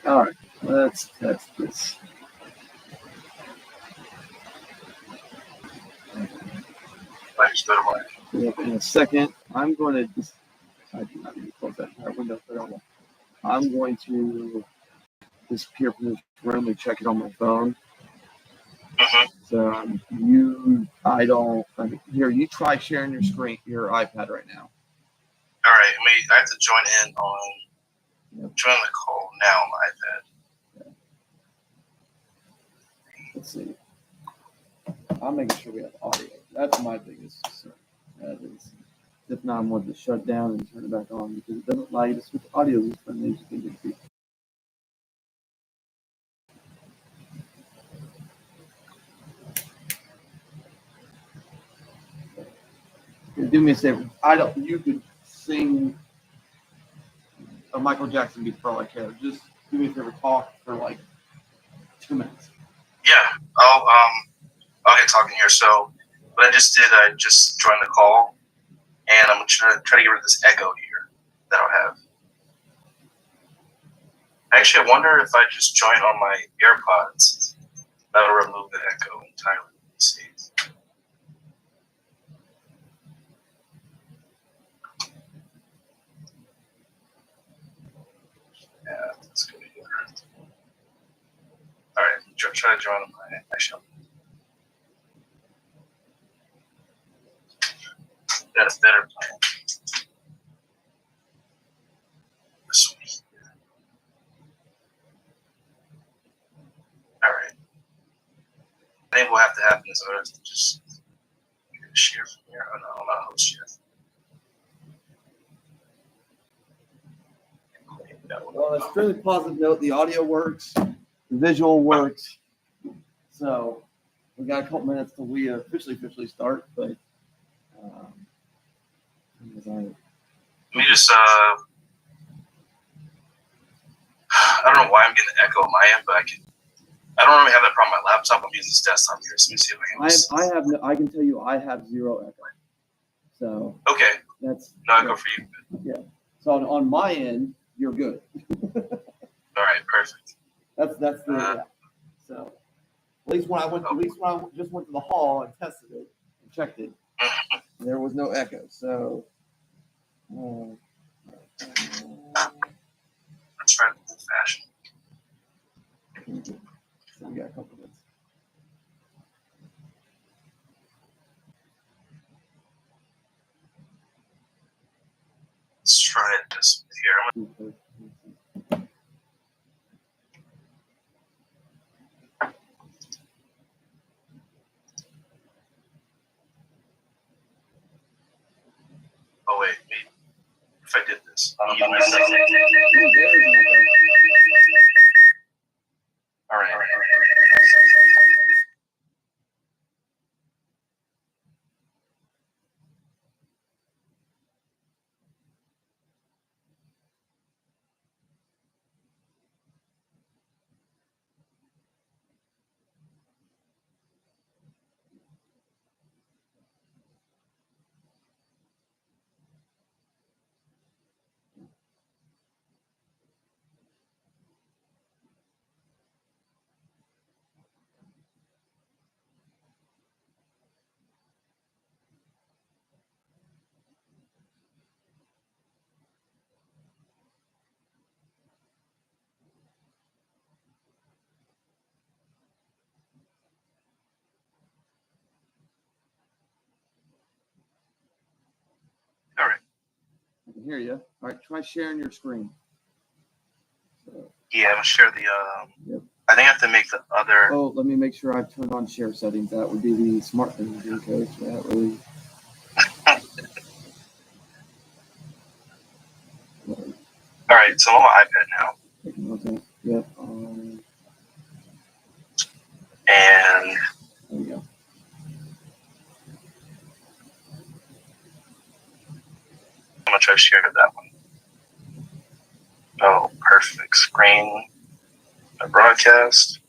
All right, let's test this. In a second, I'm going to just. I do not need to close that entire window, but I'm going to disappear from this room and check it on my phone. So here, you try sharing your screen, your iPad right now. All right, I have to join in on join the call now on my iPad. Let's see. I'm making sure we have audio. That's my biggest concern. That is, if not, I'm going to shut down and turn it back on because it doesn't allow you to switch audio with friendly. Do me a favor. You could sing a Michael Jackson beat for all I care. Just do me a favor. Talk for like 2 minutes. Yeah, I'll get talking here. So what I just did, I just joined the call, and I'm trying to get rid of this echo here that I'll have. Actually, I wonder if I just join on my AirPods, that'll remove the echo entirely. Let's see. Yeah, that's good. All right, try to join on my actually. That's better plan. This one here. All right. I think what will have to happen is I have to just share from here. Oh, no, I'm not host yet. Well, it's a really positive note. The audio works, the visual works. So we got a couple minutes till we officially start. But let me just I don't know why I'm getting an echo on my end, but I don't really have that problem on my laptop. I'm using this desktop here. So let me see if I can tell you I have zero echo. So okay, that's no echo for you. Yeah. So on my end, you're good. All right, perfect. That's the so at least when I just went to the hall and tested it and checked it, there was no echo. So let's try old fashioned. So we got a couple minutes. Let's try it this here. Oh wait, maybe if I did this. All right. All right. I can hear you. All right, try sharing your screen. Yeah, I'm gonna share the. Yep. I think I have to make the other. Oh, let me make sure I've turned on share settings. That would be the smart thing to do, Coach. That really. All right, so I'm on my iPad now. Okay. Yep. And there we go. I'm gonna try to share that one. Oh, perfect. Screen. A broadcast.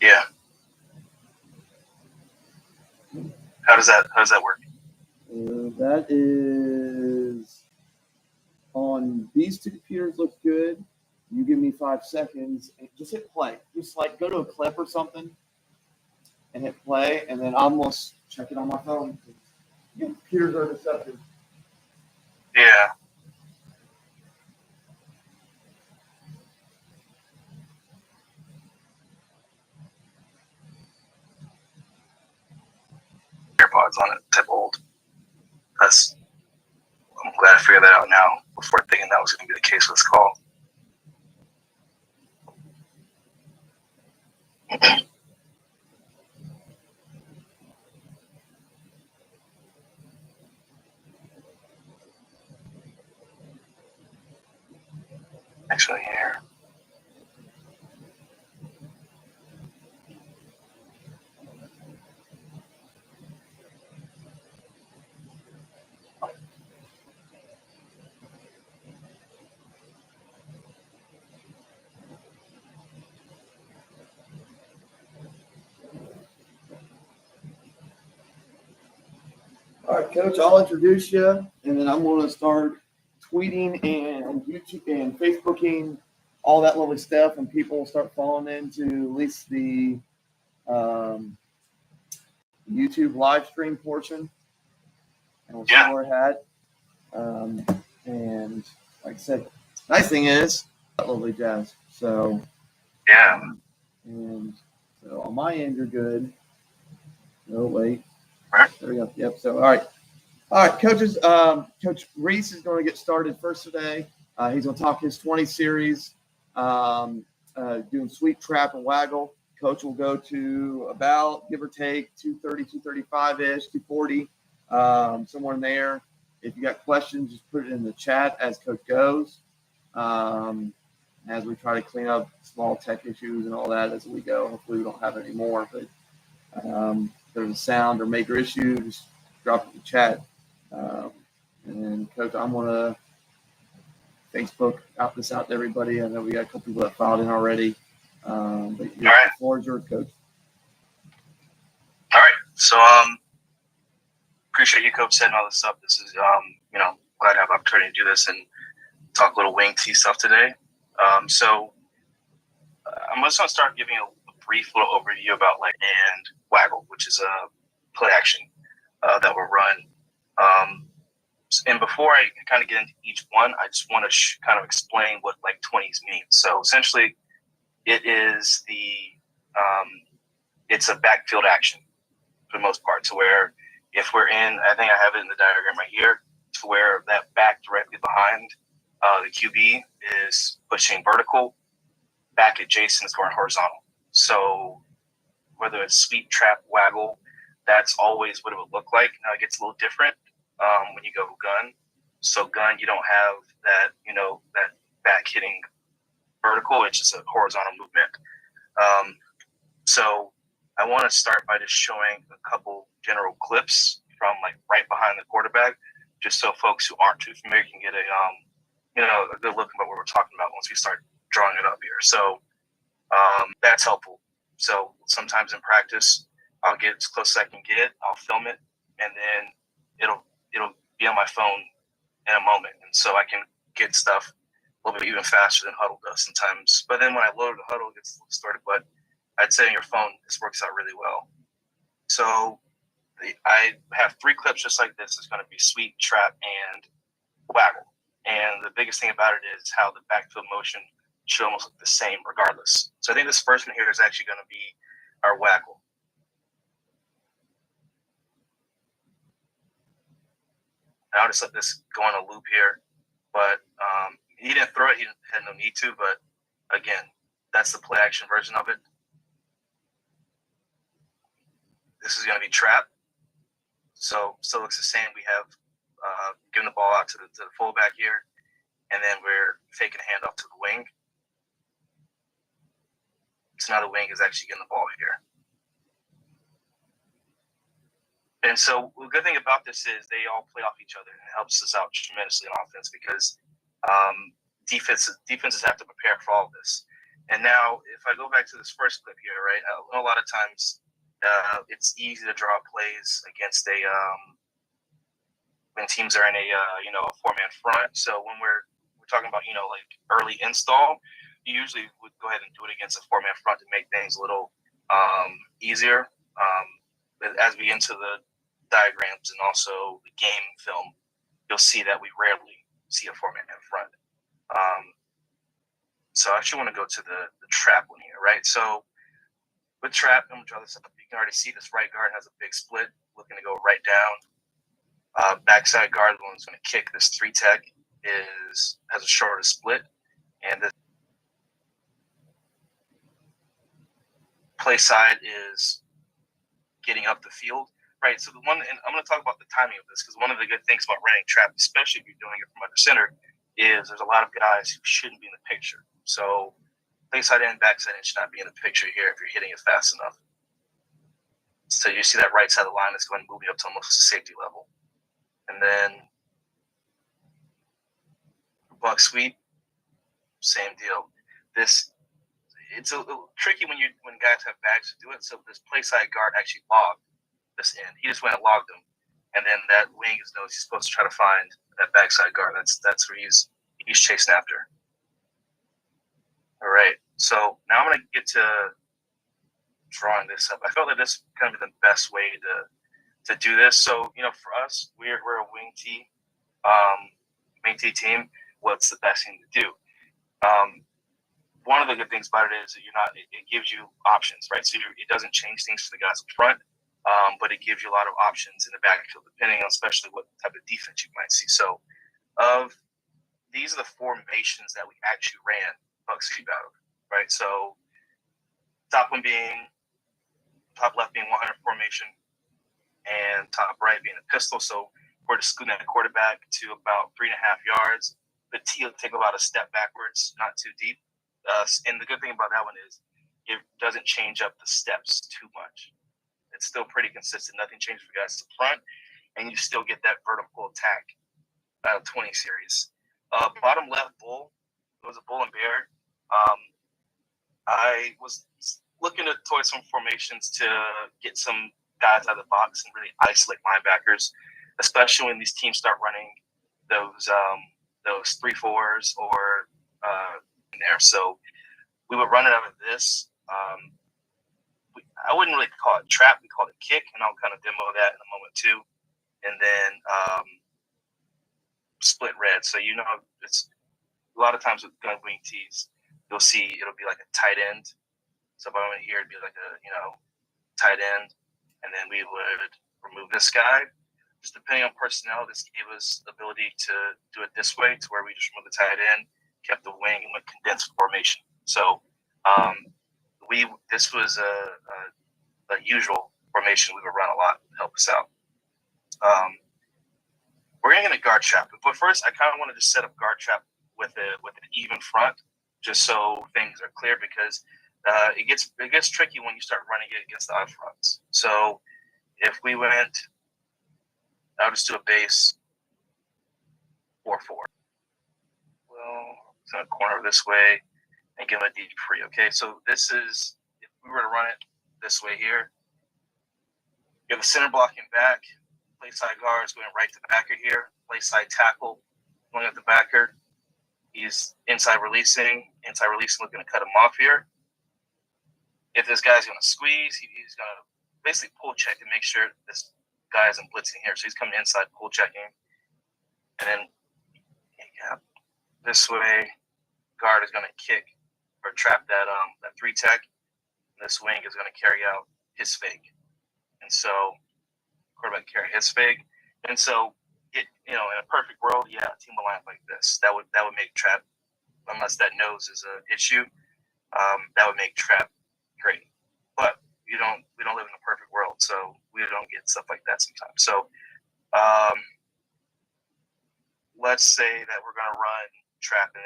Yeah. How does that work? That is on these two computers. Looks good. You give me 5 seconds and just hit play. Just like go to a clip or something and hit play, and then I'm gonna check it on my phone. Yeah, computers are deceptive. Yeah. AirPods on it, type old. I'm glad I figured that out now before thinking that was going to be the case with this call. Actually, here. All right, Coach, I'll introduce you, and then I'm going to start tweeting and YouTube and Facebooking all that lovely stuff, and people will start falling into at least the YouTube live stream portion, and we'll see where we're at. And like I said, nice thing is, lovely jazz. So yeah, and so on my end, you're good. No, wait. Right. There we go. Yep. So, all right, coaches. Coach Reese is going to get started first today. He's going to talk his 20 series, doing sweep, trap, and waggle. Coach will go to about, give or take, 230, 235-ish, 240, somewhere in there. If you got questions, just put it in the chat as Coach goes. As we try to clean up small tech issues and all that as we go. Hopefully we don't have any more, but if there's a sound or major issue, just drop it in the chat. And Coach, I'm going to Facebook this out to everybody. I know we got a couple people that filed in already. But the floor is yours, Coach. All right. So appreciate you, Coach, setting all this up. This is glad to have the opportunity to do this and talk a little wing tee stuff today. So I'm just going to start giving a brief little overview about and waggle, which is a play action that will run. And before I kind of get into each one, I just want to kind of explain what 20s mean. So essentially, it is it's a backfield action for the most part, to where if we're in, I think I have it in the diagram right here, to where that back directly behind the QB is pushing vertical, back adjacent is going horizontal. So whether it's sweep, trap, waggle, that's always what it would look like. Now it gets a little different when you go gun. So gun, you don't have that, that back hitting vertical. It's just a horizontal movement. So I want to start by just showing a couple general clips from right behind the quarterback, just so folks who aren't too familiar can get a good look at what we're talking about once we start drawing it up here. So that's helpful. So sometimes in practice, I'll get as close as I can get. I'll film it, and then it'll be on my phone in a moment, and so I can get stuff a little bit even faster than Huddle does sometimes. But then when I load the Huddle, it gets started. But I'd say on your phone, this works out really well. So I have 3 clips just like this. It's going to be sweep, trap, and waggle. And the biggest thing about it is how the backfield motion should almost look the same regardless. So I think this first one here is actually going to be our waggle. And I'll just let this go on a loop here. But he didn't throw it. He had no need to. But again, that's the play action version of it. This is going to be trap. So still looks the same. We have given the ball out to the fullback here, and then we're faking a handoff to the wing. So now the wing is actually getting the ball here. And so the good thing about this is they all play off each other, and it helps us out tremendously on offense because defenses have to prepare for all of this. And now, if I go back to this first clip here, right? A lot of times, it's easy to draw plays against when teams are in a four-man front. So when we're talking about like early install, you usually would go ahead and do it against a four-man front to make things a little easier. But as we get into the diagrams and also the game film, you'll see that we rarely see a four-man front. So I actually want to go to the trap one here, right? So with trap, I'm going to draw this up. You can already see this right guard has a big split, looking to go right down. Backside guard, the one who's going to kick this 3-tech, has a shorter split. And this play side is getting up the field, right? So and I'm going to talk about the timing of this, because one of the good things about running trap, especially if you're doing it from under center, is there's a lot of guys who shouldn't be in the picture. So play side and backside end should not be in the picture here if you're hitting it fast enough. So you see that right side of the line is going to move you up to almost the safety level. And then buck sweep, same deal. It's a little tricky when guys have bags to do it. So this play side guard actually logged this end. He just went and logged him. And then that wing knows he's supposed to try to find that backside guard. That's where he's chasing after. All right. So now I'm going to get to drawing this up. I felt that this is kind of the best way to do this. So, for us, we're a wing T team. What's the best thing to do? One of the good things about it is that it gives you options, right? So it doesn't change things for the guys up front, but it gives you a lot of options in the backfield, depending on especially what type of defense you might see. So these are the formations that we actually ran buck sweep out of, right? So top left being 100 formation, and top right being a pistol. So we're just scooting that quarterback to about 3.5 yards. The T will take about a step backwards, not too deep. And the good thing about that one is it doesn't change up the steps too much. It's still pretty consistent. Nothing changes for guys to the front, and you still get that vertical attack out of 20 series. Bottom left bull, it was a bull and bear. I was looking towards some formations to get some guys out of the box and really isolate linebackers, especially when these teams start running those 3-4s or in there. So we would run it out of this. I wouldn't really call it trap. We call it kick, and I'll kind of demo that in a moment too. And then split red. So it's a lot of times with gun wing tees, you'll see it'll be like a tight end. So if I went here, it'd be like a tight end, and then we would remove this guy. Just depending on personnel, this gave us the ability to do it this way, to where we just removed the tight end, kept the wing, and went condensed formation. So this was a usual formation we would run a lot to help us out. We're going to get a guard trap, but first I kind of want to just set up guard trap with an even front, just so things are clear, because it gets tricky when you start running it against the odd fronts. So if we went, I'll just do a base 4-4. Well, it's going to corner this way and give him a deep free. Okay, so this is, if we were to run it this way here, you have the center blocking back, play side guards going right to the backer here, play side tackle going at the backer. He's inside releasing, looking to cut him off here. If this guy's going to squeeze, he's going to basically pull check to make sure this guy isn't blitzing here. So he's coming inside, pull checking. And then this way, guard is going to kick or trap that 3-tech. This wing is going to carry out his fake. And so quarterback carry his fake. And so in a perfect world, a team will line up like this. That would make trap, unless that nose is an issue, that would make trap great. But we don't live in a perfect world, so we don't get stuff like that sometimes. So let's say that we're going to run trap, and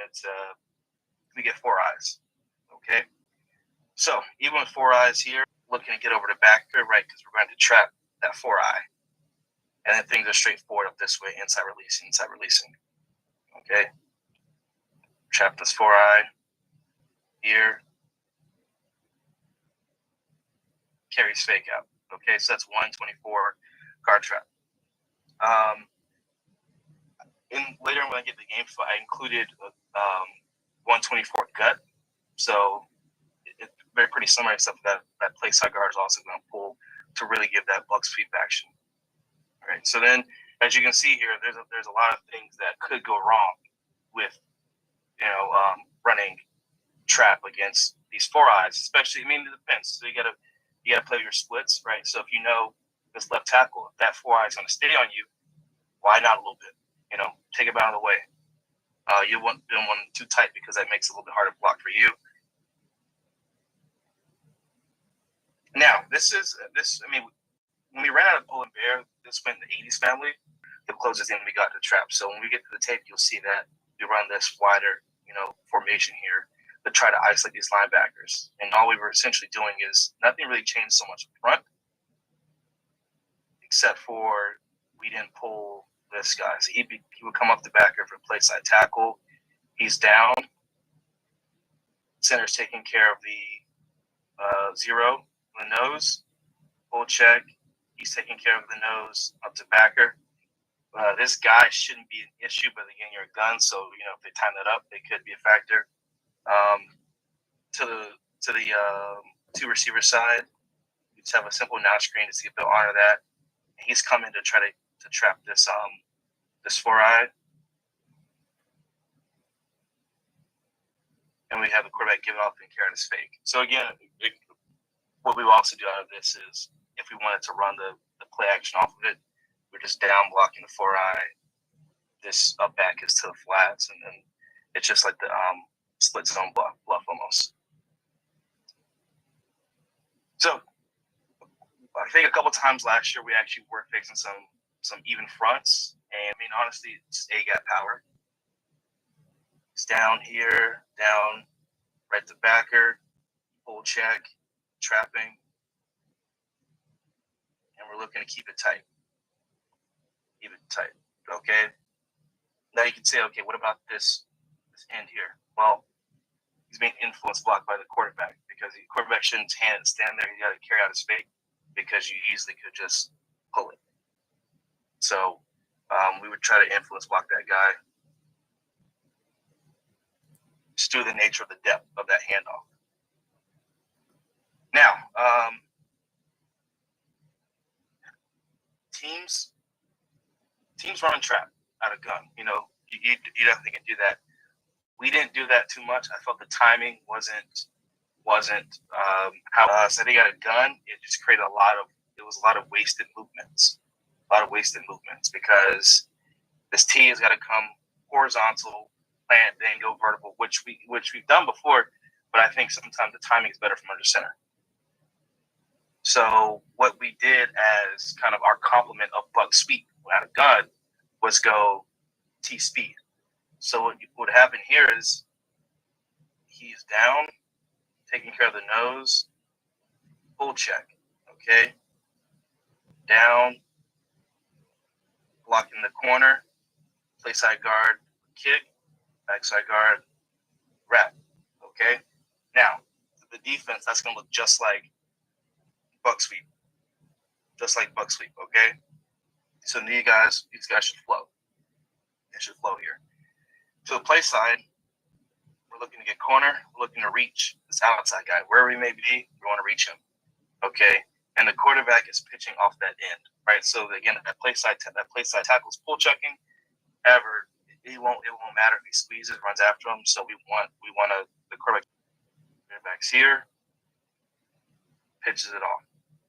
we get 4 eyes. Okay, so even with 4 eyes here, looking to get over the backer, right, because we're going to trap that 4 eye. And then things are straightforward up this way, inside releasing. Okay. Trap this 4 eye here. carries fake out. Okay, so that's 124 guard trap. Later when I get the game, I included 124 gut. So it's very pretty similar, except that play side guard is also going to pull to really give that buck sweep action. All right. So then, as you can see here, there's a lot of things that could go wrong with running trap against these four eyes, especially. I mean, it depends. So you gotta play your splits, right? So if you know this left tackle, if that four eye is going to stay on you, why not a little bit? Take it out of the way. You don't want it too tight because that makes it a little bit harder to block for you. Now, when we ran out of bull and bear, this went in the 80s family, the closest thing we got to trap. So when we get to the tape, you'll see that we run this wider, formation here to try to isolate these linebackers. And all we were essentially doing is nothing really changed so much up front, except for we didn't pull this guy. So he would come up the backer for play side tackle. He's down. Center's taking care of the zero in the nose. Full check. He's taking care of the nose up to backer. This guy shouldn't be an issue, but again, you're a gun, so if they time that up, it could be a factor. To the two receiver side, you just have a simple now screen to see if they'll honor that. He's coming to try to trap this four eye, and we have the quarterback give off and carry this fake. So again, what we will also do out of this is if we wanted to run the play action off of it, we're just down blocking the four eye. This up back is to the flats, and then it's just like the split zone bluff almost. So I think a couple times last year we actually were facing some even fronts, and I mean honestly, it's A-gap power. It's down here, down right to backer, full check, trapping, and we're looking to keep it tight. Keep it tight, okay? Now you can say, okay, what about this end here? Well, he's being influence blocked by the quarterback because the quarterback shouldn't stand there. He's got to carry out his fake because you easily could just pull it. So we would try to influence block that guy just due to the nature of the depth of that handoff. Now, teams run trap out of gun. You definitely can do that. We didn't do that too much. I felt the timing wasn't how us. I think at a gun, it just created a lot of wasted movements. Because this T has got to come horizontal, plant, then go vertical, which we've done before, but I think sometimes the timing is better from under center. So what we did as kind of our complement of buck speed out of gun was go T speed. So what would happen here is he's down, taking care of the nose, full check, okay? Down, blocking the corner, play side guard, kick, backside guard, wrap, okay? Now, the defense, that's going to look just like buck sweep, okay? So these guys should flow. It should flow here. To the play side, we're looking to get corner. We're looking to reach this outside guy. Wherever he may be, we want to reach him. Okay? And the quarterback is pitching off that end, right? So again, that play side tackle is pull checking. However, it won't matter if he squeezes, runs after him. So the quarterback's here, pitches it off.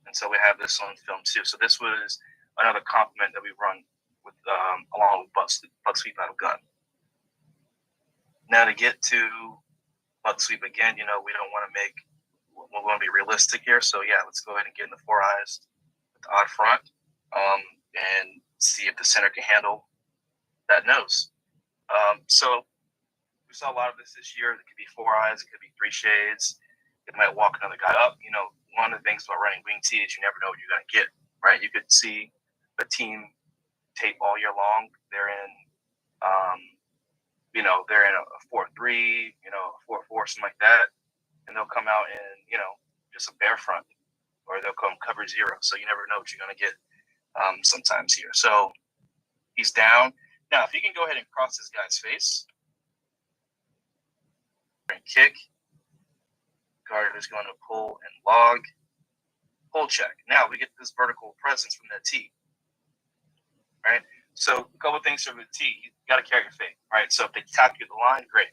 And so we have this on film too. So this was another compliment that we run with along with buck sweep out of gun. Now to get to buck sweep again, we don't want to be realistic here. So yeah, let's go ahead and get in the four eyes with the odd front and see if the center can handle that nose. So we saw a lot of this year. It could be four eyes, it could be three shades. It might walk another guy up. One of the things about running wing T is you never know what you're going to get, right? You could see a team tape all year long. They're in, they're in a 4-3, a 4-4, something like that, and they'll come out in, just a bare front or they'll come cover zero. So you never know what you're going to get sometimes here. So he's down. Now, if you can go ahead and cross this guy's face and kick, guard is going to pull and log, pull check. Now we get this vertical presence from that T, right? So a couple of things from the T, you got to carry your fade, right? So if they tap you at the line, great.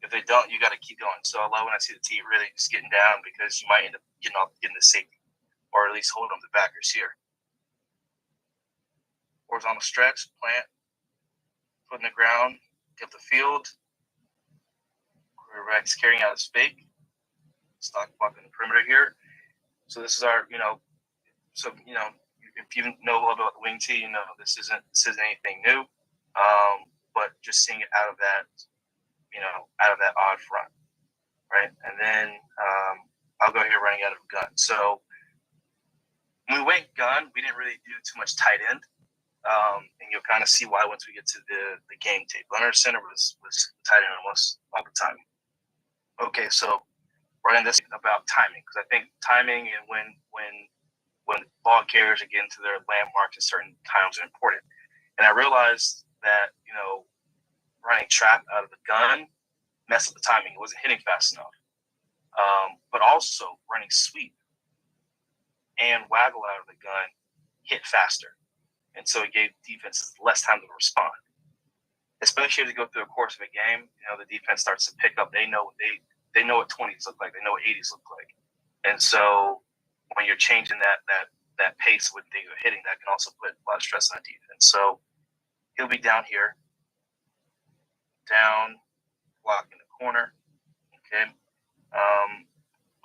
If they don't, you got to keep going. So I love when I see the T really just getting down because you might end up getting the safety, or at least holding the backers here. Horizontal stretch, plant, foot in the ground, get the field. Quarterback's carrying out his fake. Stock block in the perimeter here. So this is our, if you know about the wing T, this isn't anything new. But just seeing it out of that odd front, right? And then I'll go here running out of gun. So when we went gun, we didn't really do too much tight end. And you'll kind of see why once we get to the game tape. Under center was tight end almost all the time. Okay, so running this about timing, because I think timing and when ball carriers are getting to their landmarks at certain times are important. And I realized that, running trap out of the gun messed up the timing. It wasn't hitting fast enough. But also running sweep and waggle out of the gun hit faster. And so it gave defenses less time to respond. Especially as you go through the course of a game, the defense starts to pick up. They know what 20s look like. They know what 80s look like. And so when you're changing that pace with things you're hitting, that can also put a lot of stress on defense. So he'll be down here, down, block in the corner. Okay.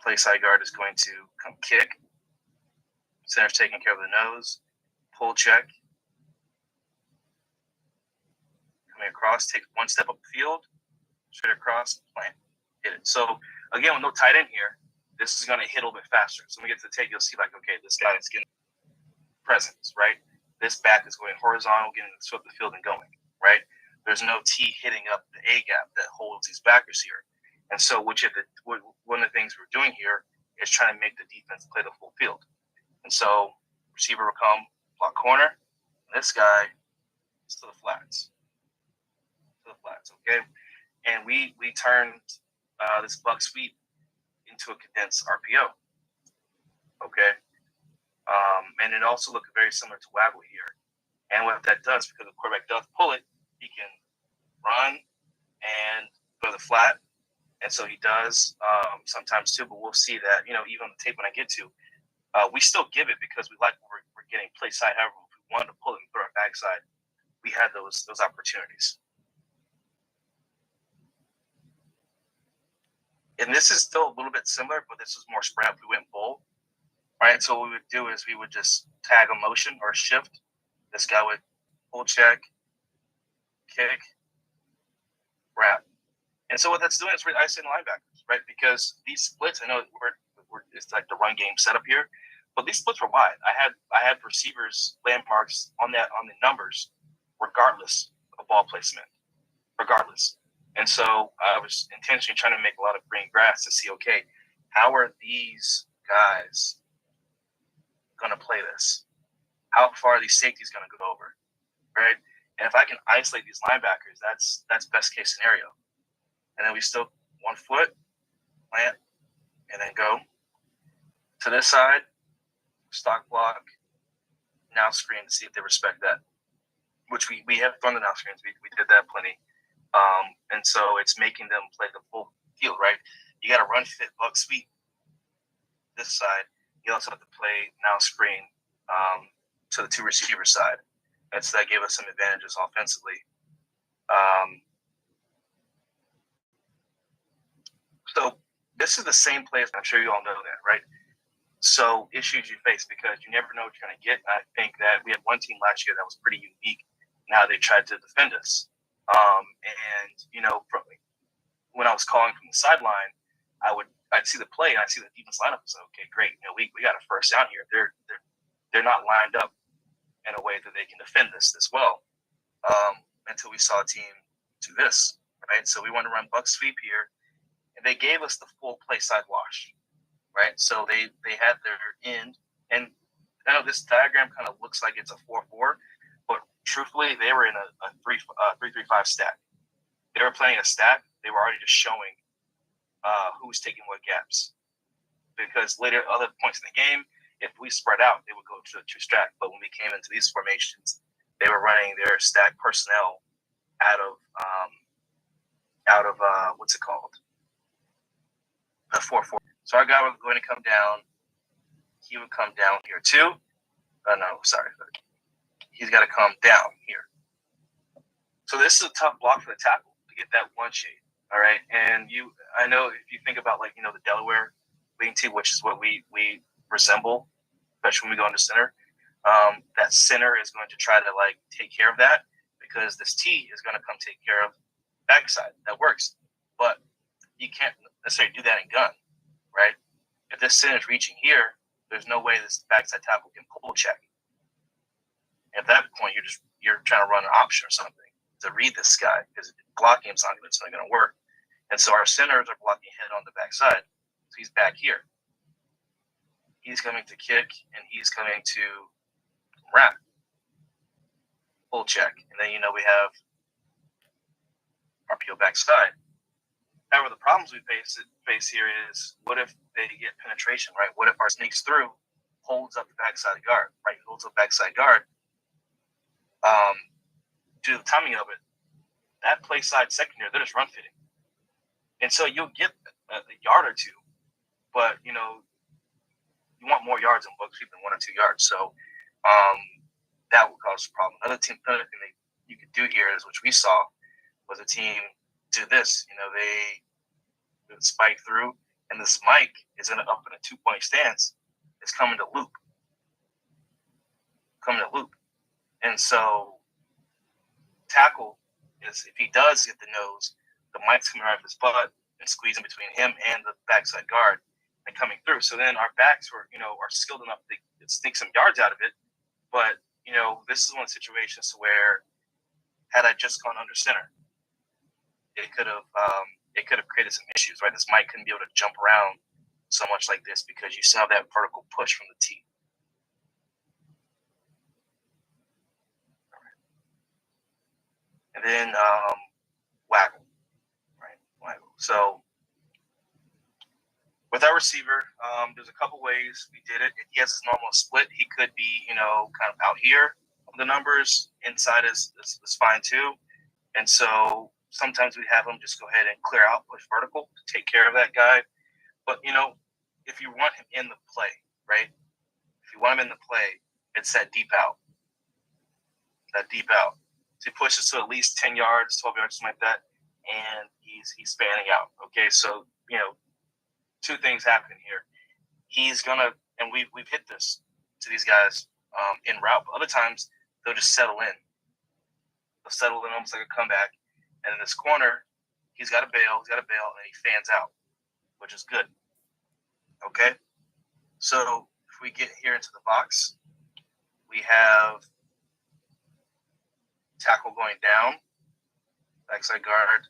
Play side guard is going to come kick. Center's taking care of the nose. Pull check. Coming across, take one step up the field, straight across, plant, hit it. So again, with no tight end here, this is going to hit a little bit faster. So when we get to the tape, you'll see okay, this guy is getting presence, right? This back is going horizontal, getting the field and going, right? There's no T hitting up the A gap that holds these backers here. And so one of the things we're doing here is trying to make the defense play the full field. And so receiver will come, block corner, and this guy is to the flats. Okay? And we turned this buck sweep into a condensed RPO. Okay? And it also looked very similar to waggle here. And what that does, because the quarterback does pull it, he can run and go to the flat. And so he does sometimes too, but we'll see that, even on the tape when I get to, we still give it because we like what we're getting play side. However, if we wanted to pull it and throw it backside, we had those opportunities. And this is still a little bit similar, but this is more spread. We went bull, right? So what we would do is we would just tag a motion or a shift. This guy would pull check, kick, wrap. And so what that's doing is we're isolating linebackers, right? Because these splits, I know it's like the run game setup here, but these splits were wide. I had receivers landmarks on the numbers, regardless of ball placement, regardless. And so I was intentionally trying to make a lot of green grass to see, okay, how are these guys going to play this? How far are these safeties going to go over, right? And if I can isolate these linebackers, that's best case scenario. And then we still 1 foot, plant, and then go to this side, stock block, now screen to see if they respect that, which we have done the now screens. We did that plenty. And so it's making them play the full field, right? You got to run fit, buck sweep this side. You also have to play now screen to the two receiver side. And so that gave us some advantages offensively. So this is the same play. I'm sure you all know that, right? So issues you face because you never know what you're going to get. I think that we had one team last year that was pretty unique in how they tried to defend us. From when I was calling from the sideline, I'd see the play and I'd see the defense lineup and say, okay, great. We got a first down here. They're not lined up in a way that they can defend this well until we saw a team do this, right? So we want to run buck sweep here. And they gave us the full play side wash. right? So they had their end, and I know this diagram kind of looks like it's a 4-4, but truthfully, they were in a 3-3-5 stack. They were playing a stack. They were already just showing who was taking what gaps, because later other points in the game, if we spread out, they would go to a 2-stack. But when we came into these formations, they were running their stack personnel out of what's it called? A 4-4. So our guy was going to come down. He would come down here too. No, sorry. He's got to come down here. So this is a tough block for the tackle to get that one shade. All right. And I know if you think about the Delaware lean tee, which is what we resemble, especially when we go into center, that center is going to try to take care of that, because this tee is going to come take care of backside. That works. But you can't necessarily do that in gun, right? If this center is reaching here, there's no way this backside tackle can pull check. At that point, you're trying to run an option or something to read this guy, because blocking him's not going to work. And so our centers are blocking head on the backside. So he's back here. He's coming to kick, and he's coming to wrap, pull check, and then we have RPO backside. However, the problems we face here is, what if they get penetration, right? What if our sneaks through, holds up the backside guard, right? Holds up backside guard. Due to the timing of it, that play side secondary, they're just run fitting. And so you'll get a yard or two, but, you want more yards than books than 1 or 2 yards. So that would cause a problem. Another thing that you could do here is, which we saw, was a team do this. They would spike through, and this Mike is up in a 2-point stance. It's coming to loop. And so tackle is, if he does get the nose, the Mike's coming right off his butt and squeezing between him and the backside guard and coming through. So then our backs are skilled enough to sneak some yards out of it. But, this is one of the situations where, had I just gone under center, it could have created some issues, right? This Mike couldn't be able to jump around so much like this, because you still have that vertical push from the tee. And then waggle, right? Waggle. So with our receiver, there's a couple ways we did it. If he has his normal split, he could be, kind of out here on the numbers. Inside is fine too. And so sometimes we have him just go ahead and clear out, push vertical to take care of that guy. But, if you want him in the play, right? If you want him in the play, it's that deep out. So he pushes to at least 10 yards, 12 yards, something like that, and he's spanning out. Okay, so, 2 things happen here. He's going to, and we've hit this to these guys in route, but other times they'll just settle in. They'll settle in almost like a comeback. And in this corner, he's got a bail, and he fans out, which is good. Okay? So if we get here into the box, we have tackle going down, backside guard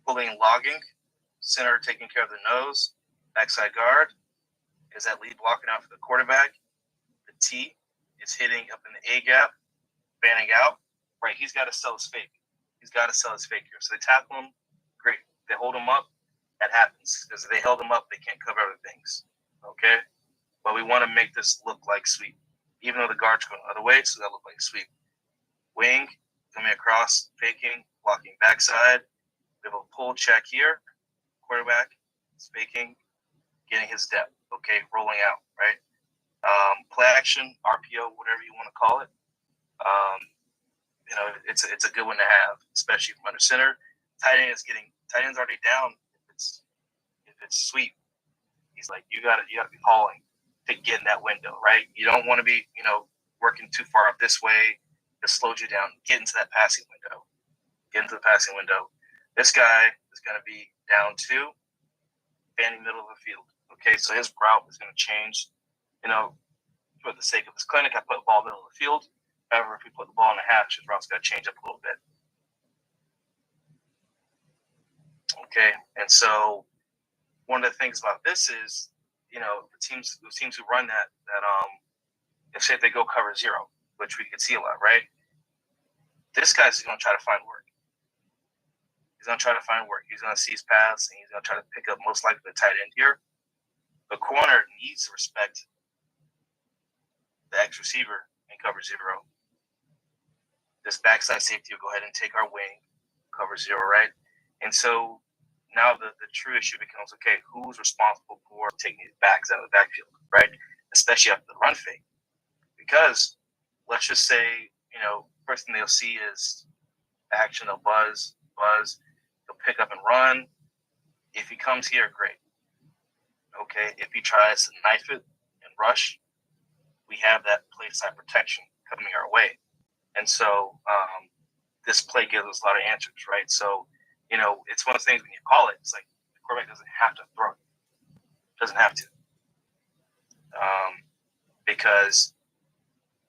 pulling, logging, center taking care of the nose, backside guard is that lead blocking out for the quarterback. The T is hitting up in the A gap, fanning out. Right, he's got to sell his fake. Here. So they tackle him, great. They hold him up, that happens. Because if they held him up, they can't cover other things. Okay? But we want to make this look like sweep. Even though the guard's going the other way, so that look like sweep. Wing, coming across, faking, blocking backside. We have a pull check here. Quarterback, faking, getting his depth. Okay, rolling out, right? Play action, RPO, whatever you want to call it. It's a good one to have, especially from under center. Tight end's already down. If it's sweep, he's like, you gotta be hauling to get in that window, right? You don't want to be, working too far up this way. It slows you down. Get into that passing window. This guy is going to be down 2, fanning middle of the field. Okay, so his route is going to change. For the sake of this clinic, I put ball middle of the field. However, if we put the ball in the hatch, his route's got to change up a little bit. Okay, and so one of the things about this is, the teams who run that if say they go cover zero, which we could see a lot, right? This guy's going to try to find work. He's going to try to find work. He's going to seize paths, and he's going to try to pick up most likely the tight end here. The corner needs to respect the X receiver and cover zero. This backside safety will go ahead and take our wing, cover zero, right? And so now the true issue becomes, okay, who's responsible for taking these backs out of the backfield, right? Especially after the run fake. Because let's just say, first thing they'll see is action, they'll buzz, they'll pick up and run. If he comes here, great. Okay, if he tries to knife it and rush, we have that play side protection coming our way. And so this play gives us a lot of answers, right? So, it's one of those things when you call it, it's like the quarterback doesn't have to throw it. Doesn't have to. Because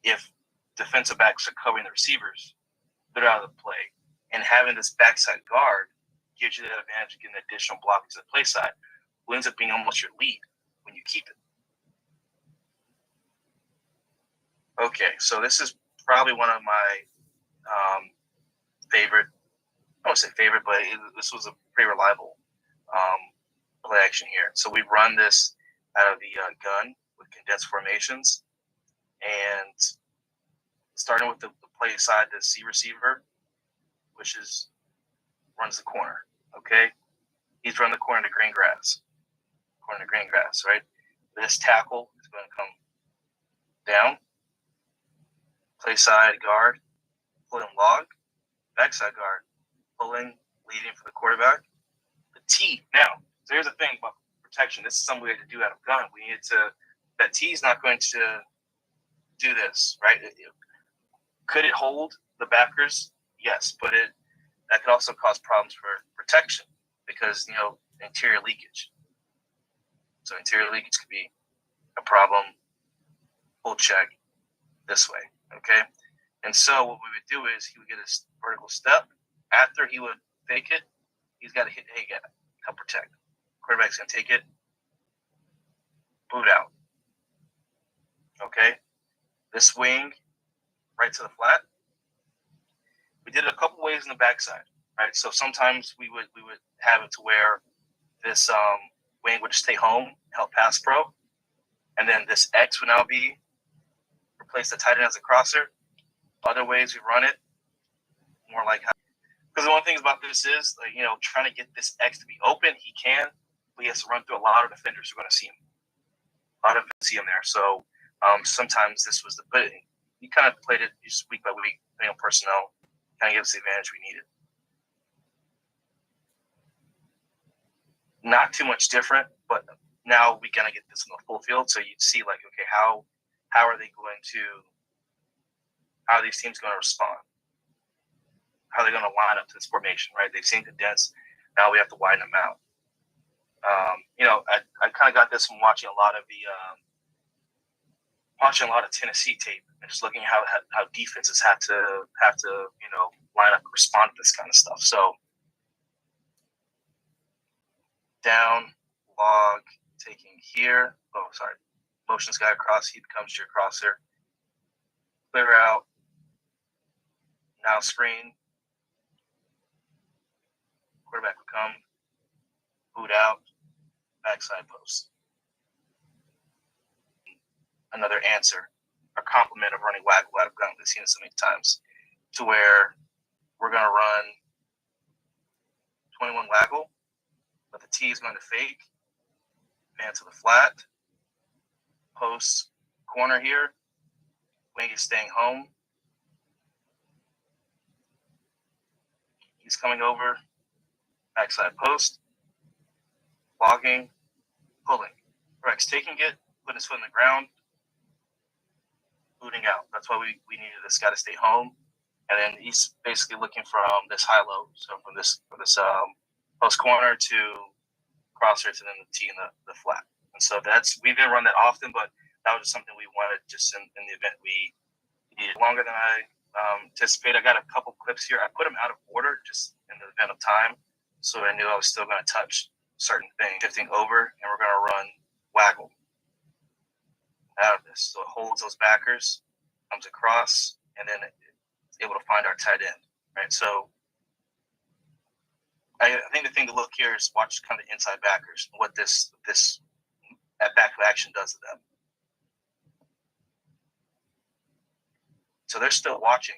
if defensive backs are covering the receivers, they're out of the play. And having this backside guard gives you that advantage of getting additional block to the play side, who ends up being almost your lead when you keep it. Okay, so this is probably one of my favorite, I won't say favorite, but this was a pretty reliable play action here. So we run this out of the gun with condensed formations, and starting with the play side, the C receiver, which runs the corner, okay? He's running the corner to green grass, right? This tackle is going to come down, play side guard, pulling log, backside guard, pulling, leading for the quarterback. The T, now, so here's the thing about protection. This is something we had to do out of gun. That T is not going to do this, right? Could it hold the backers? Yes, but that could also cause problems for protection because, interior leakage. So interior leakage could be a problem. Full check this way, okay? And so what we would do is he would get a vertical step. After he would fake it, he's got to help protect. Quarterback's going to take it, boot out. Okay? This wing, right to the flat. We did it a couple ways in the backside, right? So sometimes we would have it to where this wing would stay home, help pass pro, and then this X would now be replace the tight end as a crosser. Other ways we run it more like how, because the one thing about this is trying to get this X to be open, he can, but he has to run through a lot of defenders who are going to see him. A lot of them see him there. So sometimes this was but you kind of played it just week by week, personnel, kind of give us the advantage we needed. Not too much different, but now we kind of get this in the full field. So you'd see okay, how are they going to, how are these teams going to respond? How are they going to line up to this formation, right? They've seen condensed. Now we have to widen them out. I kind of got this from watching a lot of Tennessee tape and just looking how defenses have to line up and respond to this kind of stuff. So down, log, taking here. Oh, sorry. Motions guy across. He becomes your crosser. Clear out. Now screen. Quarterback will come. Boot out. Backside post. Another answer, a complement of running waggle out of gun. We've seen it so many times, to where we're going to run 21 waggle, but the T is going to fake, man to the flat, post corner here, wing is staying home. He's coming over, backside post, logging, pulling. Rex taking it, putting his foot in the ground, booting out. That's why we needed this guy to stay home. And then he's basically looking from this high-low, so from this post corner to crosser to then the T and the flat. And so we didn't run that often, but that was just something we wanted just in the event we needed. Longer than I anticipated. I got a couple clips here. I put them out of order just in the event of time, so I knew I was still going to touch certain thing, shifting over, and we're going to run waggle out of this. So it holds those backers, comes across, and then it's able to find our tight end, right? So I think the thing to look here is watch kind of the inside backers, what this that back action does to them. So they're still watching.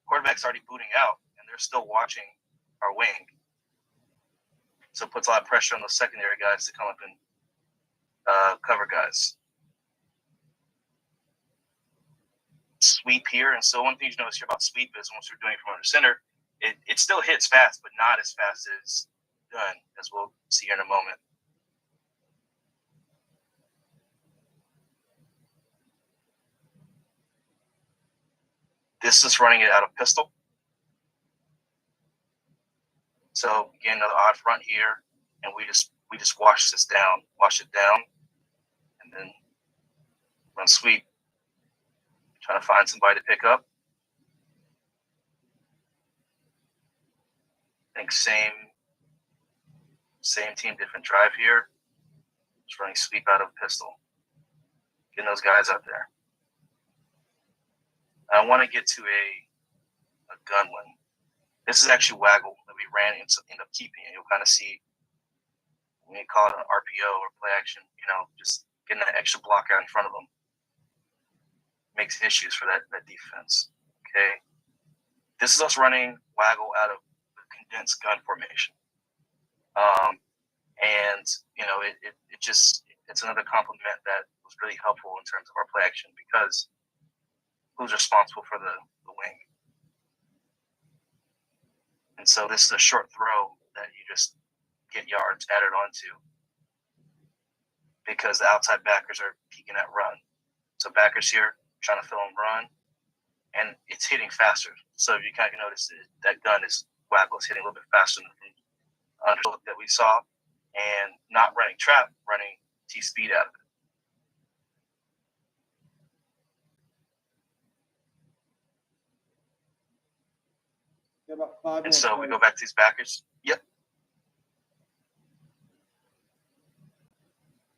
Quarterback's already booting out, and they're still watching our wing. So it puts a lot of pressure on those secondary guys to come up and cover guys. Sweep here, and so one thing you notice here about sweep is once we're doing it from under center, it still hits fast, but not as fast as gun, as we'll see here in a moment. This is running it out of pistol. So again, another odd front here, and we just wash it down, and then run sweep. Trying to find somebody to pick up. I think same team, different drive here. Just running sweep out of pistol. Getting those guys out there. I want to get to a gun one. This is actually waggle that we ran and end up keeping it. You'll kind of see when you call it an RPO or play action, just getting that extra block out in front of them. Makes issues for that defense. Okay. This is us running waggle out of the condensed gun formation. And it's another compliment that was really helpful in terms of our play action because who's responsible for the wing? And so this is a short throw that you just get yards added onto because the outside backers are peeking at run. So backers here trying to fill and run, and it's hitting faster. So you kind of notice that gun is waggle is hitting a little bit faster than the underlook that we saw, and not running trap, running T-speed out of it. About 5 and so we go back to these backers. Yep.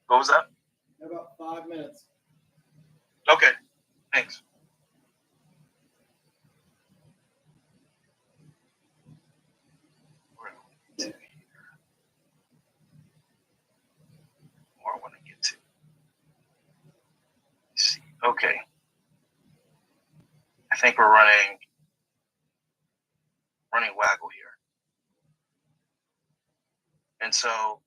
What was that? About 5 minutes. Okay. Thanks. More I want to get to. Let's see. Okay. I think we're running waggle here. And so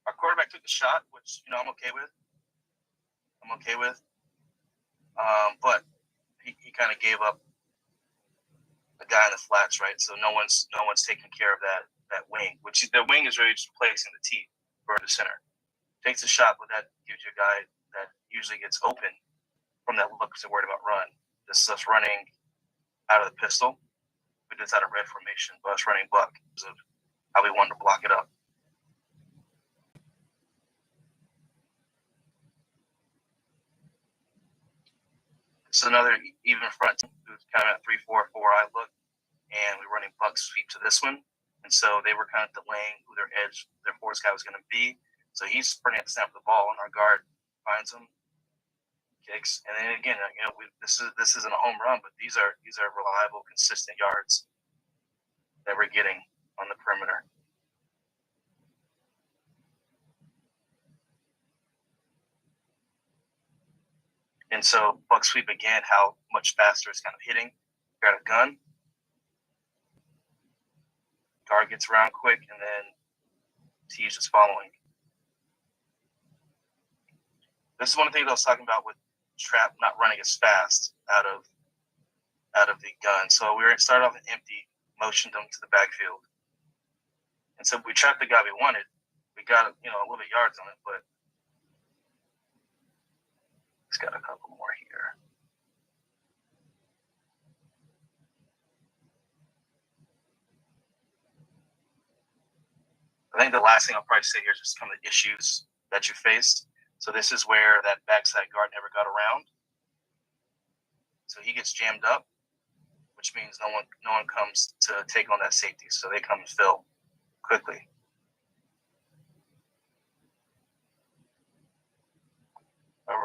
our quarterback took the shot, which, I'm okay with. But he kind of gave up a guy in the flats, right? So no one's taking care of that wing, which the wing is really just replacing the T for the center. Takes a shot, but that gives you a guy that usually gets open from that look because they're worried about run. This is us running out of the pistol. We did this out of red formation, but us running buck because of how we wanted to block it up. It's another even front who's kind of at 3-4 eye look, and we're running buck sweep to this one. And so they were kind of delaying who their force guy was going to be. So he's sprinting at the snap of the ball, and our guard finds him, kicks, and then again, this isn't a home run, but these are reliable, consistent yards that we're getting on the perimeter. And so buck sweep again, how much faster it's kind of hitting. Got a gun. Guard gets around quick, and then T's just following. This is one of the things I was talking about with trap not running as fast out of the gun. So we started off an empty, motioned them to the backfield. And so we trapped the guy we wanted. We got, a little bit yards on it, but it's got a couple more here. I think the last thing I'll probably say here is just some of the issues that you face. So this is where that backside guard never got around. So he gets jammed up, which means no one comes to take on that safety. So they come and fill quickly.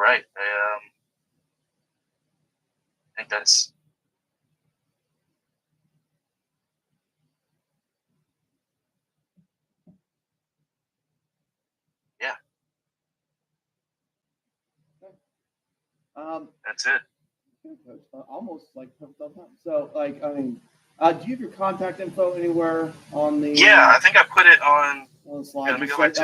right. I think that's. Yeah. That's it. Almost like perfect on time. So, like, I mean, do you have your contact info anywhere on the? Yeah, I think I put it on the slide. Yeah, let me go back to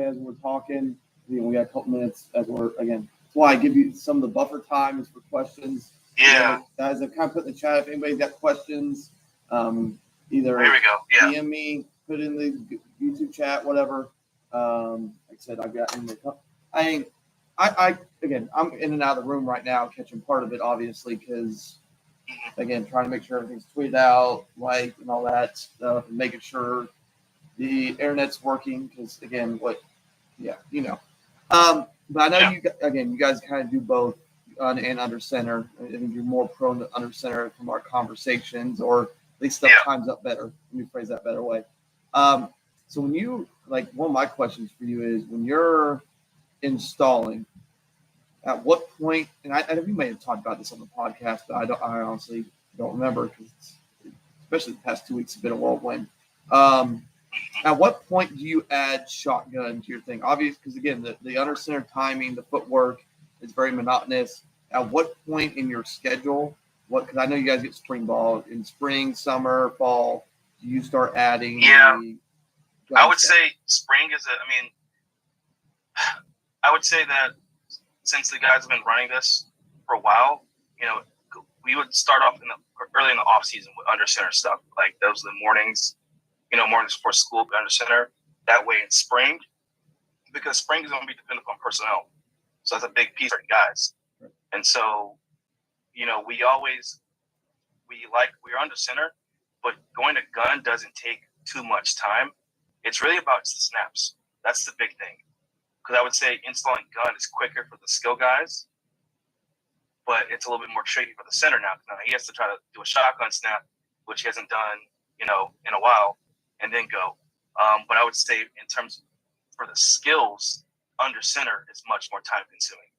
as we're talking, we got a couple minutes as we're again. That's why I give you some of the buffer time is for questions. Yeah. As I kind of put in the chat, if anybody's got questions, either there we go. Yeah. DM me, put in the YouTube chat, whatever. Like I said, I've got in the. I again, I'm in and out of the room right now, catching part of it, obviously, because again, trying to make sure everything's tweeted out, like, and all that stuff, and making sure the internet's working. Because again, But I know you guys kind of do both and under center. I think you're more prone to under center from our conversations, or at least stuff times up better. Let me phrase that better way. So when you one of my questions for you is when you're installing, at what point, and I think we may have talked about this on the podcast, but I honestly don't remember because especially the past 2 weeks have been a whirlwind. At what point do you add shotgun to your thing? Obviously, because again, the under center timing, the footwork is very monotonous. At what point in your schedule, because I know you guys get spring ball in spring, summer, fall, do you start adding? Yeah, I would say spring is I would say that since the guys have been running this for a while, we would start off early in the off season with under center stuff. Like those are the mornings, mornings before school, under center. That way in spring, because spring is going to be dependent on personnel. So that's a big piece for guys. And so, we're under center, but going to gun doesn't take too much time. It's really about the snaps. That's the big thing. Because I would say installing gun is quicker for the skill guys, but it's a little bit more tricky for the center now. Now he has to try to do a shotgun snap, which he hasn't done, in a while, and then go. But I would say in terms for the skills, under center is much more time consuming,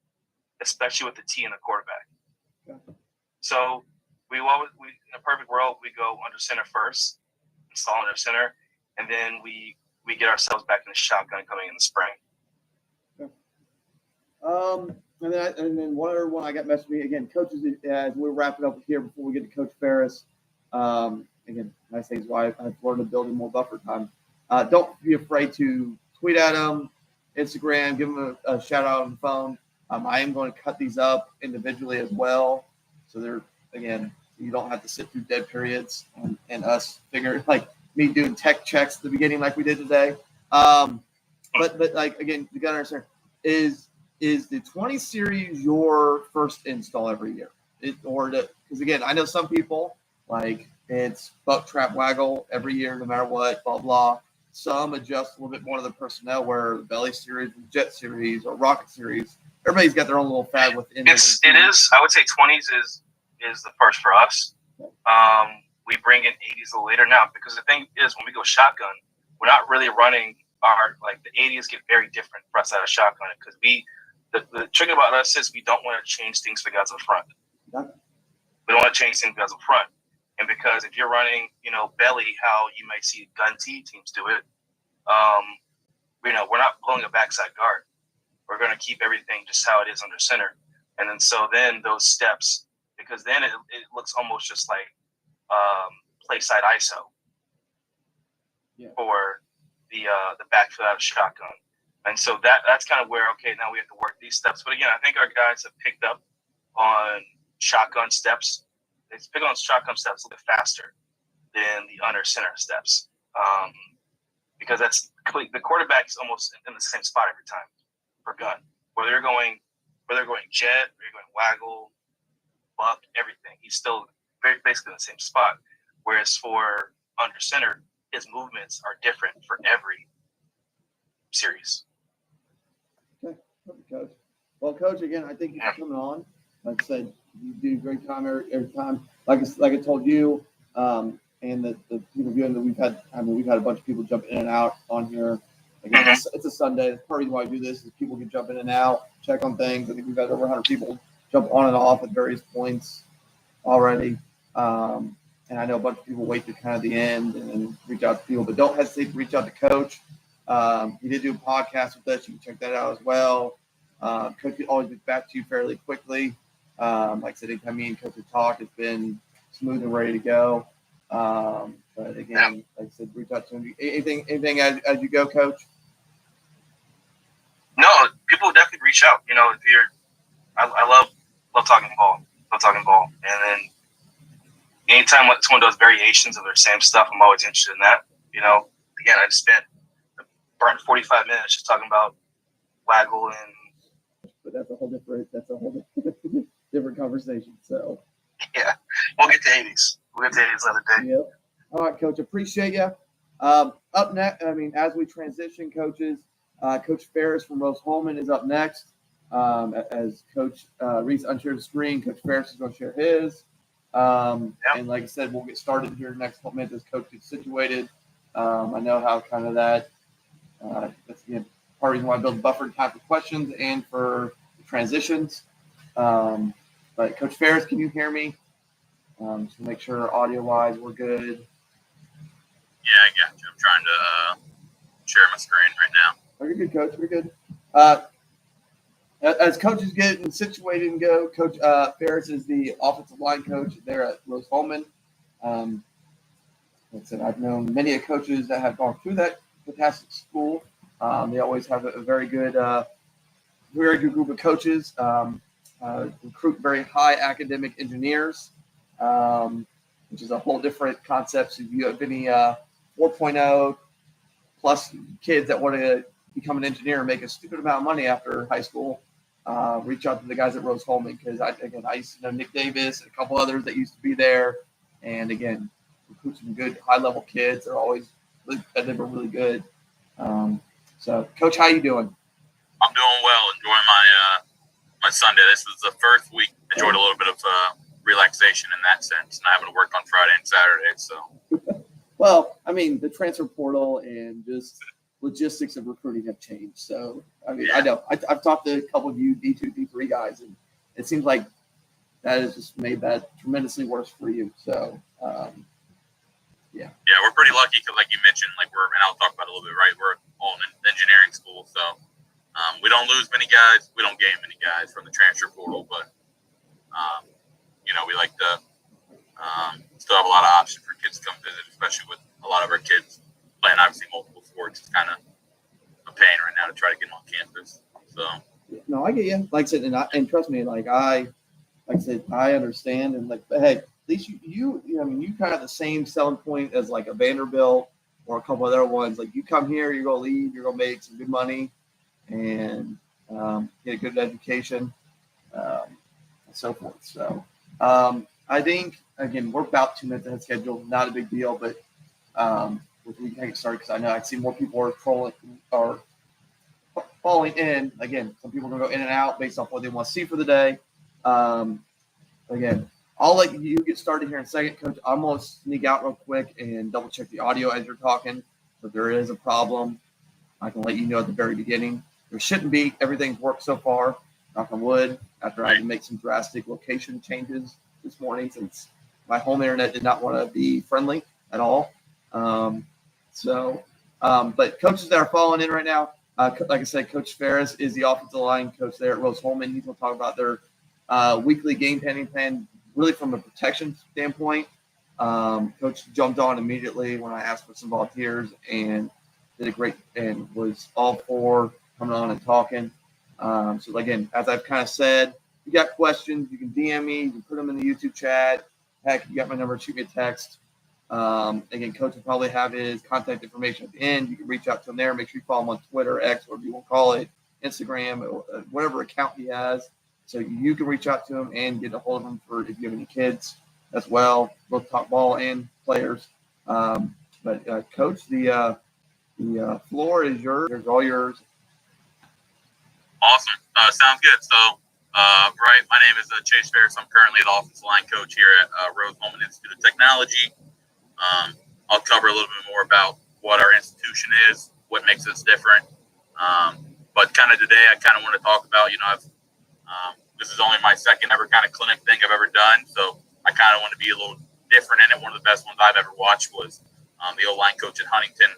especially with the T and the quarterback. Yeah. So we in a perfect world, we go under center first, install under center, and then we get ourselves back in the shotgun coming in the spring. And then one other one I got messaged me again, coaches, as we're wrapping up here before we get to Coach Farris. Again, nice things why I've learned to build in more buffer time. Don't be afraid to tweet at them, Instagram, give them a shout out on the phone. I am going to cut these up individually as well. So you don't have to sit through dead periods and us figure like me doing tech checks at the beginning like we did today. But again, you got to understand is the 20 series your first install every year? Because again, I know some people it's buck, trap, waggle every year, no matter what, blah, blah. Some adjust a little bit more to the personnel where the belly series, jet series, or rocket series, everybody's got their own little fad within it. It is. I would say 20s is the first for us. We bring in 80s a little later now because the thing is when we go shotgun, we're not really running the 80s get very different for us out of shotgun because the trick about us is we don't want to change things for guys up front. Okay. We don't want to change things for guys up front. And because if you're running, belly, how you might see gun T teams do it, we're not pulling a backside guard. We're going to keep everything just how it is under center. And then those steps, because then it looks almost just like play side ISO for the backfield out of shotgun. And so that's kind of where, okay, now we have to work these steps. But again, I think our guys have picked up on shotgun steps. They pick on shotgun steps a little bit faster than the under center steps. Because that's the quarterback is almost in the same spot every time for gun. Whether they're going jet, or you're going waggle, buck, everything. He's still basically in the same spot. Whereas for under center, his movements are different for every series. Okay, perfect, Coach. Well, Coach, again, I thank you for coming on. Like I said, you do a great time every time. Like I told you, and the people viewing that we've had a bunch of people jump in and out on here. Again, it's a Sunday. That's part of why I do this is people can jump in and out, check on things. I think we've got over 100 people jump on and off at various points already. And I know a bunch of people wait to kind of the end and reach out to people, but don't hesitate to reach out to Coach. He did do a podcast with us. You can check that out as well. Coach can always get back to you fairly quickly. Like I said, anytime me and Coach have talked, it's been smooth and ready to go. But again, like I said, reach out to him. Anything as you go, Coach? No, people definitely reach out. You know, if you're, I love talking ball. And then anytime someone does variations of their same stuff, I'm always interested in that. You know, again, I just burnt 45 minutes just talking about Waggle and. But that's a whole different conversation. So. Yeah, we'll get to 80s. Another day. Yep. All right, Coach. Appreciate you. Up next, as we transition, coaches, Coach Farris from Rose-Hulman is up next. As Coach Reese unshared the screen, Coach Farris is going to share his. And like I said, we'll get started here next couple minutes as Coach gets situated. I know how kind of that's part of the reason why I build a buffer time for questions and for transitions. But Coach Farris, can you hear me? Just to make sure audio-wise we're good. Yeah, I got you. I'm trying to share my screen right now. Oh, you're good, Coach. We're good. As coaches get situated and go, Coach Farris is the offensive line coach there at Rose-Hulman. Like I said, I've known many coaches that have gone through that fantastic school. They always have a very good group of coaches. Recruit very high academic engineers, which is a whole different concept. So if you have any 4.0 plus kids that want to become an engineer and make a stupid amount of money after high school, reach out to the guys at Rose-Hulman because I used to know Nick Davis and a couple others that used to be there. And again, recruit some good high-level kids. They're always really competitive and really good. So, Coach, how you doing? I'm doing well. Enjoying my Sunday. This is the first week. Enjoyed a little bit of relaxation in that sense, not having to work on Friday and Saturday. So, well, the transfer portal and just logistics of recruiting have changed. So, I know I've talked to a couple of you D2, D3 guys, and it seems like that has just made that tremendously worse for you. So, yeah, we're pretty lucky because, like you mentioned, and I'll talk about it a little bit, right? We're all in engineering school, so we don't lose many guys. We don't gain many guys from the transfer portal, but we like to still have a lot of options for kids to come visit, especially with a lot of our kids playing obviously multiple sports. It's kind of a pain right now to try to get them on campus. So no, I get you. Like I said, and trust me, I understand, and hey, at least you kind of have the same selling point as like a Vanderbilt or a couple other ones. Like you come here, you're gonna leave, you're gonna make some good money, and get a good education, and so forth. So I think again we're about 2 minutes ahead of schedule, not a big deal, but we can get started because I know I see more people are falling in. Again, some people are gonna go in and out based off what they want to see for the day. Again, I'll let you get started here in a second, Coach. I'm going to sneak out real quick and double check the audio as you're talking. If there is a problem, I can let you know at the very beginning. There shouldn't be. Everything's worked so far, knock on wood, after I had to make some drastic location changes this morning since my home internet did not want to be friendly at all. But coaches that are falling in right now, like I said, Coach Farris is the offensive line coach there at Rose-Hulman. He's going to talk about their weekly game plan, really from a protection standpoint. Coach jumped on immediately when I asked for some volunteers and did a great and was all for coming on and talking. So again, as I've kind of said, if you got questions, you can DM me, you can put them in the YouTube chat. Heck, you got my number, shoot me a text. Again, Coach will probably have his contact information at the end. You can reach out to him there. Make sure you follow him on Twitter, X, whatever you want to call it, Instagram, or whatever account he has. So you can reach out to him and get a hold of him for if you have any kids as well, both top ball and players. Coach, the floor is yours. It's all yours. Awesome. Sounds good. So, my name is Chase Farris. I'm currently the offensive line coach here at Rose-Hulman Institute of Technology. I'll cover a little bit more about what our institution is, what makes us different. But kind of today, I kind of want to talk about, this is only my second ever kind of clinic thing I've ever done. So I kind of want to be a little different in it. One of the best ones I've ever watched was the O-line coach at Huntington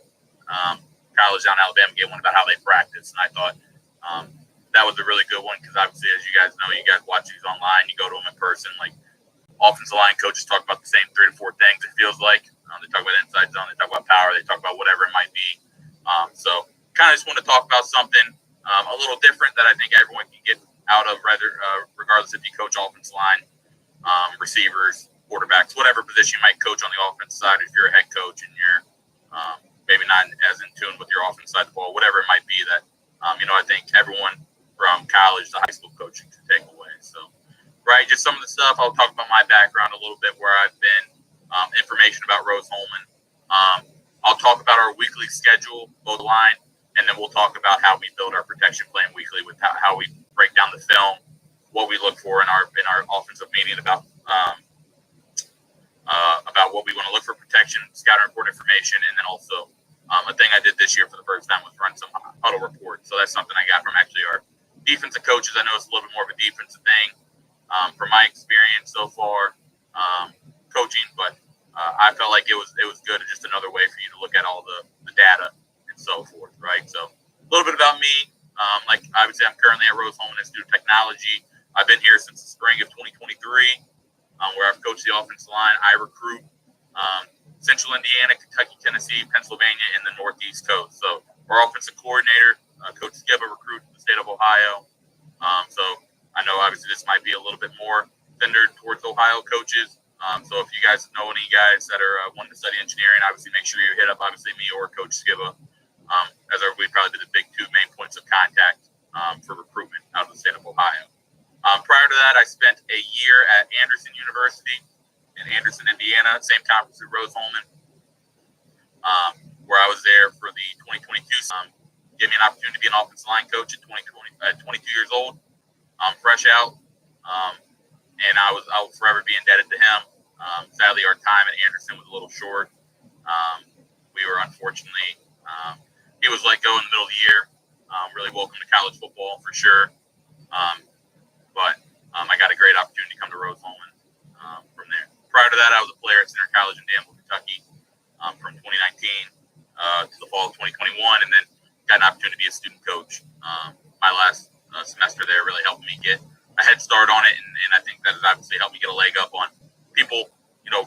College down in Alabama gave one about how they practice. And I thought that was a really good one because obviously, as you guys know, you guys watch these online, you go to them in person. Like offensive line coaches talk about the same 3 to 4 things, it feels like. They talk about inside zone, they talk about power, they talk about whatever it might be. So kind of just want to talk about something a little different that I think everyone can get out of, regardless if you coach offensive line, receivers, quarterbacks, whatever position you might coach on the offense side. If you're a head coach and you're maybe not as in tune with your offense side of the ball, whatever it might be, that I think everyone from college to high school coaching can take away. So, right, just some of the stuff. I'll talk about my background a little bit, where I've been, information about Rose-Hulman. I'll talk about our weekly schedule, both line, and then we'll talk about how we build our protection plan weekly, with how we break down the film, what we look for in our offensive meeting about what we want to look for protection, scout report information, and then also a thing I did this year for the first time was run some huddle reports. So that's something I got from actually our defensive coaches. I know it's a little bit more of a defensive thing from my experience so far coaching, but I felt like it was good, just another way for you to look at all the data and so forth, right? So a little bit about me. Like obviously, I'm currently at Rose-Hulman Institute of Technology. I've been here since the spring of 2023, where I've coached the offensive line. I recruit Central Indiana, Kentucky, Tennessee, Pennsylvania, and the Northeast Coast. So our offensive coordinator, Coach Skiba, recruits the state of Ohio. So I know obviously this might be a little bit more centered towards Ohio coaches. So if you guys know any guys that are wanting to study engineering, obviously make sure you hit up obviously me or Coach Skiba, as we'd probably be the big 2 main points of contact for recruitment out of the state of Ohio. Prior to that, I spent a year at Anderson University in Anderson, Indiana, same conference as Rose-Hulman, where I was there for the 2022. Gave me an opportunity to be an offensive line coach at 22 years old, fresh out, and I will forever be indebted to him. Sadly, our time at Anderson was a little short. We were unfortunately, he was let go in the middle of the year. Really welcome to college football for sure. But I got a great opportunity to come to Rose-Hulman from there. Prior to that, I was a player at Center College in Danville, Kentucky from 2019 to the fall of 2021, and then got an opportunity to be a student coach. My last semester there really helped me get a head start on it, and I think that has obviously helped me get a leg up on people,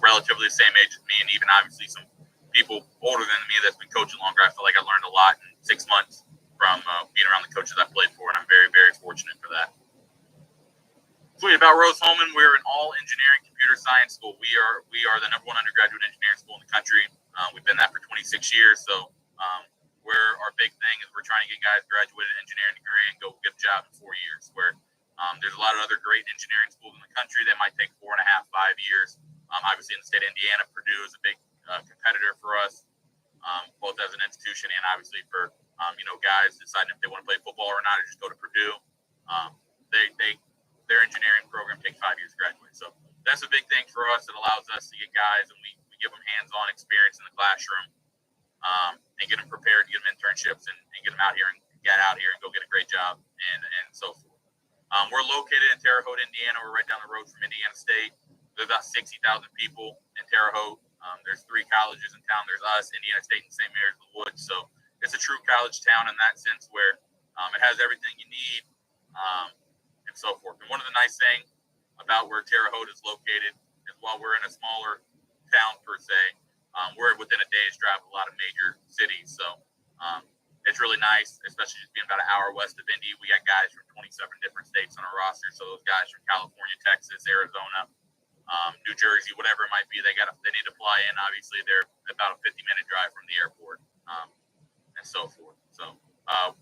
relatively the same age as me, and even obviously some people older than me that's been coaching longer. I feel like I learned a lot in 6 months from being around the coaches I played for, and I'm very, very fortunate for that. Sweet about Rose-Hulman, we're an all engineering computer science school. We are the #1 undergraduate engineering school in the country. We've been that for 26 years. So where our big thing is we're trying to get guys graduated engineering degree and go get a job in 4 years. Where there's a lot of other great engineering schools in the country that might take 4.5, 5 years. Obviously in the state of Indiana, Purdue is a big competitor for us, both as an institution and obviously for guys deciding if they want to play football or not, or just go to Purdue. Their engineering program takes 5 years to graduate. So that's a big thing for us. It allows us to get guys, and we give them hands-on experience in the classroom and get them prepared to get them internships and get them out here and go get a great job and so forth. We're located in Terre Haute, Indiana. We're right down the road from Indiana State. There's about 60,000 people in Terre Haute. There's 3 colleges in town. There's us, Indiana State, and St. Mary's of the Woods. So it's a true college town in that sense, where it has everything you need. And so forth. And one of the nice things about where Terre Haute is located is while we're in a smaller town per se, we're within a day's drive of a lot of major cities. So it's really nice, especially just being about an hour west of Indy. We got guys from 27 different states on our roster. So those guys from California, Texas, Arizona, New Jersey, whatever it might be, they need to fly in. Obviously, they're about a 50-minute drive from the airport and so forth. So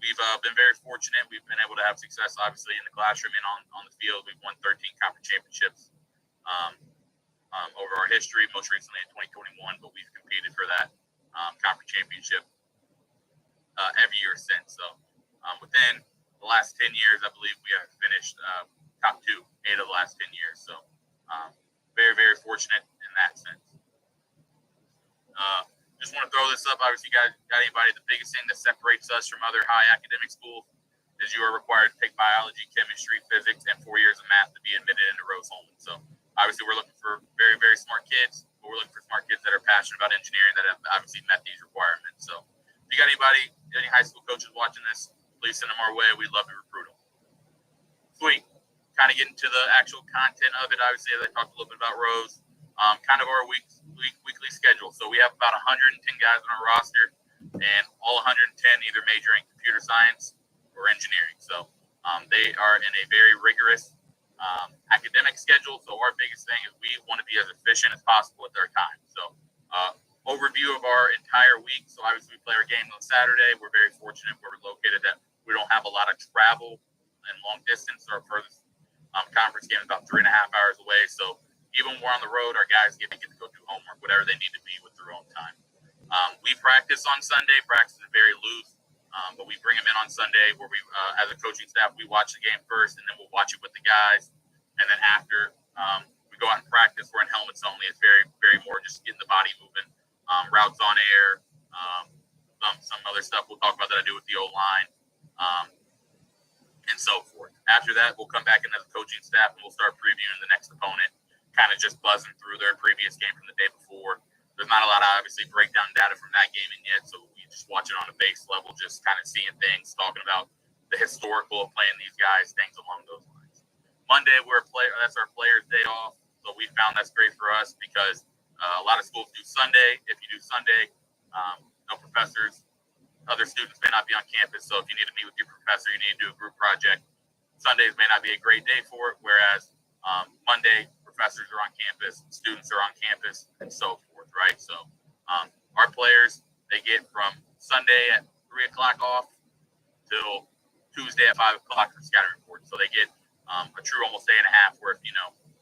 we've been very fortunate. We've been able to have success, obviously, in the classroom and on the field. We've won 13 conference championships over our history, most recently in 2021, but we've competed for that conference championship every year since. So within the last 10 years, I believe we have finished top 2, 8 of the last 10 years. So very, very fortunate in that sense. Just just want to throw this up. Obviously, you guys got anybody? The biggest thing that separates us from other high academic schools is you are required to take biology, chemistry, physics, and 4 years of math to be admitted into Rose-Hulman. So obviously, we're looking for very, very smart kids, but we're looking for smart kids that are passionate about engineering that have obviously met these requirements. So if you got anybody, any high school coaches watching this, please send them our way. We'd love to recruit them. Sweet. Kind of get into the actual content of it. Obviously, as I talked a little bit about Rose, kind of our weekly schedule. So we have about 110 guys on our roster, and all 110 either major in computer science or engineering. So they are in a very rigorous academic schedule. So our biggest thing is we want to be as efficient as possible with our time. So overview of our entire week. So obviously we play our games on Saturday. We're very fortunate where we're located that we don't have a lot of travel and long distance. Our furthest conference game is about 3.5 hours away. So even when we're on the road, our guys get to go do homework, whatever they need to be with their own time. We practice on Sunday. Practice is very loose, but we bring them in on Sunday where we, as a coaching staff, we watch the game first, and then we'll watch it with the guys. And then after, we go out and practice. We're in helmets only. It's very, very more just getting the body moving, routes on air, some other stuff we'll talk about that I do with the O-line, and so forth. After that, we'll come back in as a coaching staff, and we'll start previewing the next opponent, kind of just buzzing through their previous game from the day before. There's not a lot of, obviously, breakdown data from that game in yet, so we just watch it on a base level, just kind of seeing things, talking about the historical of playing these guys, things along those lines. Monday, that's our players' day off, so we found that's great for us because a lot of schools do Sunday. If you do Sunday, no professors, other students may not be on campus, so if you need to meet with your professor, you need to do a group project. Sundays may not be a great day for it, whereas Monday, professors are on campus, students are on campus, and so forth, right? So our players, they get from Sunday at 3 o'clock off till Tuesday at 5 o'clock for scouting report. So they get a true almost day and a half where,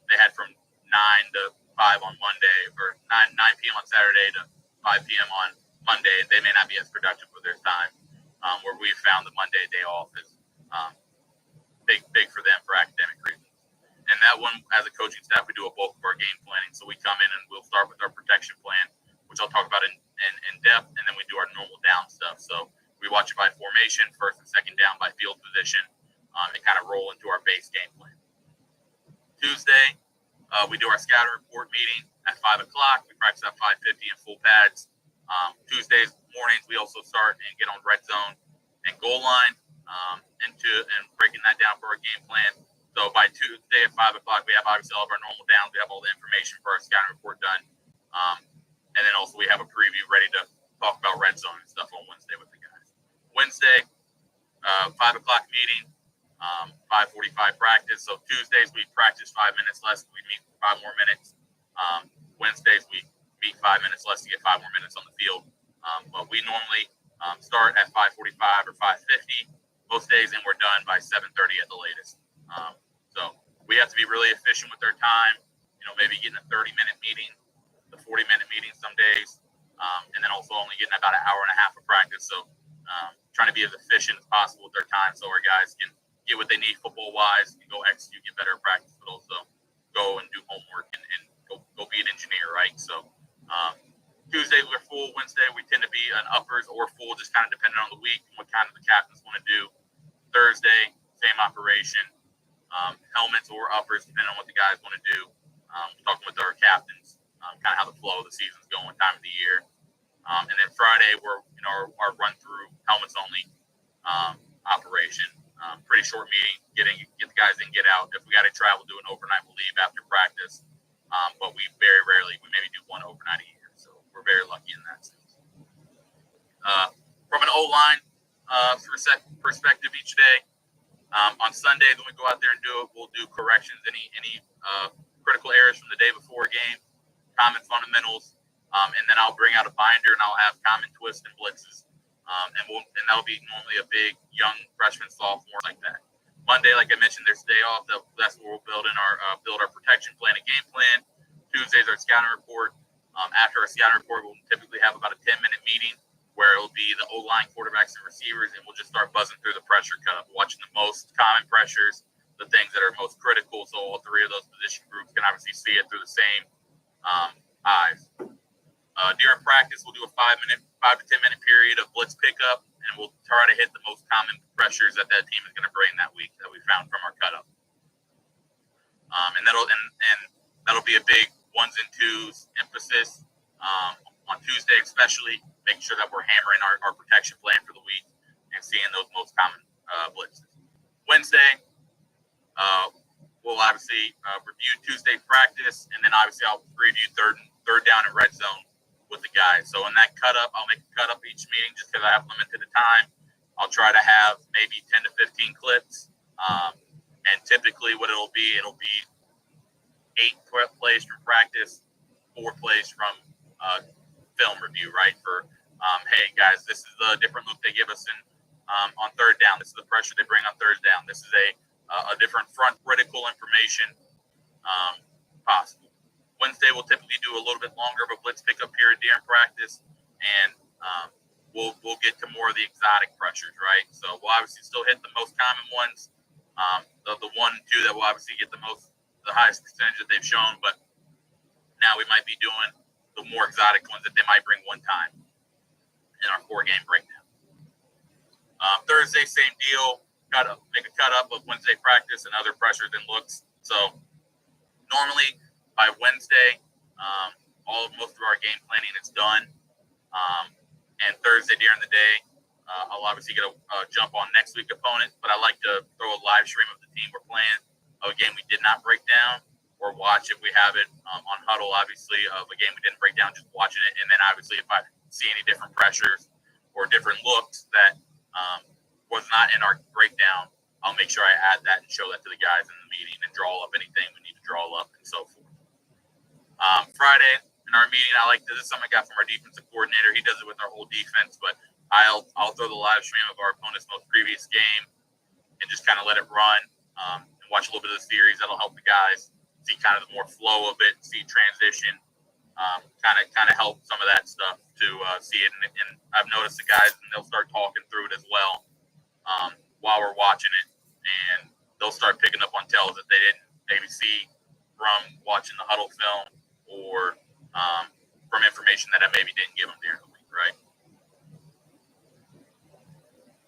they had from 9 to 5 on Monday or 9 p.m. on Saturday to 5 p.m. on Monday. They may not be as productive with their time, where we found the Monday day off is big for them for academic reasons. And that one, as a coaching staff, we do a bulk of our game planning. So we come in and we'll start with our protection plan, which I'll talk about in depth, and then we do our normal down stuff. So we watch it by formation, first and second down by field position, and kind of roll into our base game plan. Tuesday, we do our scouting report meeting at 5 o'clock. We practice at 5:50 in full pads. Tuesdays mornings, we also start and get on red zone and goal line and breaking that down for our game plan. So by Tuesday at 5 o'clock, we have obviously all of our normal downs. We have all the information for our scouting report done. And then also we have a preview ready to talk about red zone and stuff on Wednesday with the guys. Wednesday, 5 o'clock meeting, 5:45 practice. So Tuesdays, we practice 5 minutes less. We meet 5 more minutes. Wednesdays, we meet 5 minutes less to get 5 more minutes on the field. But we normally start at 5:45 or 5:50 most days, and we're done by 7:30 at the latest. So we have to be really efficient with our time, maybe getting a 30-minute meeting, the 40-minute meeting some days, and then also only getting about an hour and a half of practice. So trying to be as efficient as possible with their time so our guys can get what they need football-wise and go execute, get better at practice, but also go and do homework and go be an engineer, right? So Tuesdays we're full. Wednesday we tend to be an uppers or full, just kind of depending on the week and what kind of the captains want to do. Thursday, same operation. Helmets or uppers, depending on what the guys want to do. Talking with our captains, kind of how the flow of the season's going, time of the year. And then Friday, we're our run through helmets only operation. Pretty short meeting, get the guys in, get out. If we got to travel, do an overnight, we'll leave after practice. But we very rarely, we maybe do one overnight a year. So we're very lucky in that sense. From an O-line perspective each day. On Sundays, when we go out there and do it, we'll do corrections, any critical errors from the day before a game, common fundamentals, and then I'll bring out a binder and I'll have common twists and blitzes, and that'll be normally a big young freshman, sophomore like that. Monday, like I mentioned, there's day off. That's where we'll build our protection plan and game plan. Tuesdays, our scouting report. After our scouting report, we'll typically have about a 10-minute meeting where it'll be the O-line, quarterbacks, and receivers, and we'll just start buzzing through the pressure cup, watching the most common pressures, the things that are most critical, so all three of those position groups can obviously see it through the same eyes. During practice, we'll do a 5 to 10 minute period of blitz pickup, and we'll try to hit the most common pressures that team is going to bring that week that we found from our cut up. And that'll be a big ones and twos emphasis on Tuesday, especially making sure that we're hammering our protection plan for the week and seeing those most common blitzes. Wednesday, we'll obviously review Tuesday's practice, and then obviously I'll review third down and red zone with the guys. So in that cut up, I'll make a cut up each meeting just because I have limited time. I'll try to have maybe 10 to 15 clips. And typically what it'll be 8 plays from practice, 4 plays from film review, right? For, hey guys, this is the different look they give us on third down. This is the pressure they bring on third down. This is a different front critical information possible. Wednesday, we'll typically do a little bit longer of a blitz pickup period during practice, and we'll get to more of the exotic pressures, right? So we'll obviously still hit the most common ones, the 1 and 2 that will obviously get the highest percentage that they've shown, but now we might be doing the more exotic ones that they might bring one time in our 4-game breakdown. Thursday, same deal. Make a cut up of Wednesday practice and other pressures and looks. So normally by Wednesday, most of our game planning is done. And Thursday during the day, I'll obviously get a jump on next week's opponent, but I like to throw a live stream of the team we're playing, of a game we did not break down, or watch if we have it on Huddle, obviously, of a game we didn't break down, just watching it. And then obviously if I see any different pressures or different looks that was not in our breakdown, I'll make sure I add that and show that to the guys in the meeting and draw up anything we need to draw up and so forth. Friday in our meeting, this is something I got from our defensive coordinator. He does it with our whole defense, but I'll throw the live stream of our opponent's most previous game and just kind of let it run and watch a little bit of the series. That'll help the guys see kind of the more flow of it, see transition, kind of help some of that stuff to see it. And I've noticed the guys, and they'll start talking through it as well while we're watching it, and they'll start picking up on tells that they didn't maybe see from watching the Huddle film or from information that I maybe didn't give them during the week, right?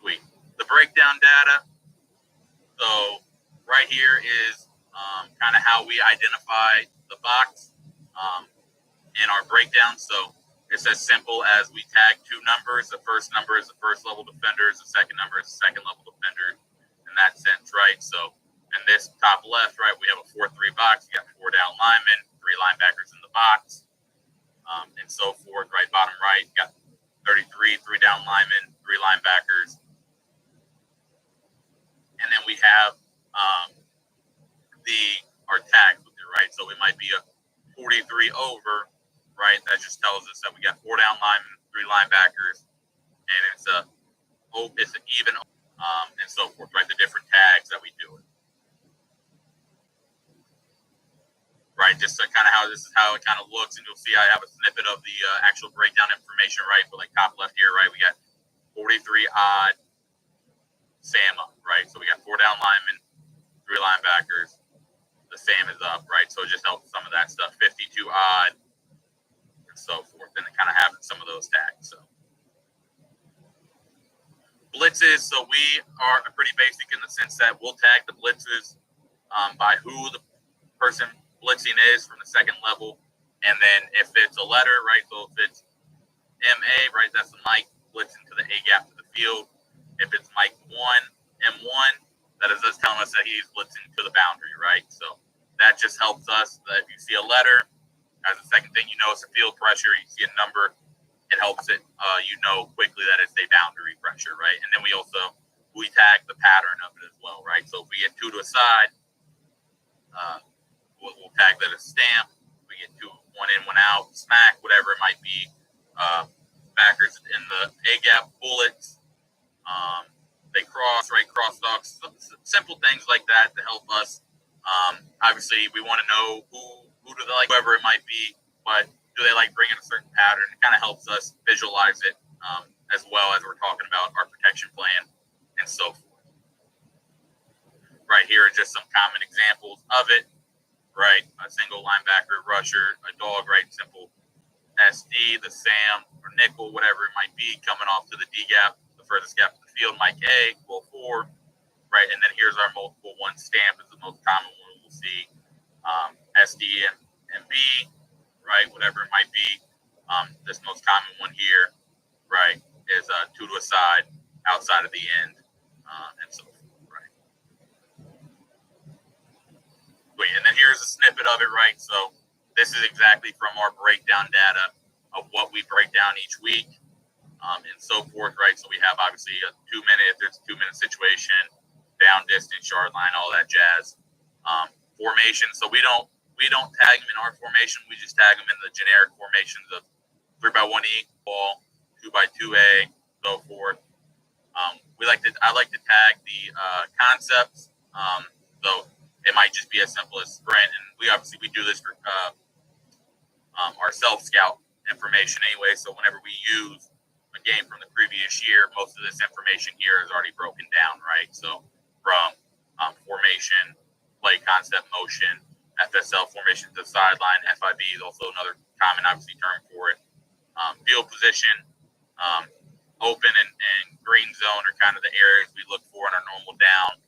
Sweet. The breakdown data. So right here is kind of how we identify the box in our breakdown. So it's as simple as we tag 2 numbers. The first number is the first level defenders. The second number is the second level defender in that sense, right? So in this top left, right, we have a 4-3 box. You got 4 down linemen, 3 linebackers in the box, and so forth. Right, bottom right, you got 33, 3 down linemen, 3 linebackers. And then we have our tags with it, right? So it might be a 43 over, right? That just tells us that we got 4 down linemen, 3 linebackers, and it's an even, and so forth, right? The different tags that we do it. Right, just to kind of this is how it kind of looks, and you'll see I have a snippet of the actual breakdown information, right? But like top left here, right, we got 43 odd Sama, right? So we got 4 down linemen, 3 linebackers. The Sam is up, right? So it just helps some of that stuff, 52 odd, and so forth. And it kind of having some of those tags. So blitzes, so we are pretty basic in the sense that we'll tag the blitzes by who the person blitzing is from the second level, and then if it's a letter, right, so if it's MA, right, that's the Mike blitzing to the A gap to the field. If it's Mike 1, M1, that is us telling us that he's blitzing to the boundary, right? So that just helps us that if you see a letter, as the second thing you know, it's a field pressure, you see a number, it helps it, you know quickly that it's a boundary pressure, right? And then we tag the pattern of it as well, right? So if we get 2 to a side, we'll tag that as stamp. We get 2, 1 in, 1 out, smack, whatever it might be. Backers in the A gap, bullets. They cross, right? Cross dogs. Simple things like that to help us. Obviously, we want to know who do they like, whoever it might be, but do they like bringing a certain pattern? It kind of helps us visualize it as well as we're talking about our protection plan and so forth. Right here are just some common examples of it. Right, a single linebacker, rusher, a dog, right? Simple SD, the Sam, or nickel, whatever it might be, coming off to the D gap, the furthest gap to the field. Mike A, pull 4, right? And then here's our multiple 1 stamp is the most common one we'll see. SD and B, right? Whatever it might be. This most common one here, right, is 2 to a side, outside of the end, and so forth, right? Sweet. And then here's a snippet of it, right? So this is exactly from our breakdown data of what we break down each week, and so forth, right? So we have obviously a 2-minute, if there's a 2-minute situation, down distance, yard line, all that jazz. Formation. So we don't tag them in our formation. We just tag them in the generic formations of 3x1E ball, 2x2A, so forth. I like to tag the concepts. So it might just be as simple as sprint, and we do this for our self-scout information anyway. So whenever we use a game from the previous year, most of this information here is already broken down, right? So from formation, play concept, motion, FSL formation to the sideline, FIB is also another common, obviously, term for it. Field position, open and green zone are kind of the areas we look for in our normal down,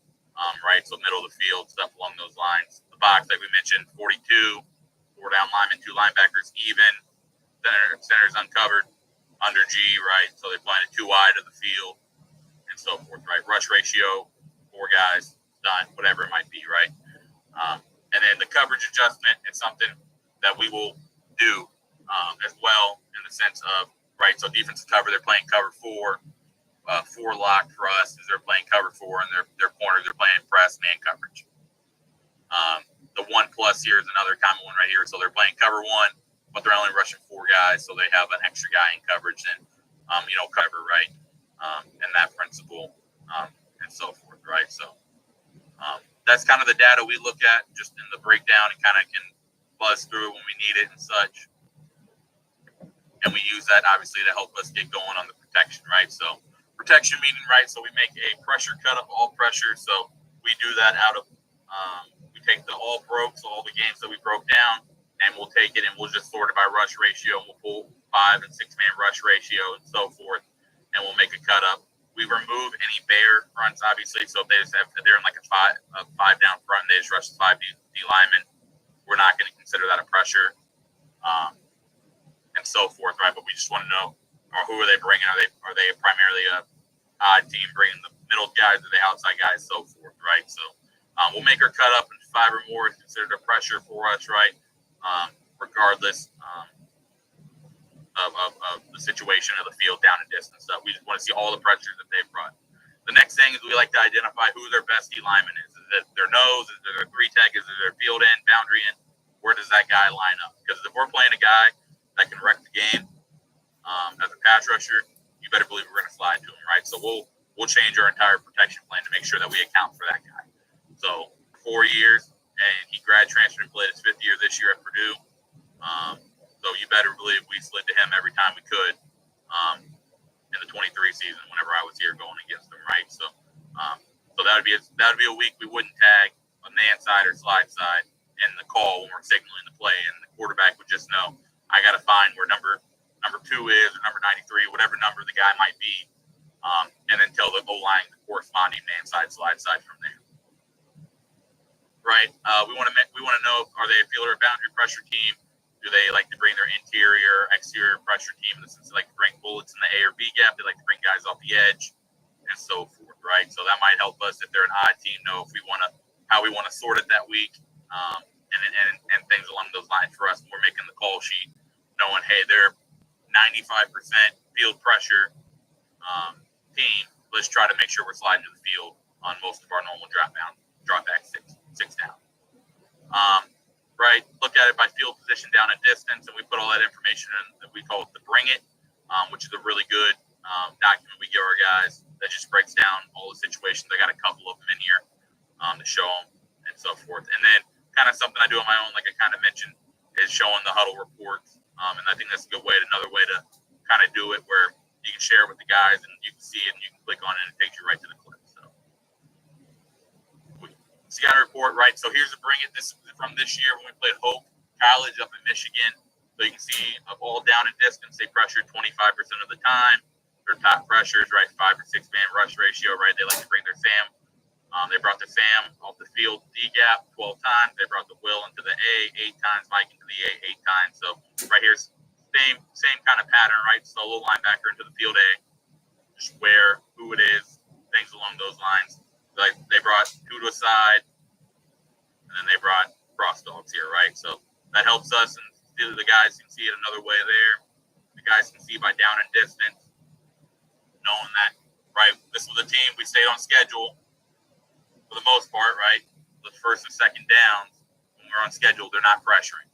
right? So middle of the field, stuff along those lines. The box, like we mentioned, 42, 4 down linemen, 2 linebackers, even. Center's uncovered, under G, right? So they're playing it 2 wide of the field, and so forth, right? Rush ratio, 4 guys, done, whatever it might be, right? And then the coverage adjustment is something that we will do as well, in the sense of, right, so defensive cover, they're playing cover 4, 4 lock for us is they're playing cover 4, and their corners, they're playing press man coverage. The 1+ here is another common one right here. So they're playing cover 1, but they're only rushing 4 guys, so they have an extra guy in coverage and, cover, right? And that principle, and so forth, right? So that's kind of the data we look at just in the breakdown, and kind of can buzz through when we need it and such. And we use that, obviously, to help us get going on the protection, right? So protection meaning, right, so we make a pressure cut of all pressure. So we do that out of, we take the all broke, so all the games that we broke down, and we'll take it and we'll just sort it by rush ratio, and we'll pull 5 and 6-man rush ratio and so forth, and we'll make a cut up. We remove any bare fronts, obviously. So if they're in like a five down front, and they just rush the 5 D linemen, we're not going to consider that a pressure, and so forth, right? But we just want to know, or who are they bringing? Are they primarily a odd team bringing the middle guys, or the outside guys, so forth, right? So we'll make our cut up, and 5 or more is considered a pressure for us, right? Regardless of the situation of the field, down and distance stuff. We just want to see all the pressures that they've brought. The next thing is we like to identify who their best D lineman is. Is it their nose? Is it their 3-tech? Is it their field end, boundary end? Where does that guy line up? Because if we're playing a guy that can wreck the game as a pass rusher, you better believe we're going to slide to him, right? So we'll change our entire protection plan to make sure that we account for that guy. So 4 years, and he grad transferred and played his 5th year this year at Purdue. So you better believe we slid to him every time we could in the 23 season whenever I was here going against him, right? So that would be a week we wouldn't tag a man side or slide side in the call when we're signaling the play, and the quarterback would just know, I got to find where number 2 is, or number 93, whatever number the guy might be, and then tell the O-line the corresponding man side, slide side from there. Right? We want to know, are they a field or boundary pressure team? Do they like to bring their interior, exterior pressure team? In the sense, they like to bring bullets in the A or B gap. They like to bring guys off the edge, and so forth, right? So that might help us, if they're an odd team, know if we want to, how we want to sort it that week, and things along those lines for us when we're making the call sheet, knowing, hey, they're 95% field pressure team. Let's try to make sure we're sliding to the field on most of our normal drop back six down. Right, look at it by field position, down and distance, and we put all that information in. We call it the Bring It, which is a really good document we give our guys that just breaks down all the situations. I got a couple of them in here to show them and so forth. And then kind of something I do on my own, like I kind of mentioned, is showing the huddle reports. And I think that's a good way, another way to kind of do it, where you can share it with the guys and you can see it and you can click on it and it takes you right to the clip. Scatter report, right? So here's the Bring It. This is from this year when we played Hope College up in Michigan. So you can see a ball down and distance, they pressure 25% of the time. Their top pressures, right, 5 or 6 man rush ratio, right? They like to bring their Sam. They brought the Sam off the field D gap 12 times. They brought the Will into the A 8 times, Mike into the A 8 times. So right here's same kind of pattern, right? Solo linebacker into the field A, just where, who it is, things along those lines. Like they brought 2 to a side, and then they brought cross dogs here, right? So that helps us, and the guys can see it another way there. The guys can see by down and distance, knowing that, right, this was a team, we stayed on schedule for the most part, right? The first and second downs, when we're on schedule, they're not pressuring.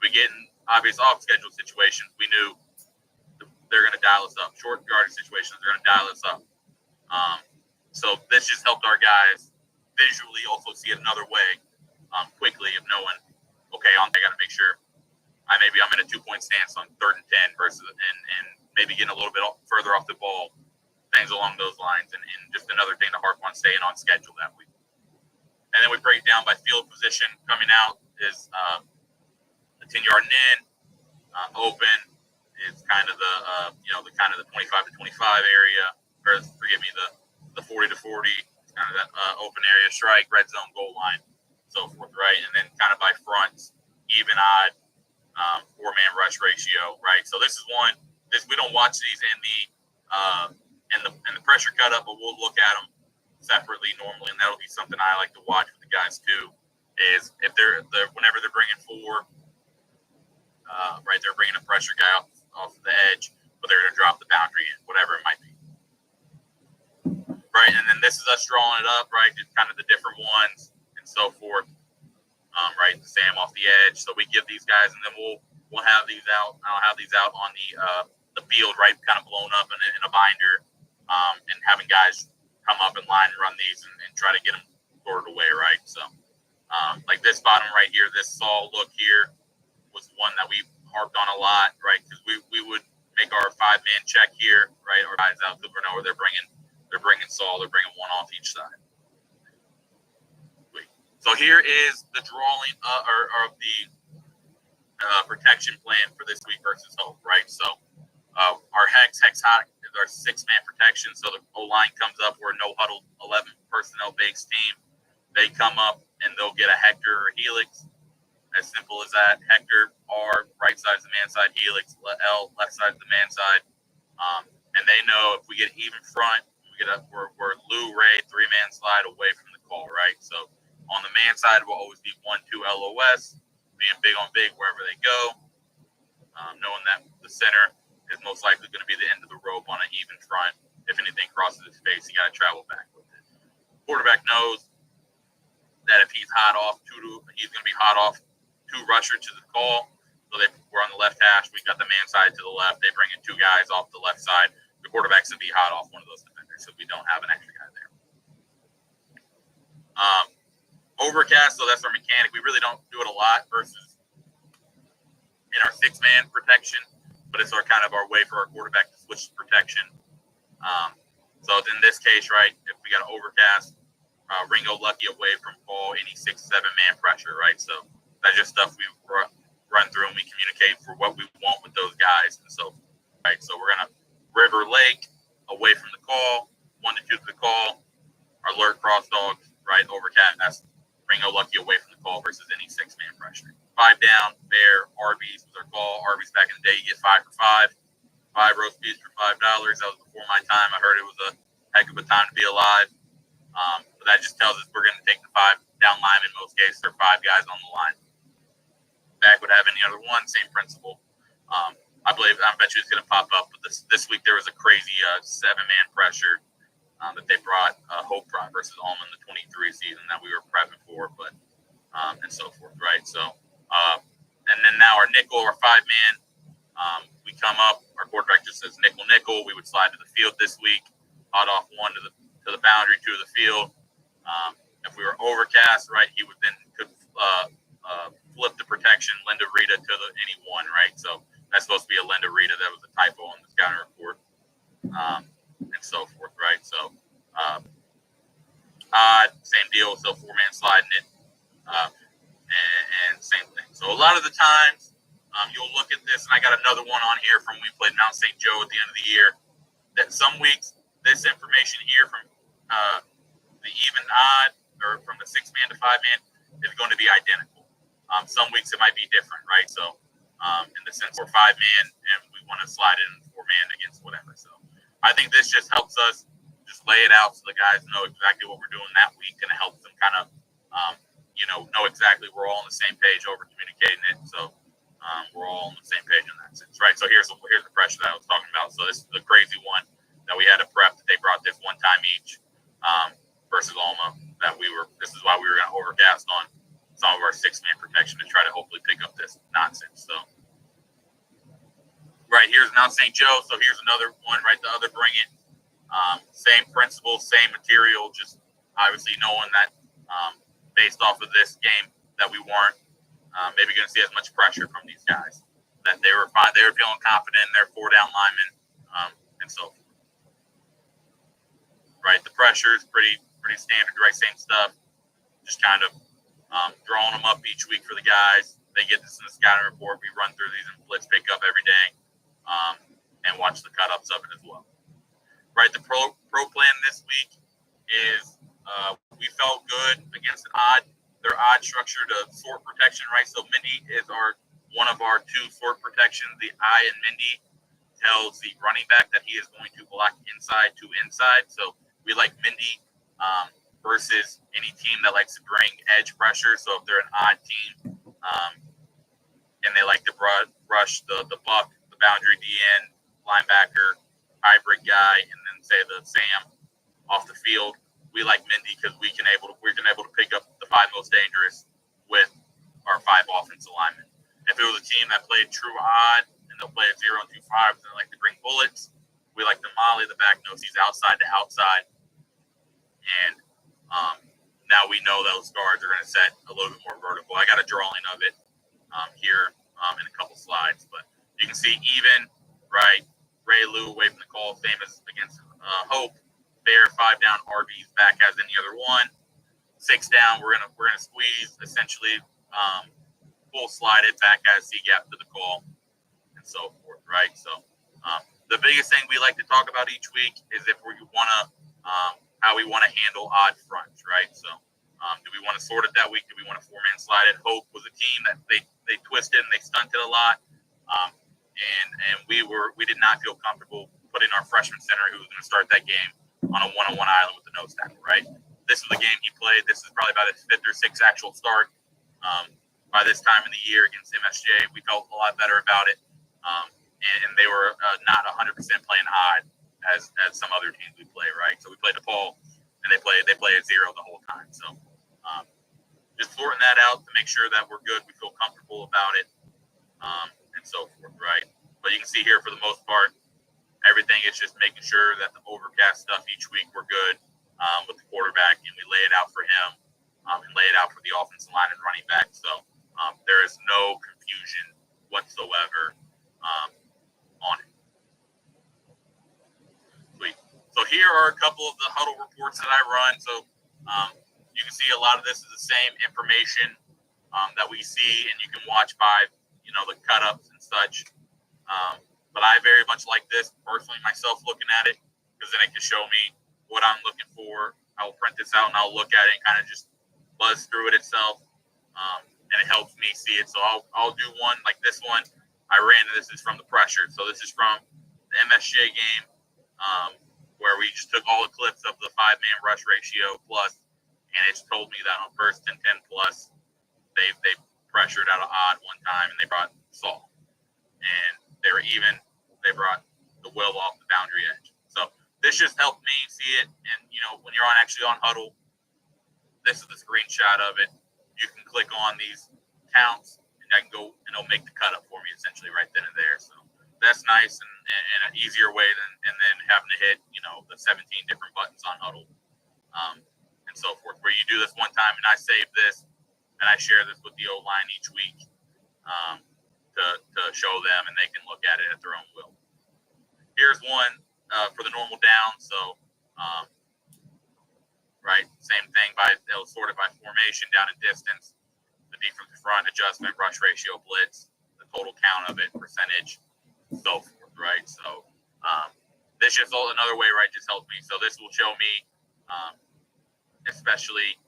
We get in obvious off-schedule situations, we knew they're going to dial us up. Short yardage situations, they're going to dial us up. So this just helped our guys visually also see it another way quickly of knowing, okay, I got to make sure I'm in a 2-point stance on 3rd and 10 versus and maybe getting a little bit further off the ball, things along those lines, and just another thing to harp on staying on schedule that week. And then we break down by field position. Coming out is the 10-yard in, open is kind of the the 25 to 25 area, or forgive me, the 40 to 40, kind of that open area, strike, red zone, goal line, so forth, right? And then kind of by fronts, even odd, 4-man rush ratio, right? So this is one. We don't watch these in the pressure cut up, but we'll look at them separately normally, and that'll be something I like to watch with the guys too. Is if whenever they're bringing 4, right, they're bringing a pressure guy off the edge, but they're going to drop the boundary in, whatever it might be. Right, and then this is us drawing it up, right, just kind of the different ones and so forth, right, the Sam off the edge. So we give these guys, and then we'll have these out. I'll have these out on the field, right, kind of blown up in a binder, and having guys come up in line and run these and try to get them sorted away, right? So, like this bottom right here, this Saul look here was one that we harped on a lot, right, because we would make our 5-man check here, right, our guys out because we know where they're bringing Saul, they're bringing one off each side. So here is the drawing of the protection plan for this week versus Hope, right? So our Hex Hot is our 6-man protection. So the O-line comes up, we're a no huddle 11 personnel based team. They come up and they'll get a Hector or Helix. As simple as that. Hector, R, right side is the man side, Helix, L, left side is the man side. And they know if we get even front, we're Lou Ray 3-man slide away from the call, right? So on the man side, we'll always be 1-2 LOS, being big on big wherever they go, knowing that the center is most likely going to be the end of the rope on an even front. If anything crosses his face, you got to travel back with it. Quarterback knows that if he's hot off he's going to be hot off 2 rusher to the call. So we're on the left hash. We got the man side to the left. They bring in 2 guys off the left side. The quarterback's going to be hot off one of those defenders, so we don't have an extra guy there. Overcast, so that's our mechanic. We really don't do it a lot versus in our 6-man protection, but it's our kind of our way for our quarterback to switch to protection. So in this case, right, if we got an overcast, Ringo Lucky away from ball, any 6-7-man pressure, right? So that's just stuff we run through and we communicate for what we want with those guys. And so, right, so we're going to River Lake away from the call, 1-2 to the call, our alert cross dogs, right, overcast, Ringo Lucky away from the call versus any 6-man pressure. 5 down, Bear, Arby's was our call. Arby's back in the day, you get 5 for 5. 5 roast beefs for $5. That was before my time. I heard it was a heck of a time to be alive. But that just tells us we're going to take the 5 down linemen in most cases. There are 5 guys on the line. Back would have any other one, same principle. I bet you it's going to pop up. But this week there was a crazy 7-man pressure that they brought, Hope brought versus Almond the 23 season that we were prepping for, but and so forth, right? So, and then now our nickel, our 5-man, we come up. Our quarterback just says nickel. We would slide to the field this week, hot off 1 to the boundary, 2 to the field. If we were overcast, right, he would then could flip the protection, Linda Rita to any 1, right? So that's supposed to be a Linda Rita. That was a typo on the scouting report, and so forth, right? So same deal. So 4-man sliding it, and same thing. So a lot of the times, You'll look at this, and I got another one on here from we played Mount St. Joe at the end of the year. That some weeks this information here from the even odd or from the 6-man to 5-man is going to be identical. Some weeks it might be different, right? So in the sense we're 5-man and we want to slide in 4-man against whatever. So I think this just helps us just lay it out so the guys know exactly what we're doing that week, and it helps them kind of know exactly we're all on the same page over communicating it. So we're all on the same page in that sense, right? So here's the pressure that I was talking about. So this is the crazy one that we had to prep that they brought this one time each versus Alma. This is why we were going to overcast on some of our 6-man protection to try to hopefully pick up this nonsense. So right here's Mount St. Joe. So here's another one, right? The other bring it. Same principle, same material, just obviously knowing that based off of this game that we weren't maybe going to see as much pressure from these guys, that they were fine, they were feeling confident in their 4-down linemen, and so forth. Right, the pressure is pretty standard, right? Same stuff, just kind of drawing them up each week for the guys. They get this in the scouting report. We run through these in blitz pickup every day, and watch the cut-ups of it as well. Right, the pro plan this week is we felt good against their odd structure to sort protection, right? So Mindy is one of our 2 sort protections. The I in Mindy tells the running back that he is going to block inside to inside. So we like Mindy versus any team that likes to bring edge pressure. So if they're an odd team and they like to rush the buck, the boundary DN, linebacker, hybrid guy, and then say the Sam off the field, we like Mindy because we're able to pick up the 5 most dangerous with our 5 offensive linemen. If it was a team that played true odd and they'll play a 0 and 2 5s and they like to bring bullets, we like to molly the back nose. He's outside to outside, and now we know those guards are going to set a little bit more vertical. I got a drawing of it here in a couple slides, but you can see even right. Ray Lou away from the call, famous against Hope. There, 5 down, RB's back as any other one. 6 down, we're gonna squeeze essentially, full slide it back as C gap to the call, and so forth, right? So the biggest thing we like to talk about each week is if we wanna how we wanna handle odd fronts, right? So do we want to sort it that week? Do we want to 4-man slide it? Hope was a team that they twisted and they stunted a lot. And we did not feel comfortable putting our freshman center who was going to start that game on a 1-on-1 island with the nose tackle, right? This was the game he played. This is probably about his 5th or 6th actual start. By this time in the year against MSJ, we felt a lot better about it. And they were not 100% playing odd as some other teams we play, right? So we played DePaul, and they play a 0 the whole time. So just sorting that out to make sure that we're good. We feel comfortable about it. And so forth, right? But you can see here for the most part, everything is just making sure that the overcast stuff each week we're good with the quarterback, and we lay it out for him and lay it out for the offensive line and running back. So there is no confusion whatsoever on it. Sweet. So here are a couple of the huddle reports that I run. So you can see a lot of this is the same information that we see, and you can watch by the cut-ups and such. But I very much like this personally myself looking at it, because then it can show me what I'm looking for. I will print this out and I'll look at it and kind of just buzz through it itself. And it helps me see it. So I'll do one like this one. This is from the pressure. So this is from the MSJ game where we just took all the clips of the 5-man rush ratio plus, and it just told me that on first and 10 plus, they pressured out of odd one time, and they brought Saul. And they brought the will off the boundary edge. So this just helped me see it. And, when you're actually on huddle, this is the screenshot of it. You can click on these counts, and I can go, and it'll make the cut up for me essentially right then and there. So that's nice and an easier way than having to hit, the 17 different buttons on huddle and so forth, where you do this one time and I save this and I share this with the O-line each week to show them, and they can look at it at their own will. Here's one for the normal down. So, right, same thing. It was sorted by formation, down and distance, the defensive front, adjustment, rush ratio, blitz, the total count of it, percentage, so forth, right? So this just another way, right, just helps me. So this will show me, especially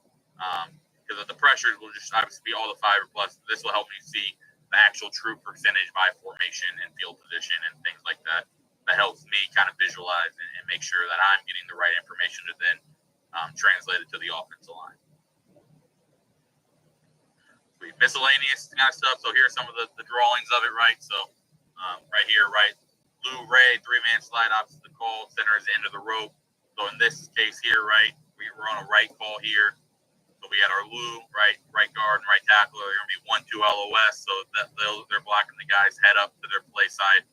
because of the pressures will just obviously be all the 5 or plus. This will help me see the actual true percentage by formation and field position and things like that. That helps me kind of visualize and make sure that I'm getting the right information to then translate it to the offensive line. Sweet. Miscellaneous kind of stuff. So here's some of the drawings of it, right? So right here, right? Lou Ray, 3-man slide opposite the call. Center is the end of the rope. So in this case here, right, we were on a right call here. So we had our Lou, right guard and right tackle. They're going to be 1-2 LOS, so that they're blocking the guy's head up to their play side.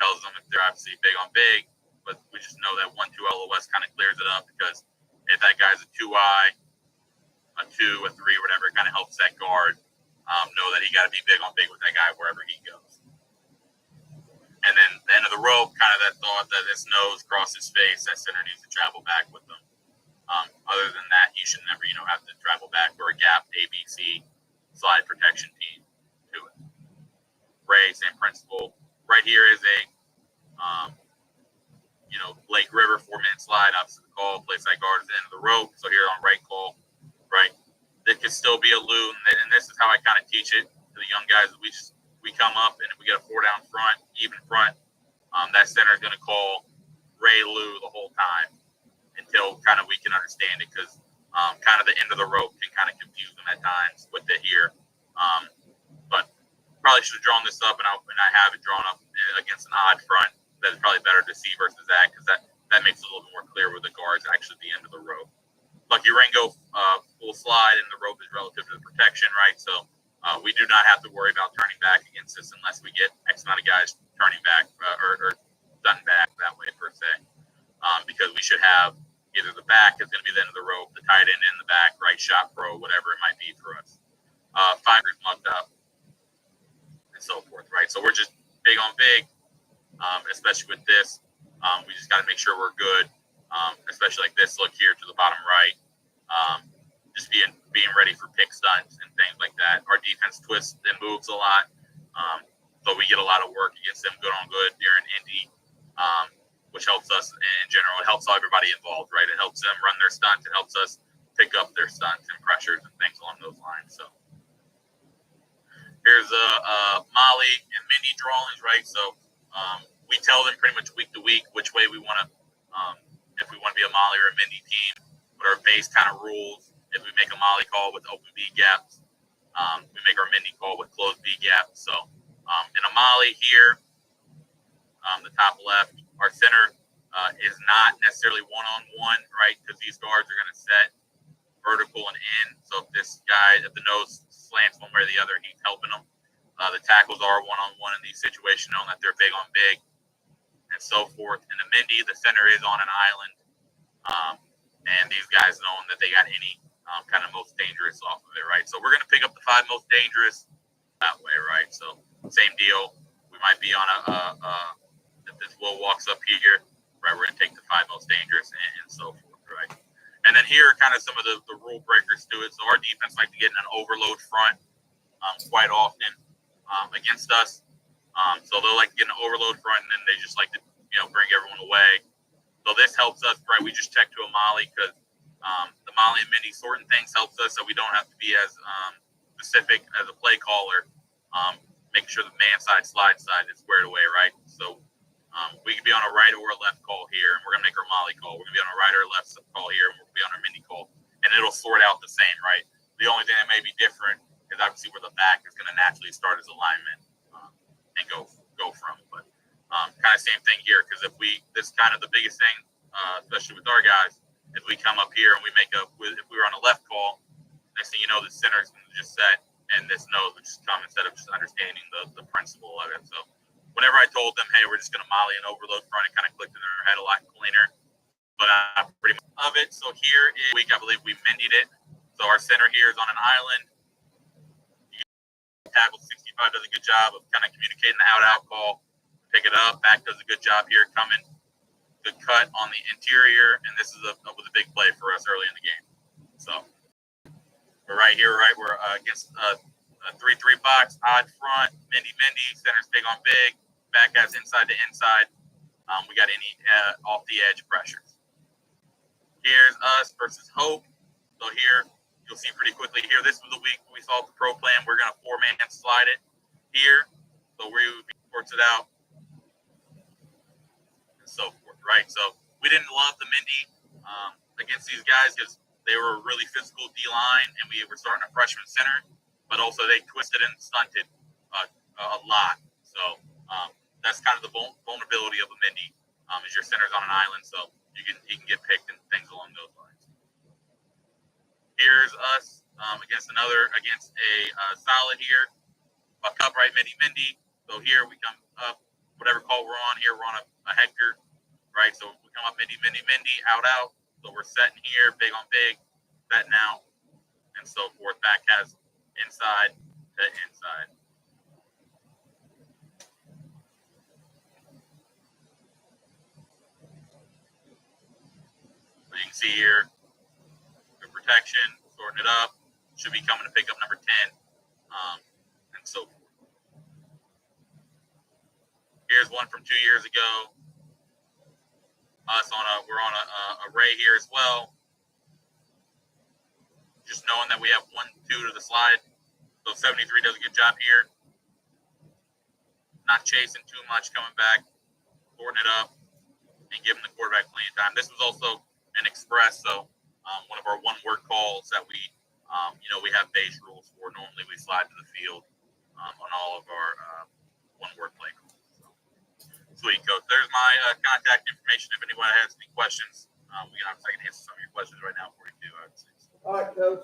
Tells them if they're obviously big on big, but we just know that 1-2 LOS kind of clears it up because if that guy's a 2I, a 2, a 3, whatever, it kind of helps that guard know that he got to be big on big with that guy wherever he goes. And then the end of the rope, kind of that thought that his nose crosses face, that center needs to travel back with them. Other than that, you should never, have to travel back or a gap ABC slide protection team to it. Ray, same principle. Right here is a, Lake River 4-man slide opposite the call. Play side guard is the end of the rope. So here on right call, right, it could still be a Lou, and this is how I kind of teach it to the young guys. We come up, and if we get a 4-down front, even front, that center is going to call Ray Lou the whole time until kind of we can understand it, because kind of the end of the rope can kind of confuse them at times with it here. But probably should have drawn this up, and I have it drawn up against an odd front. That's probably better to see versus that, because that makes it a little bit more clear where the guard's actually the end of the rope. Lucky Ringo full slide, and the rope is relative to the protection, right? So we do not have to worry about turning back against this unless we get X amount of guys turning back or done back that way per se, because we should have either the back is going to be the end of the rope, the tight end in the back, right shot pro, whatever it might be for us. 5 years mugged up, and so forth, right? So we're just big on big, especially with this. We just got to make sure we're good, especially like this. Look here to the bottom right. Just being ready for pick stunts and things like that. Our defense twists and moves a lot, so we get a lot of work against them good on good during Indy, which helps us in general. It helps everybody involved, right? It helps them run their stunts. It helps us pick up their stunts and pressures and things along those lines. So here's Molly and Mindy drawings, right? So we tell them pretty much week to week which way we want to, if we want to be a Molly or a Mindy team, what our base kind of rules. If we make a Molly call with open B gaps, we make our Mindy call with closed B gaps. So in a Molly here, the top left, our center is not necessarily one-on-one, right? Because these guards are going to set vertical and in. So if the nose slants one way or the other, he's helping them. The tackles are one-on-one in these situations, knowing that they're big on big and so forth. In the Mindy, the center is on an island. And these guys knowing that they got any kind of most dangerous off of it, right? So we're going to pick up the 5 most dangerous that way, right? So same deal. We might be on if this Will walks up here, right, we're going to take the 5 most dangerous and so forth, right? And then here are kind of some of the rule breakers to it. So our defense like to get in an overload front quite often against us. So they'll like to get an overload front, and then they just like to, bring everyone away. So this helps us, right? We just check to a Molly because the Molly and Mindy sorting things helps us, so we don't have to be as specific as a play caller. Making sure the man side, slide side is squared away, right? So we can be on a right or a left call here, and we're gonna make our Molly call. We're gonna be on a right or a left call here, and we're gonna be on our Mindy call, and it'll sort out the same, right? The only thing that may be different is obviously where the back is gonna naturally start as alignment and go from, but. Kind of same thing here, because this is kind of the biggest thing, especially with our guys, if we come up here and we if we were on a left call, next thing you know, the center is going to just set, and this nose would just come instead of just understanding the principle of it. So whenever I told them, hey, we're just going to Molly and overload front, it kind of clicked in their head a lot cleaner, but pretty much of it. So here is week, I believe we Mindied it. So our center here is on an island. Tackle 65 does a good job of kind of communicating the out call. Pick it up. Back does a good job here coming. Good cut on the interior, and this was a big play for us early in the game. So we're right here, right? We're against a 3 3-3 box, odd front, Mindy, center's big on big, back has inside to inside. We got any off the edge pressures. Here's us versus Hope. So here, you'll see pretty quickly here, this was the week we saw the pro plan. We're going to 4-man slide it here. So we would be sorts it out and so forth, right? So we didn't love the Mindy against these guys because they were a really physical D-line, and we were starting a freshman center, but also they twisted and stunted a lot. So that's kind of the vulnerability of a Mindy is your center's on an island, so he can get picked and things along those lines. Here's us against a solid here. Buck upright, Mindy. So here we come up, whatever call we're on here, we're on a Hector, right? So we come up Mindy, out. So we're setting here, big on big, setting out, and so forth. Back has inside to inside. So you can see here, the protection, sorting it up, should be coming to pick up number 10, and so forth. Here's one from 2 years ago. We're on a array here as well. Just knowing that we have 1-2 to the slide. So 73 does a good job here. Not chasing too much, coming back, sorting it up, and giving the quarterback plenty of time. This was also an express, so one of our one-word calls that we have base rules for. Normally we slide to the field on all of our one-word play calls. Sweet, Coach. There's my contact information. If anyone has any questions, I can answer some of your questions right now for you too. All right, Coach.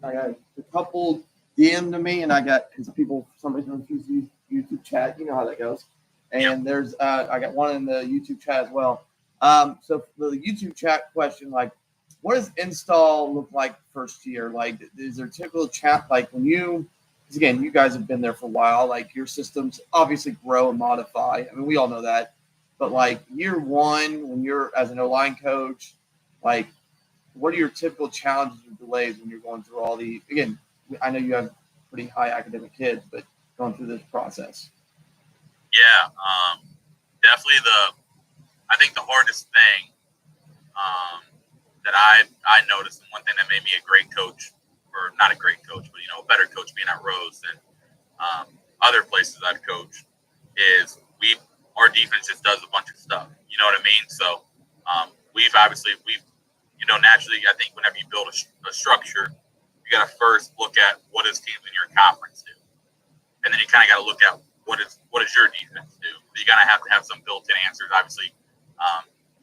I got a couple DM to me, and I got because somebody's going to use YouTube chat. You know how that goes. And there's I got one in the YouTube chat as well. So for the YouTube chat question, like, what does install look like first year? Like, is there typical chat like when you? Because again, you guys have been there for a while. Like your systems obviously grow and modify. I mean, we all know that. But like year one, when you're as an O-line coach, like what are your typical challenges or delays when you're going through all the? Again, I know you have pretty high academic kids, but going through this process. Yeah, definitely I think the hardest thing that I noticed, and one thing that made me a great coach. Or not a great coach, but a better coach being at Rose than other places I've coached is our defense just does a bunch of stuff. You know what I mean? So we've naturally, I think whenever you build a structure, you got to first look at what does teams in your conference do, and then you kind of got to look at what does your defense do. So you got to have some built-in answers. Obviously,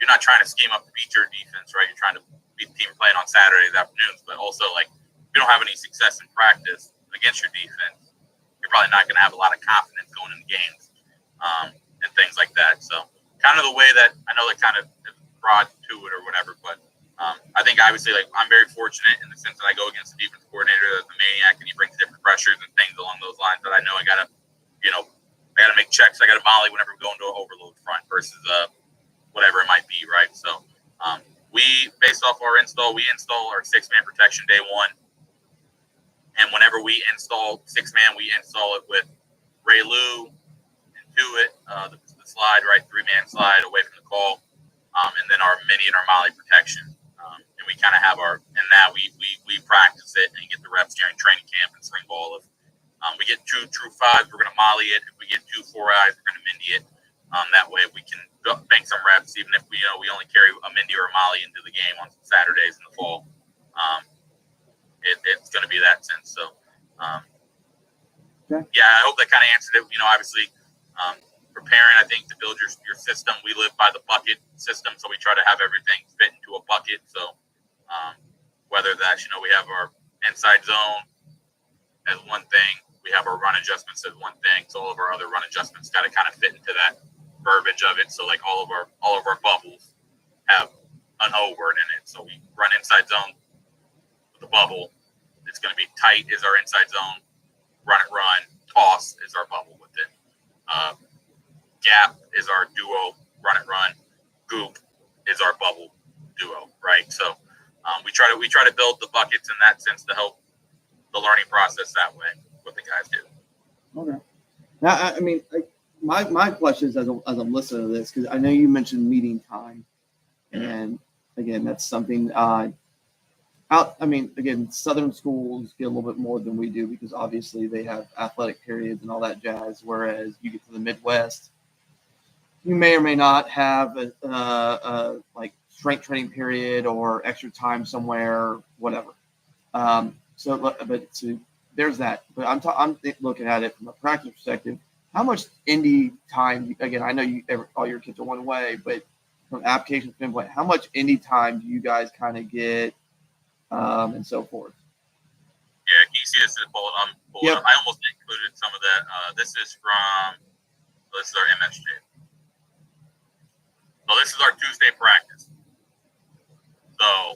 you're not trying to scheme up to beat your defense, right? You're trying to beat the team playing on Saturdays afternoons, but also like. If you don't have any success in practice against your defense, you're probably not going to have a lot of confidence going into games and things like that. So kind of the way that I know that kind of is broad to it or whatever, but I think obviously like I'm very fortunate in the sense that I go against the defense coordinator as the maniac and he brings different pressures and things along those lines that I know I got to make checks. I got to volley whenever we go into an overload front versus whatever it might be, right? So based off our install, we install our 6-man protection day one. And whenever we install 6-man, we install it with Ray Lou and Tuit, the slide, right, 3-man slide away from the call, and then our mini and our molly protection. And we kind of have we practice it and get the reps during training camp and spring ball. If we get two true 5s, we're going to molly it. If we get 2 4-eyes, we're going to Mindy it. That way we can bank some reps, even if we only carry a Mindy or a molly into the game on Saturdays in the fall. It's going to be that sense. So, okay. Yeah, I hope that kind of answered it. Obviously, preparing, I think, to build your system. We live by the bucket system, so we try to have everything fit into a bucket. So, whether that's, we have our inside zone as one thing, we have our run adjustments as one thing. So all of our other run adjustments got to kind of fit into that verbiage of it. So, like all of our bubbles have an O word in it. So we run inside zone. The bubble, it's going to be tight is our inside zone, run, toss is our bubble with it, gap is our duo, run, goop is our bubble duo, right? So we try to build the buckets in that sense to help the learning process that way, what the guys do. Okay. Now, I mean, my question is, as I'm listening to this, because I know you mentioned meeting time, and again, that's something again, Southern schools get a little bit more than we do because obviously they have athletic periods and all that jazz. Whereas you get to the Midwest, you may or may not have a like strength training period or extra time somewhere, whatever. So there's that. But I'm looking at it from a practice perspective. How much indie time? Again, I know all your kids are one way, but from an application standpoint, how much indie time do you guys kind of get? And so forth. Yeah, can you see this? Yep. I almost included some of that. This is our MSJ. So this is our Tuesday practice. So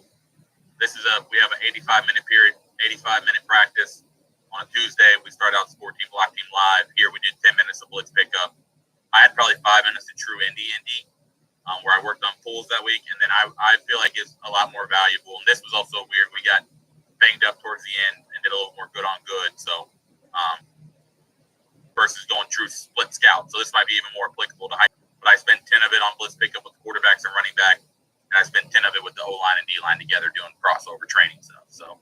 we have an 85-minute period, 85-minute practice on a Tuesday. We start out sport team, block team live. Here we did 10 minutes of blitz pickup. I had probably 5 minutes of true indie. Where I worked on pulls that week, and then I feel like it's a lot more valuable. And this was also weird. We got banged up towards the end and did a little more good on good. So versus going true split scout. So this might be even more applicable to high. But I spent 10 of it on blitz pickup with quarterbacks and running back, and I spent 10 of it with the O-line and D-line together doing crossover training stuff. So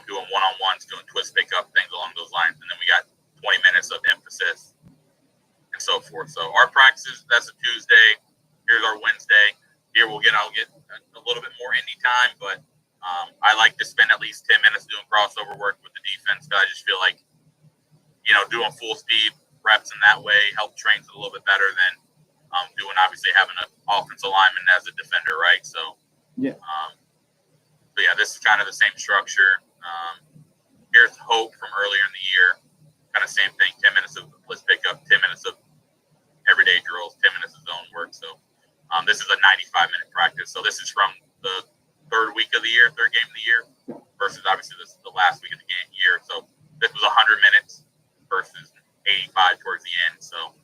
doing one-on-ones, doing twist pickup, things along those lines. And then we got 20 minutes of emphasis and so forth. So our practices, that's a Tuesday. Here's our Wednesday. Here I'll get a little bit more indie time, but I like to spend at least 10 minutes doing crossover work with the defense because I just feel like, doing full speed reps in that way help trains it a little bit better than doing obviously having an offensive lineman as a defender, right? So yeah. This is kind of the same structure. Here's Hope from earlier in the year, kind of same thing. 10 minutes of blitz pickup, 10 minutes of everyday drills, 10 minutes of zone work. So. This is a 95-minute practice. So this is from the third game of the year, versus obviously this is the last week of the year. So this was 100 minutes versus 85 towards the end. So,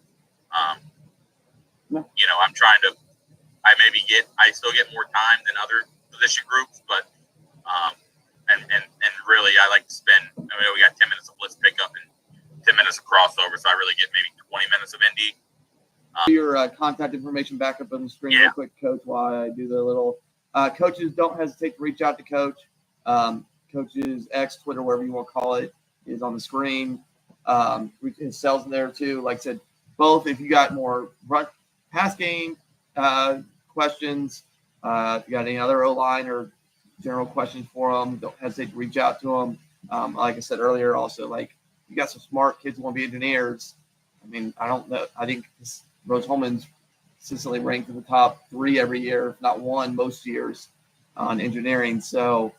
I'm trying to, I still get more time than other position groups, but, and really I like to spend, we got 10 minutes of blitz pickup and 10 minutes of crossover. So I really get maybe 20 minutes of indie. Your contact information back up on the screen real quick, Coach, while I do the little coaches. Don't hesitate to reach out to Coach. Coach's X, Twitter, whatever you want to call it, is on the screen. His cell's in there too. Like I said, both. If you got more pass game questions, if you got any other O-line or general questions for them, don't hesitate to reach out to them. Like I said earlier, also, like, you got some smart kids who want to be engineers. I mean, I don't know. I think Rose Holman's consistently ranked in the top 3 every year, if not 1 most years on engineering. So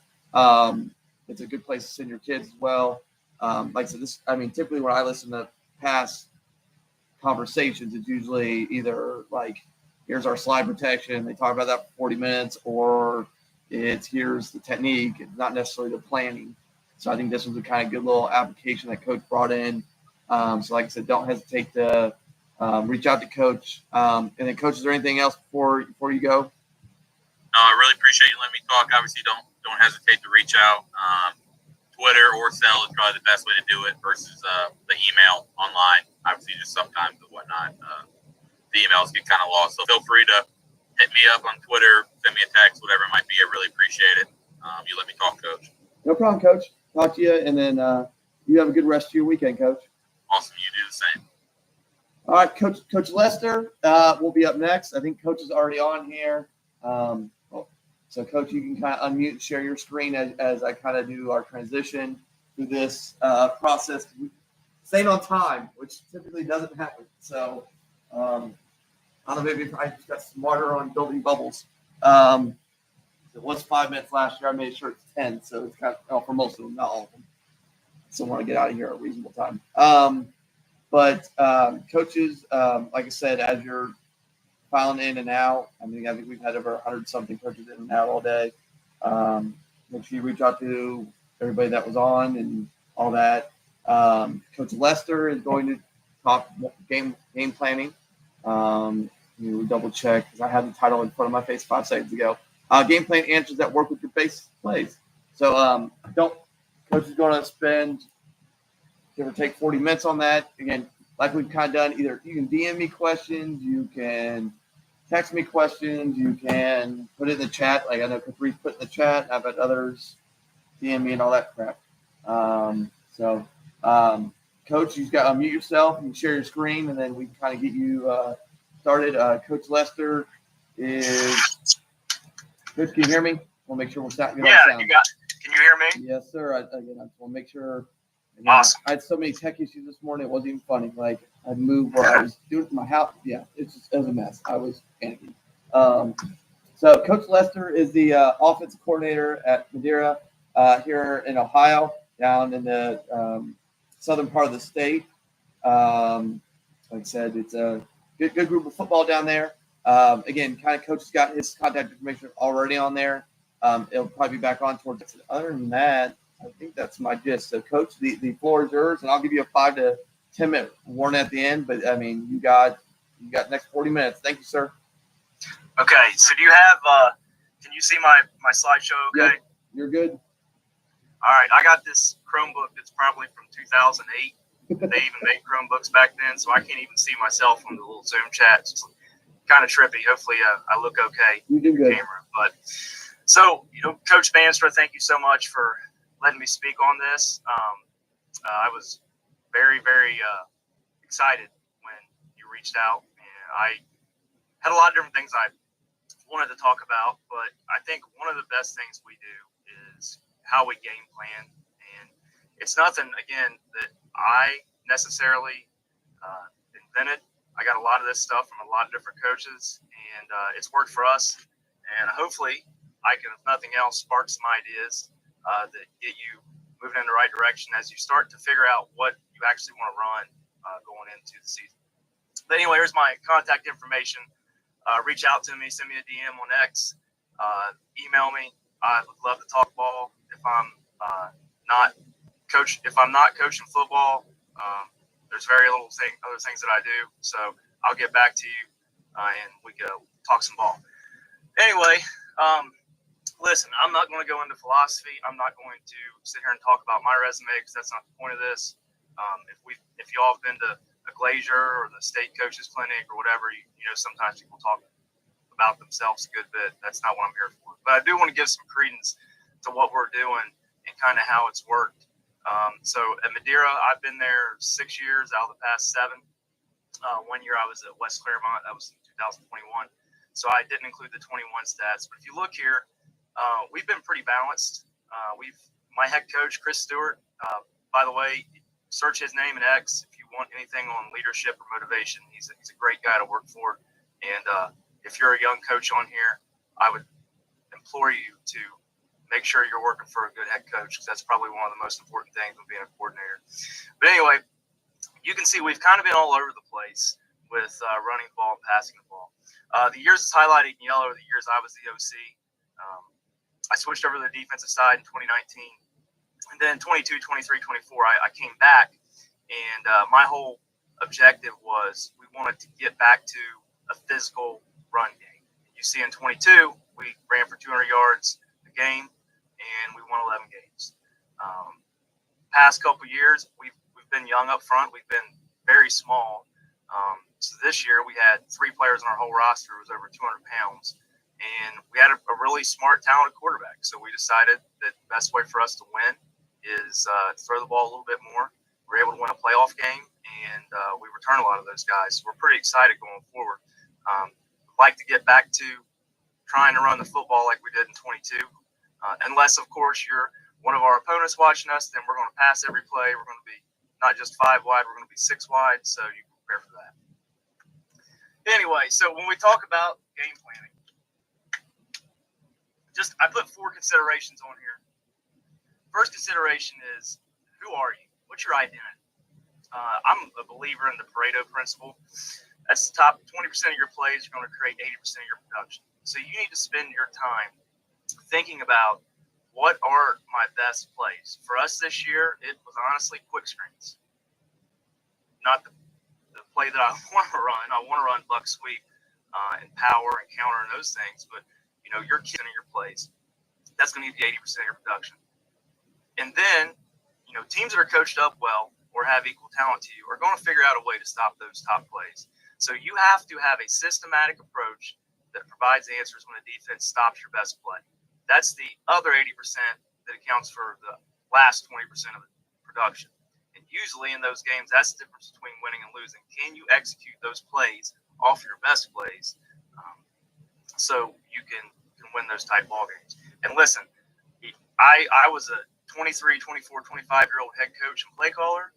it's a good place to send your kids as well. Like I said, typically when I listen to past conversations, it's usually either like, here's our slide protection. They talk about that for 40 minutes, or it's here's the technique. It's not necessarily the planning. So I think this was a kind of good little application that Coach brought in. So like I said, don't hesitate to reach out to Coach. And then, Coach, is there anything else before you go? No, I really appreciate you letting me talk. Obviously, don't hesitate to reach out. Twitter or cell is probably the best way to do it versus the email online. Obviously, just sometimes and whatnot, the emails get kind of lost. So feel free to hit me up on Twitter, send me a text, whatever it might be. I really appreciate it. You let me talk, Coach. No problem, Coach. Talk to you, and then you have a good rest of your weekend, Coach. Awesome. You do the same. All right, Coach Lester will be up next. I think Coach is already on here. So, Coach, you can kind of unmute and share your screen as I kind of do our transition through this process. Staying on time, which typically doesn't happen. So, I don't know, maybe I just got smarter on building bubbles. It was 5 minutes last year. I made sure it's 10, so it's kind of for most of them, not all of them. So I want to get out of here at a reasonable time. But coaches, like I said, as you're filing in and out, I think we've had over 100-something coaches in and out all day. Make sure you reach out to everybody that was on and all that. Coach Lester is going to talk game planning. You double check because I had the title in front of my face 5 seconds ago. Game plan answers that work with your base plays. So Coach is going to spend, give or take, 40 minutes on that. Again, like we've kind of done, either you can DM me questions, you can text me questions, you can put it in the chat. Like I know Coach Reese put in the chat. I've had others DM me and all that crap. Coach, you've got to unmute yourself. You can share your screen, and then we can kind of get you started. Coach Lester is – Coach, can you hear me? We'll make sure we're starting. Yeah, you got – can you hear me? Yes, sir. I just want to make sure. Again, Awesome. I had so many tech issues this morning. It wasn't even funny. Like, I moved where I was doing my house. Yeah, it was a mess. I was panicking. So Coach Lester is the offensive coordinator at Madeira here in Ohio, down in the southern part of the state. Like I said, it's a good group of football down there. Again, kind of Coach has got his contact information already on there. It'll probably be back on towards. Other than that, I think that's my gist. So, Coach, the floor is yours, and I'll give you a 5 to 10 minute warning at the end. But I mean, you got next 40 minutes. Thank you, sir. Okay. So, do you have? Can you see my slideshow? Okay. Yep, you're good. All right. I got this Chromebook that's probably from 2008. They even made Chromebooks back then, so I can't even see myself on the little Zoom chat. It's kind of trippy. Hopefully, I look okay. You do good. Camera, but so Coach Bandstra, thank you so much for letting me speak on this. I was very, very excited when you reached out, and I had a lot of different things I wanted to talk about, but I think one of the best things we do is how we game plan, and it's nothing, again, that I necessarily invented. I got a lot of this stuff from a lot of different coaches, and it's worked for us, and hopefully I can, if nothing else, spark some ideas that get you moving in the right direction as you start to figure out what you actually want to run going into the season. But anyway, here's my contact information. Reach out to me, send me a DM on X, email me. I would love to talk ball. If I'm not coaching football, there's very little other things that I do. So I'll get back to you and we can talk some ball. Anyway, listen, I'm not going to go into philosophy. I'm not going to sit here and talk about my resume because that's not the point of this. If you all have been to a Glazier or the state coaches clinic or whatever, sometimes people talk about themselves a good bit. That's not what I'm here for. But I do want to give some credence to what we're doing and kind of how it's worked. So at Madeira, I've been there 6 years out of the past 7. 1 year I was at West Claremont. That was in 2021. So I didn't include the 21 stats. But if you look here, we've been pretty balanced. My head coach, Chris Stewart, by the way, search his name in X if you want anything on leadership or motivation. He's a great guy to work for. And if you're a young coach on here, I would implore you to make sure you're working for a good head coach because that's probably one of the most important things of being a coordinator. But anyway, you can see we've kind of been all over the place with running the ball and passing the ball. The years is highlighted in yellow are the years I was the OC. I switched over to the defensive side in 2019. And then 22, 23, 24, I came back. And my whole objective was we wanted to get back to a physical run game. You see in 22, we ran for 200 yards a game, and we won 11 games. Past couple years, we've been young up front. We've been very small. So this year, we had 3 players on our whole roster who was over 200 pounds. And we had a really smart, talented quarterback. So we decided that the best way for us to win is throw the ball a little bit more. We're able to win a playoff game, and we return a lot of those guys. So we're pretty excited going forward. I'd like to get back to trying to run the football like we did in 22. Unless, of course, you're one of our opponents watching us, then we're going to pass every play. We're going to be not just 5 wide, we're going to be 6 wide, so you can prepare for that. Anyway, so when we talk about game planning, I put 4 considerations on here. First consideration is, who are you? What's your identity? I'm a believer in the Pareto principle. That's the top 20% of your plays are going to create 80% of your production. So you need to spend your time thinking about what are my best plays. For us this year, it was honestly quick screens. Not the play that I want to run. I want to run buck sweep and power and counter and those things, but you're killing your plays. That's going to give you 80% of your production. And then, teams that are coached up well or have equal talent to you are going to figure out a way to stop those top plays. So you have to have a systematic approach that provides answers when a defense stops your best play. That's the other 80% that accounts for the last 20% of the production. And usually in those games, that's the difference between winning and losing. Can you execute those plays off your best plays so you can win those type ball games? And listen, I was a 23, 24, 25-year-old head coach and play caller.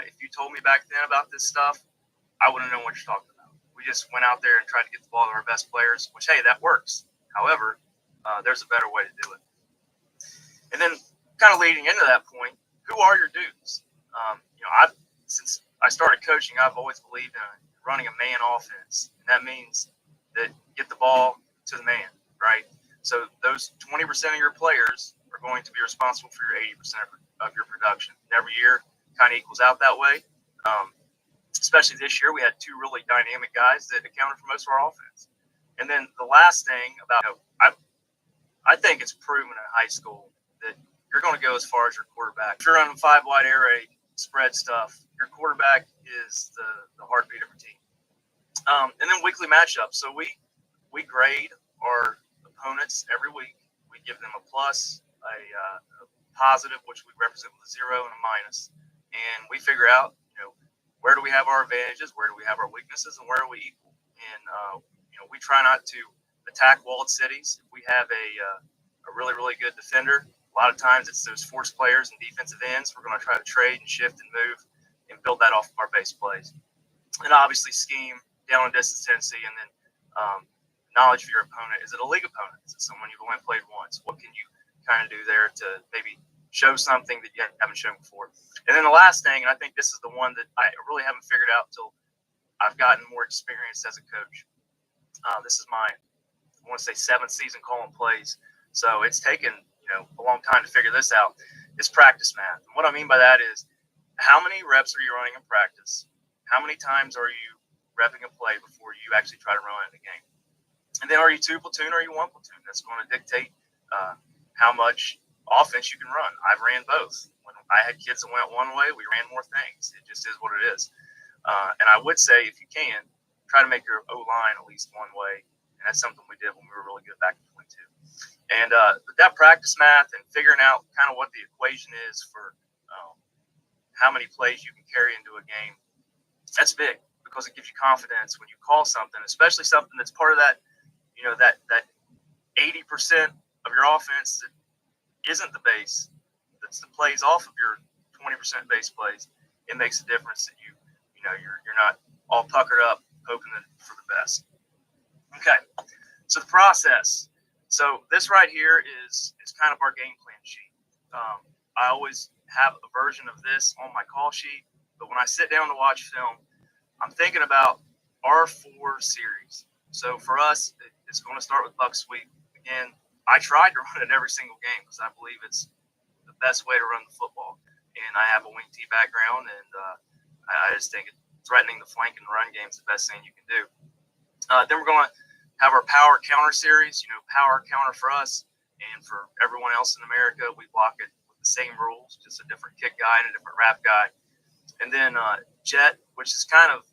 If you told me back then about this stuff, I wouldn't know what you're talking about. We just went out there and tried to get the ball to our best players, which, hey, that works. However, there's a better way to do it. And then kind of leading into that point, who are your dudes? Since I started coaching, I've always believed in running a man offense. And that means that get the ball to the man, right? So those 20% of your players are going to be responsible for your 80% of your production. And every year kind of equals out that way. Especially this year, we had two really dynamic guys that accounted for most of our offense. And then the last thing about, I think it's proven in high school that you're going to go as far as your quarterback. If you're running 5 wide air raid spread stuff, your quarterback is the heartbeat of your team. And then weekly matchups. So we grade our opponents every week. We give them a plus, a positive, which we represent with a 0 and a minus. And we figure out, where do we have our advantages? Where do we have our weaknesses? And where are we equal? And, we try not to attack walled cities. If we have a really, really good defender, a lot of times it's those force players and defensive ends. We're going to try to trade and shift and move and build that off of our base plays. And obviously scheme, down and distance tendency, and then knowledge of your opponent. Is it a league opponent? Is it someone you've only played once? What can you kind of do there to maybe show something that you haven't shown before? And then the last thing, and I think this is the one that I really haven't figured out until I've gotten more experienced as a coach. This is my, I want to say, 7th season calling plays. So it's taken, a long time to figure this out. It's practice math. And what I mean by that is, how many reps are you running in practice? How many times are you repping a play before you actually try to run it in the game? And then are you 2 platoon or are you 1 platoon? That's going to dictate how much offense you can run. I've ran both. When I had kids that went one way, we ran more things. It just is what it is. And I would say, if you can, try to make your O-line at least one way. And that's something we did when we were really good back in 22. And that practice math and figuring out kind of what the equation is for how many plays you can carry into a game, that's big, because it gives you confidence when you call something, especially something that's part of that, that 80% of your offense that isn't the base, that's the plays off of your 20% base plays. It makes a difference that you're not all puckered up hoping for the best. Okay, so the process. So this right here is kind of our game plan sheet. I always have a version of this on my call sheet, but when I sit down to watch film, I'm thinking about our 4 series. So for us, it's going to start with buck sweep. Again, I tried to run it every single game because I believe it's the best way to run the football. And I have a wing T background, and I just think threatening the flank and run game is the best thing you can do. Then we're going to have our power counter series. Power counter for us and for everyone else in America, we block it with the same rules, just a different kick guy and a different wrap guy. And then jet, which is kind of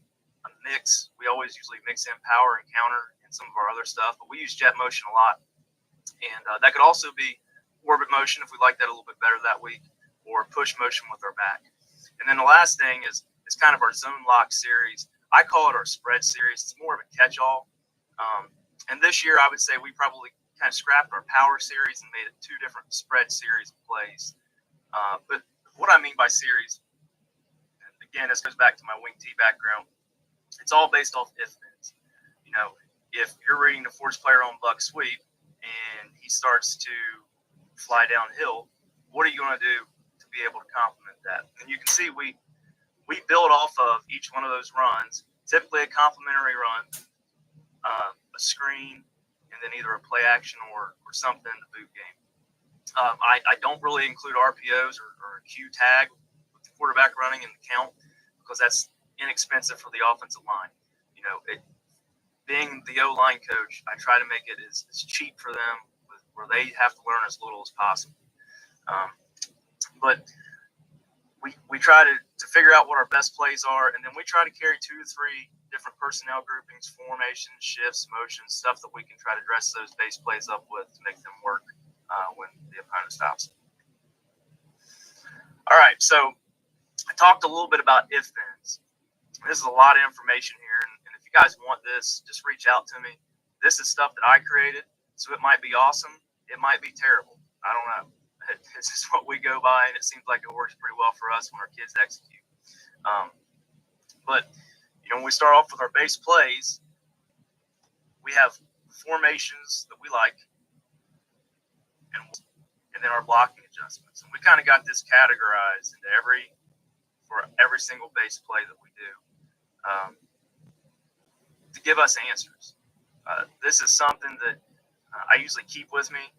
a mix. We always usually mix in power and counter and some of our other stuff, but we use jet motion a lot. And that could also be orbit motion if we like that a little bit better that week, or push motion with our back. And then the last thing is kind of our zone lock series. I call it our spread series. It's more of a catch-all. And this year, I would say we probably kind of scrapped our power series and made it 2 different spread series of plays. But what I mean by series, and again, this goes back to my wing T background. It's all based off if-thens. If you're reading the force player on buck sweep and he starts to fly downhill, what are you going to do to be able to complement that? And you can see we build off of each one of those runs, typically a complementary run, a screen, and then either a play action or something in the boot game. I don't really include RPOs or a Q tag with the quarterback running in the count because that's inexpensive for the offensive line. Being the O-line coach, I try to make it as cheap for them where they have to learn as little as possible. But we try to figure out what our best plays are, and then we try to carry 2 to 3 different personnel groupings, formations, shifts, motions, stuff that we can try to dress those base plays up with to make them work when the opponent stops. All right, so I talked a little bit about if-thens. This is a lot of information here, and if you guys want this, just reach out to me. This is stuff that I created, so it might be awesome. It might be terrible. I don't know. This is what we go by, and it seems like it works pretty well for us when our kids execute. But, when we start off with our base plays, we have formations that we like, and then our blocking adjustments. And we kind of got this categorized into for every single base play that we do to give us answers. This is something that I usually keep with me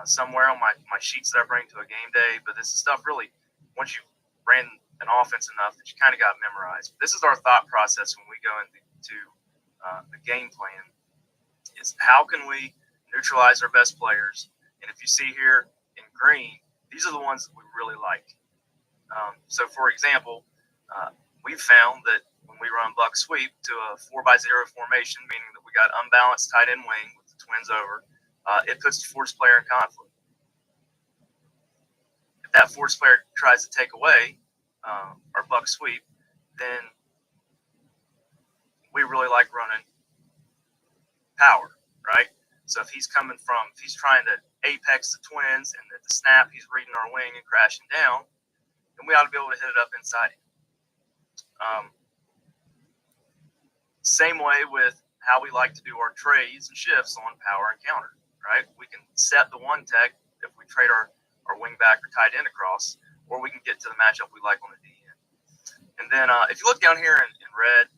somewhere on my sheets that I bring to a game day, but this is stuff really, once you ran an offense enough that you kind of got memorized. This is our thought process when we go into the game plan, is how can we neutralize our best players? And if you see here in green, these are the ones that we really like. So for example, we've found that when we run buck sweep to a 4x0 formation, meaning that we got unbalanced tight end wing with the twins over, it puts the force player in conflict. If that force player tries to take away our buck sweep, then we really like running power, right? So if he's trying to apex the twins, and at the snap he's reading our wing and crashing down, then we ought to be able to hit it up inside him. Same way with how we like to do our trades and shifts on power and counter. Right? We can set the one tech if we trade our wing back or tight end across, or we can get to the matchup we like on the D end. And then if you look down here in red,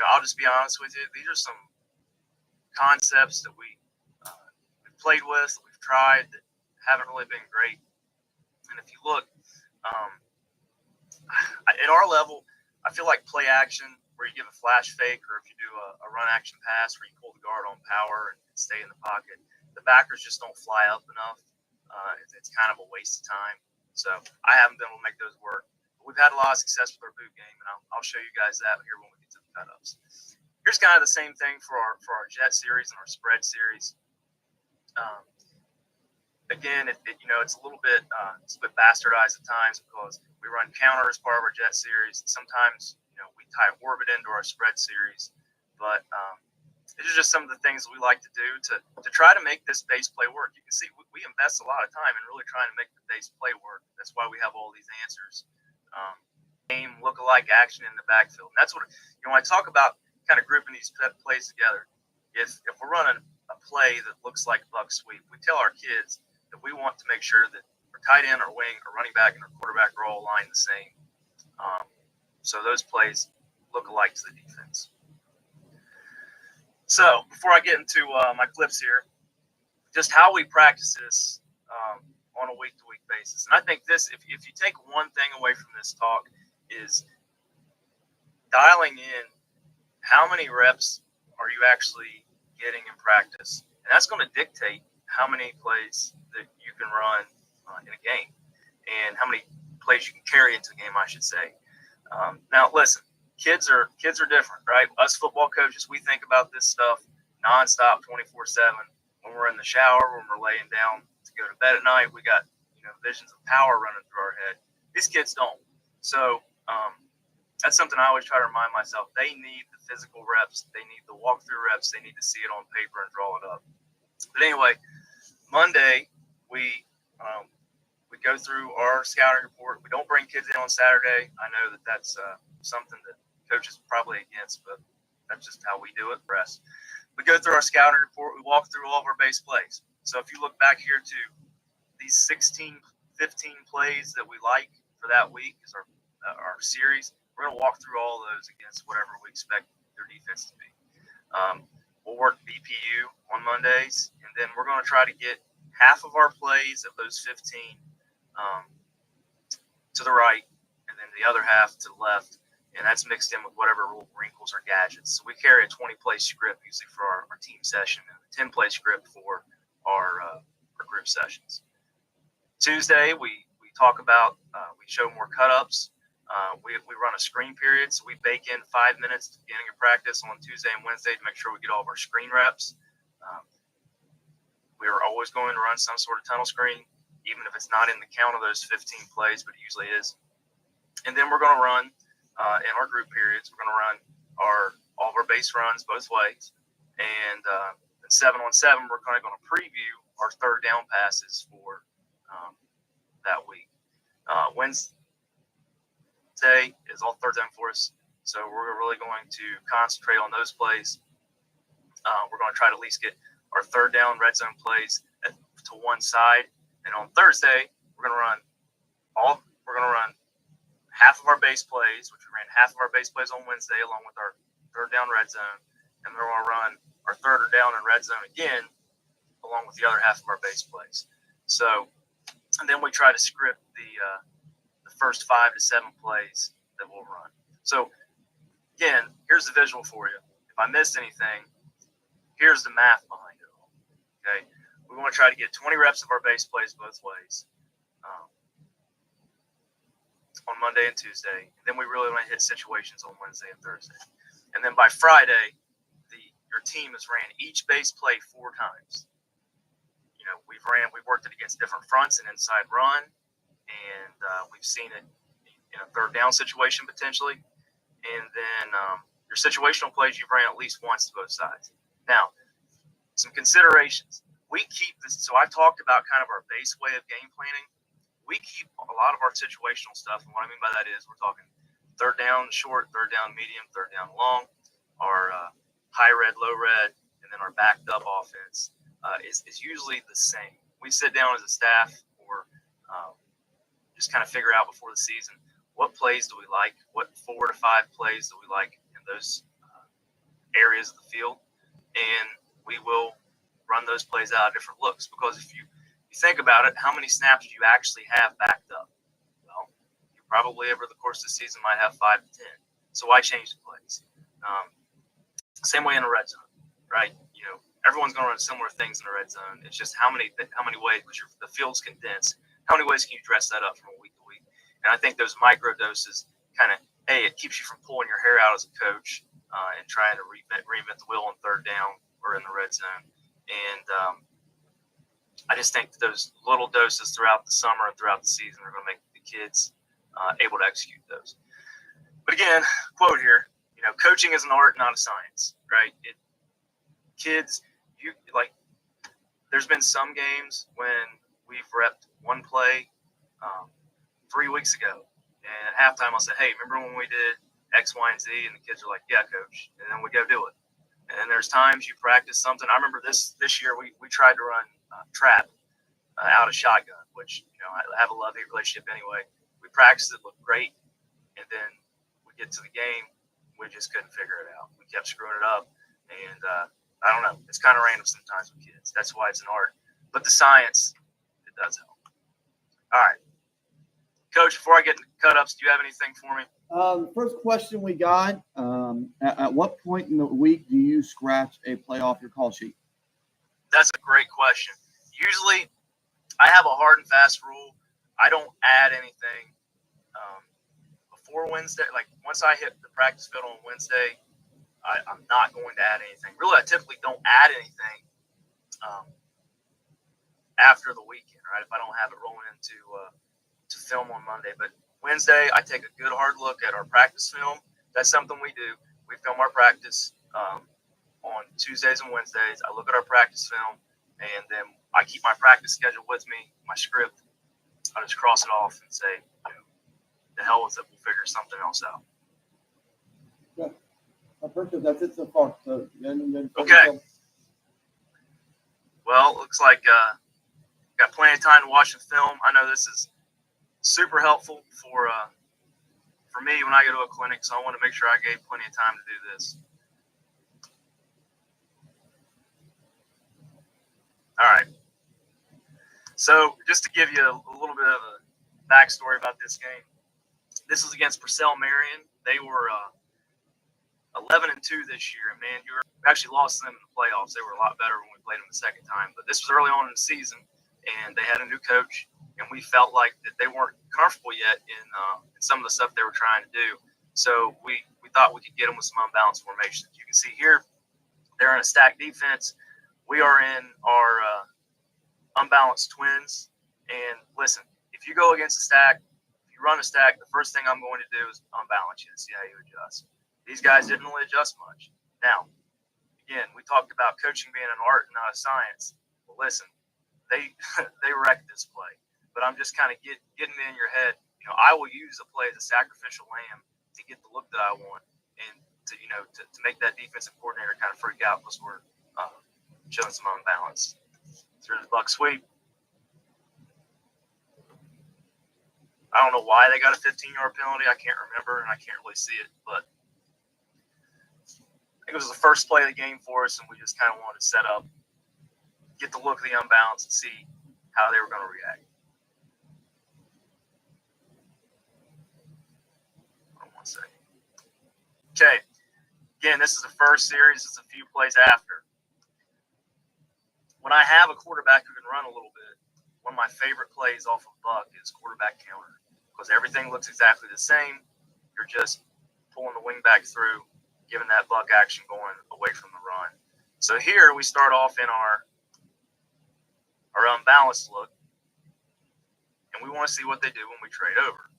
I'll just be honest with you, these are some concepts that we've played with, that we've tried, that haven't really been great. And if you look, at our level, I feel like play action, where you give a flash fake, or if you do a run action pass where you pull the guard on power and stay in the pocket, the backers just don't fly up enough. It's kind of a waste of time. So I haven't been able to make those work. But we've had a lot of success with our boot game, and I'll show you guys that here when we get to the cut-ups. Here's kind of the same thing for our jet series and our spread series. Again, it's a little bit bastardized at times, because we run counter as part of our jet series. Sometimes we tie orbit into our spread series, but these are just some of the things that we like to do to try to make this base play work. You can see we invest a lot of time in really trying to make the base play work. That's why we have all these answers. Game look-alike action in the backfield. And that's what when I talk about kind of grouping these plays together. If we're running a play that looks like buck sweep, we tell our kids that we want to make sure that our tight end, our wing, our running back, and our quarterback are all aligned the same. So those plays look alike to the defense. So before I get into my clips here, just how we practice this on a week-to-week basis. And I think this, if you take one thing away from this talk, is dialing in how many reps are you actually getting in practice. And that's going to dictate how many plays that you can run in a game, and how many plays you can carry into the game, I should say. Now, listen, kids are different, right? Us football coaches, we think about this stuff nonstop, 24/7. When we're in the shower, when we're laying down to go to bed at night, we got visions of power running through our head. These kids don't. So that's something I always try to remind myself. They need the physical reps. They need the walkthrough reps. They need to see it on paper and draw it up. But anyway, Monday we go through our scouting report. We don't bring kids in on Saturday. I know that that's something that coaches are probably against, but that's just how we do it. Rest. We go through our scouting report. We walk through all of our base plays. So if you look back here to these 16, 15 plays that we like for that week is our series, we're going to walk through all of those against whatever we expect their defense to be. We'll work BPU on Mondays, and then we're going to try to get half of our plays of those 15 to the right, and then the other half to the left, and that's mixed in with whatever little wrinkles or gadgets. So we carry a 20-play script usually for our team session, and a 10-play script for our group sessions. Tuesday, we talk about. We show more cut-ups. We run a screen period, so we bake in 5 minutes at the beginning of practice on Tuesday and Wednesday to make sure we get all of our screen reps. We are always going to run some sort of tunnel screen, even if it's not in the count of those 15 plays, but it usually is. And then we're going to run, in our group periods, we're going to run all of our base runs both ways. And 7-on-7, we're kind of going to preview our third down passes for that week. Wednesday is all third down for us, so we're really going to concentrate on those plays. We're going to try to at least get our third down red zone plays to one side, and on Thursday we're going to run half of our base plays, which we ran half of our base plays on Wednesday, along with our third down red zone, and we're going to run our third down and red zone again, along with the other half of our base plays. So, and then we try to script the first 5 to 7 plays that we'll run. So, again, here's the visual for you. If I missed anything, here's the math behind it all. Okay, we want to try to get 20 reps of our base plays both ways on Monday and Tuesday. And then we really want to hit situations on Wednesday and Thursday. And then by Friday, your team has ran each base play 4 times. You know, we've worked it against different fronts and inside run, and we've seen it in a third down situation potentially. And then your situational plays you've ran at least once to both sides. Now, some considerations. We keep this, so I've talked about kind of our base way of game planning. We keep a lot of our situational stuff, and what I mean by that is we're talking third down short, third down medium, third down long, our high red, low red, and then our backed up offense is usually the same. We sit down as a staff or just kind of figure out before the season what plays do we like, what 4 to 5 plays do we like in those areas of the field, and we will run those plays out of different looks. Because if you think about it, how many snaps do you actually have backed up? Well, you probably over the course of the season might have 5 to 10. So why change the plays? Same way in the red zone, right? You know, everyone's going to run similar things in the red zone. It's just how many ways, because the field's condensed, how many ways can you dress that up from week to week? And I think those micro doses kind of, it keeps you from pulling your hair out as a coach and trying to reinvent the wheel on third down or in the red zone. And I just think that those little doses throughout the summer and throughout the season are going to make the kids able to execute those. But again, quote here, you know, coaching is an art, not a science, right? There's been some games when we've repped one play 3 weeks ago, and at halftime I'll say, hey, remember when we did X, Y, and Z? And the kids are like, yeah, coach. And then we go do it. And there's times you practice something. I remember this year we tried to run trap out of shotgun, which, you know, I have a love-hate relationship anyway. We practiced it, looked great, and then we get to the game, we just couldn't figure it out. We kept screwing it up, and I don't know. It's kind of random sometimes with kids. That's why it's an art. But the science, it does help. All right. Coach, before I get into cut-ups, do you have anything for me? The first question we got, at what point in the week do you scratch a play off your call sheet? That's a great question. Usually, I have a hard and fast rule. I don't add anything before Wednesday. Like, once I hit the practice field on Wednesday, I'm not going to add anything. Really, I typically don't add anything after the weekend, right? If I don't have it rolling into to film on Monday. But Wednesday, I take a good hard look at our practice film. That's something we do. We film our practice on Tuesdays and Wednesdays. I look at our practice film, and then I keep my practice schedule with me, my script. I just cross it off and say, you know, the hell with it. We'll figure something else out. Yeah. Perfect. That's it so far. So then okay. Well, looks like got plenty of time to watch the film. I know this is super helpful for me when I go to a clinic, so I want to make sure I gave plenty of time to do this. All right. So just to give you a little bit of a backstory about this game, this was against Purcell Marion. They were 11-2 this year, and man, we actually lost them in the playoffs. They were a lot better when we played them the second time, but this was early on in the season, and they had a new coach, and we felt like that they weren't comfortable yet in some of the stuff they were trying to do. So we thought we could get them with some unbalanced formations. You can see here, they're in a stack defense. We are in our unbalanced twins. And listen, if you go against a stack, if you run a stack, the first thing I'm going to do is unbalance you and see how you adjust. These guys didn't really adjust much. Now, again, we talked about coaching being an art and not a science. Well, listen, they wrecked this play. But I'm just kind of getting in your head. I will use a play as a sacrificial lamb to get the look that I want, and to make that defensive coordinator kind of freak out because we're showing some unbalance. Through the buck sweep. I don't know why they got a 15-yard penalty. I can't remember, and I can't really see it, but I think it was the first play of the game for us, and we just kind of wanted to set up, get the look of the unbalance, and see how they were going to react. Hold on one second. Okay. Again, this is the first series. It's a few plays after. When I have a quarterback who can run a little bit, one of my favorite plays off of buck is quarterback counter, because everything looks exactly the same. You're just pulling the wing back through, giving that buck action going away from the run. So here we start off in our unbalanced look, and we want to see what they do when we trade over.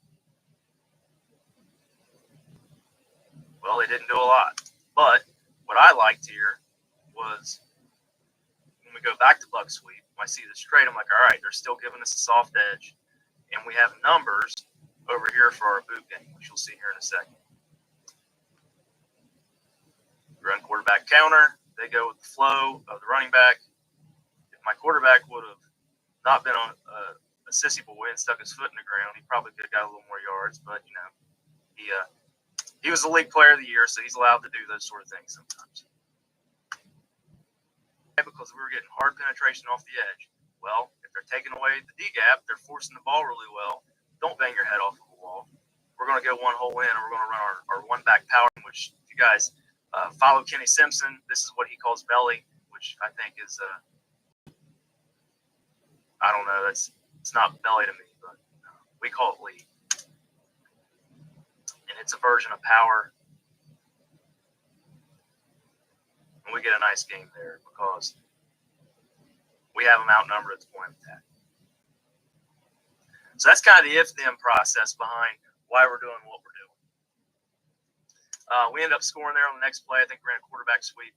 Well, they didn't do a lot, but what I liked here was when we go back to buck sweep, when I see this trade, I'm like, all right, they're still giving us a soft edge, and we have numbers over here for our boot game, which you'll see here in a second. Run quarterback counter. They go with the flow of the running back. If my quarterback would have not been on a sissy boy and stuck his foot in the ground, he probably could have got a little more yards. But he was the league player of the year, so he's allowed to do those sort of things sometimes. Because we were getting hard penetration off the edge. Well, if they're taking away the D gap, they're forcing the ball really well. Don't bang your head off of the wall. We're going to go one hole in, and we're going to run our one back power, which if you guys follow Kenny Simpson, this is what he calls belly, which I think is I don't know. It's not belly to me, but we call it lead, and it's a version of power. And we get a nice game there because we have them outnumbered at the point of attack. So that's kind of the if-then process behind why we're doing what we're doing. We end up scoring there on the next play. I think we ran a quarterback sweep.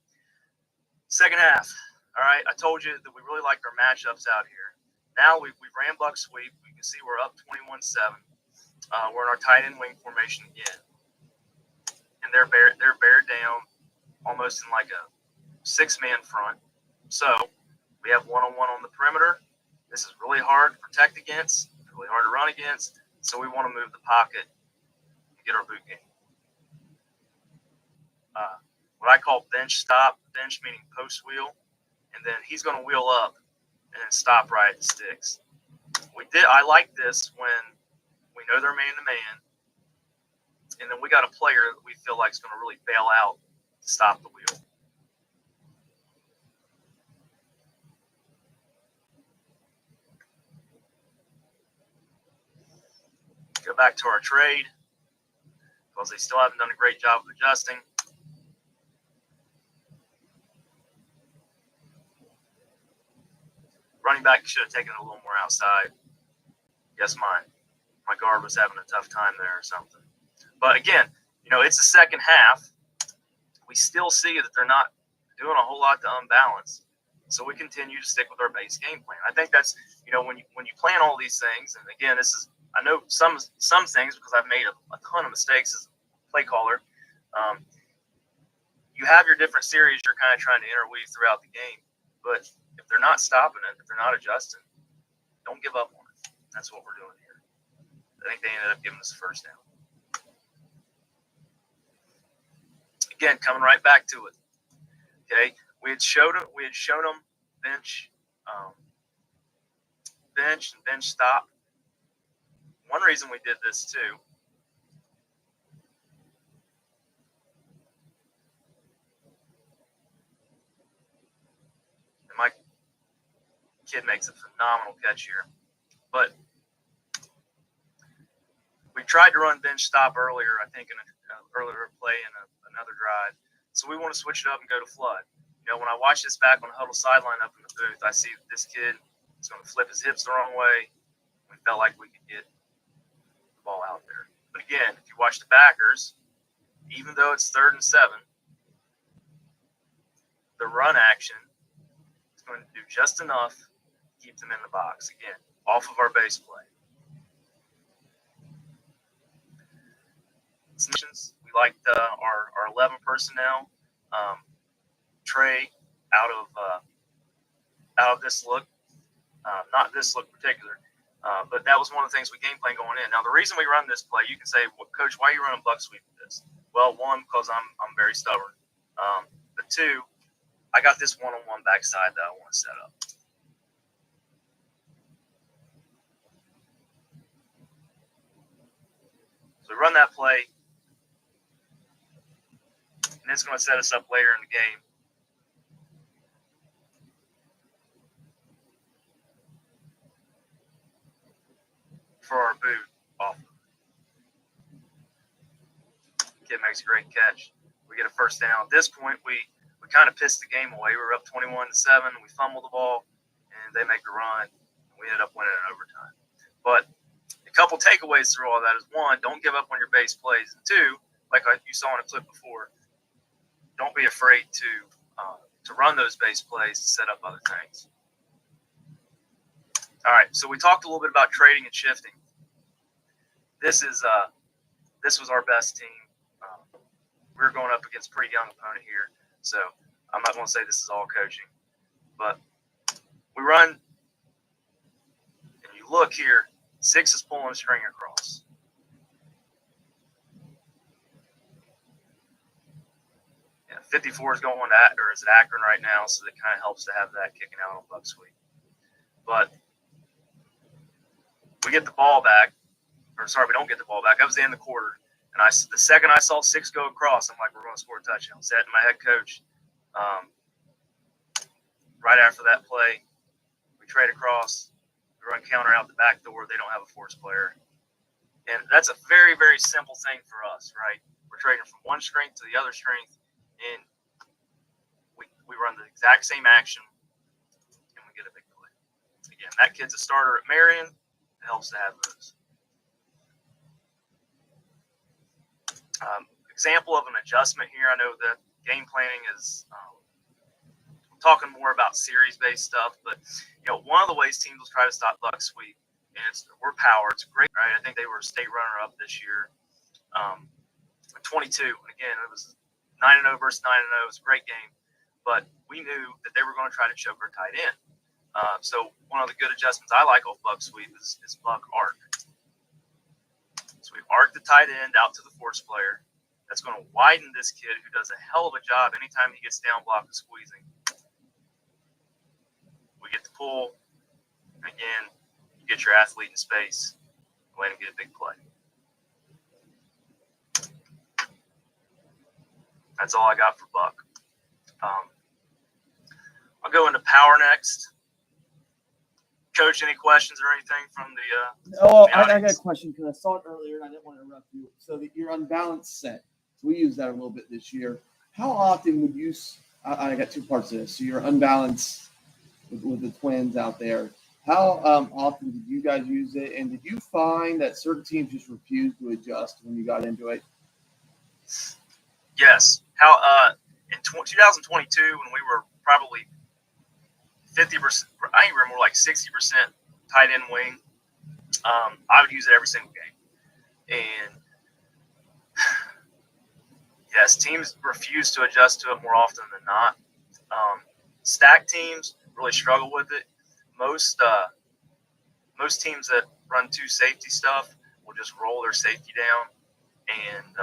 Second half. All right, I told you that we really liked our matchups out here. Now we've ran buck sweep. We can see we're up 21-7. We're in our tight end wing formation again. And they're bared down almost in like a 6-man front. So we have one-on-one on the perimeter. This is really hard to protect against, really hard to run against. So we want to move the pocket and get our boot game. What I call bench stop, bench meaning post wheel, and then he's going to wheel up and then stop right at the sticks. I like this when we know they're man-to-man, and then we got a player that we feel like is going to really bail out to stop the wheel. Go back to our trade because they still haven't done a great job of adjusting. Running back should have taken it a little more outside. Guess my guard was having a tough time there or something. But again, it's the second half. We still see that they're not doing a whole lot to unbalance. So we continue to stick with our base game plan. I think that's, when you plan all these things, and again, I know some things because I've made a ton of mistakes as a play caller. You have your different series you're kind of trying to interweave throughout the game. But if they're not stopping it, if they're not adjusting, don't give up on it. That's what we're doing here. I think they ended up giving us the first down. Again, coming right back to it. Okay, we had shown them bench and bench stop. One reason we did this too. And my kid makes a phenomenal catch here. But tried to run bench stop earlier, I think, in an earlier play in another drive. So we want to switch it up and go to flood. When I watch this back on the huddle sideline up in the booth, I see that this kid is going to flip his hips the wrong way. We felt like we could get the ball out there. But again, if you watch the backers, even though it's 3rd and 7, the run action is going to do just enough to keep them in the box. Again, off of our base play. We liked our 11 personnel. Trey out of this look, not this look particular, but that was one of the things we game plan going in. Now the reason we run this play, you can say, well, Coach, why are you running buck sweep with this? Well, one, because I'm very stubborn, but two, I got this one-on-one backside that I want to set up. So we run that play, and it's going to set us up later in the game. For our boot off. Kid makes a great catch. We get a first down. At this point, we kind of pissed the game away. We were up 21-7. We fumbled the ball, and they make a run. We ended up winning in overtime. But a couple takeaways through all that is, one, don't give up on your base plays. And two, like you saw in a clip before, don't be afraid to run those base plays to set up other things. All right, so we talked a little bit about trading and shifting. This was our best team. We were going up against a pretty young opponent here, so I'm not going to say this is all coaching. But we run, and you look here, 6 is pulling a string across. Yeah, 54 is going to, or is it Akron right now, so it kind of helps to have that kicking out on buck sweep. But we get the ball back, or sorry, we don't get the ball back. That was the end of the quarter. And the second I saw 6 go across, I'm like, we're going to score a touchdown. Sat my head coach. Right after that play, we trade across. We run counter out the back door. They don't have a force player. And that's a very, very simple thing for us, right? We're trading from one strength to the other strength, and we run the exact same action, and we get a big play. Again, that kid's a starter at Marion. It helps to have those. Example of an adjustment here. I know that game planning is talking more about series-based stuff, but one of the ways teams will try to stop buck sweep, and we're power. It's great, right? I think they were a state runner-up this year, 22. And again, it was 9-0 versus 9-0. It was a great game, but we knew that they were going to try to choke our tight end. So one of the good adjustments I like off buck sweep is buck arc. So we arc the tight end out to the force player. That's going to widen this kid who does a hell of a job anytime he gets down block and squeezing. We get the pull. Again, you get your athlete in space. Go ahead and get a big play. That's all I got for buck. I'll go into power next. Coach, any questions or anything from the I got a question because I saw it earlier and I didn't want to interrupt you. So that your unbalanced set, so we use that a little bit this year. How often would you? I got 2 parts of this. So you're unbalanced with the twins out there. How often did you guys use it? And did you find that certain teams just refused to adjust when you got into it? Yes. How in 2022 when we were probably 50%, I even remember like 60% tight end wing. I would use it every single game. And yes, teams refuse to adjust to it more often than not. Stack teams really struggle with it. Most teams that run 2 safety stuff will just roll their safety down and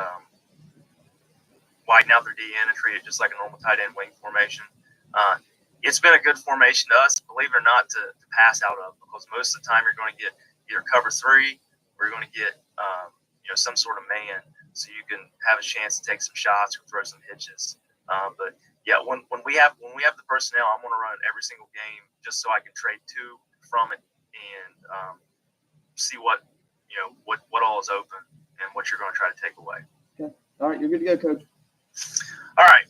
widen out their DN and treat it just like a normal tight end wing formation. It's been a good formation to us, believe it or not, to pass out of, because most of the time you're going to get either cover 3 or you're going to get some sort of man, so you can have a chance to take some shots or throw some hitches. But yeah, when we have the personnel, I'm going to run it every single game just so I can trade 2 from it and see what all is open. what you're going to try to take away. Okay. All right, you're good to go, Coach. All right.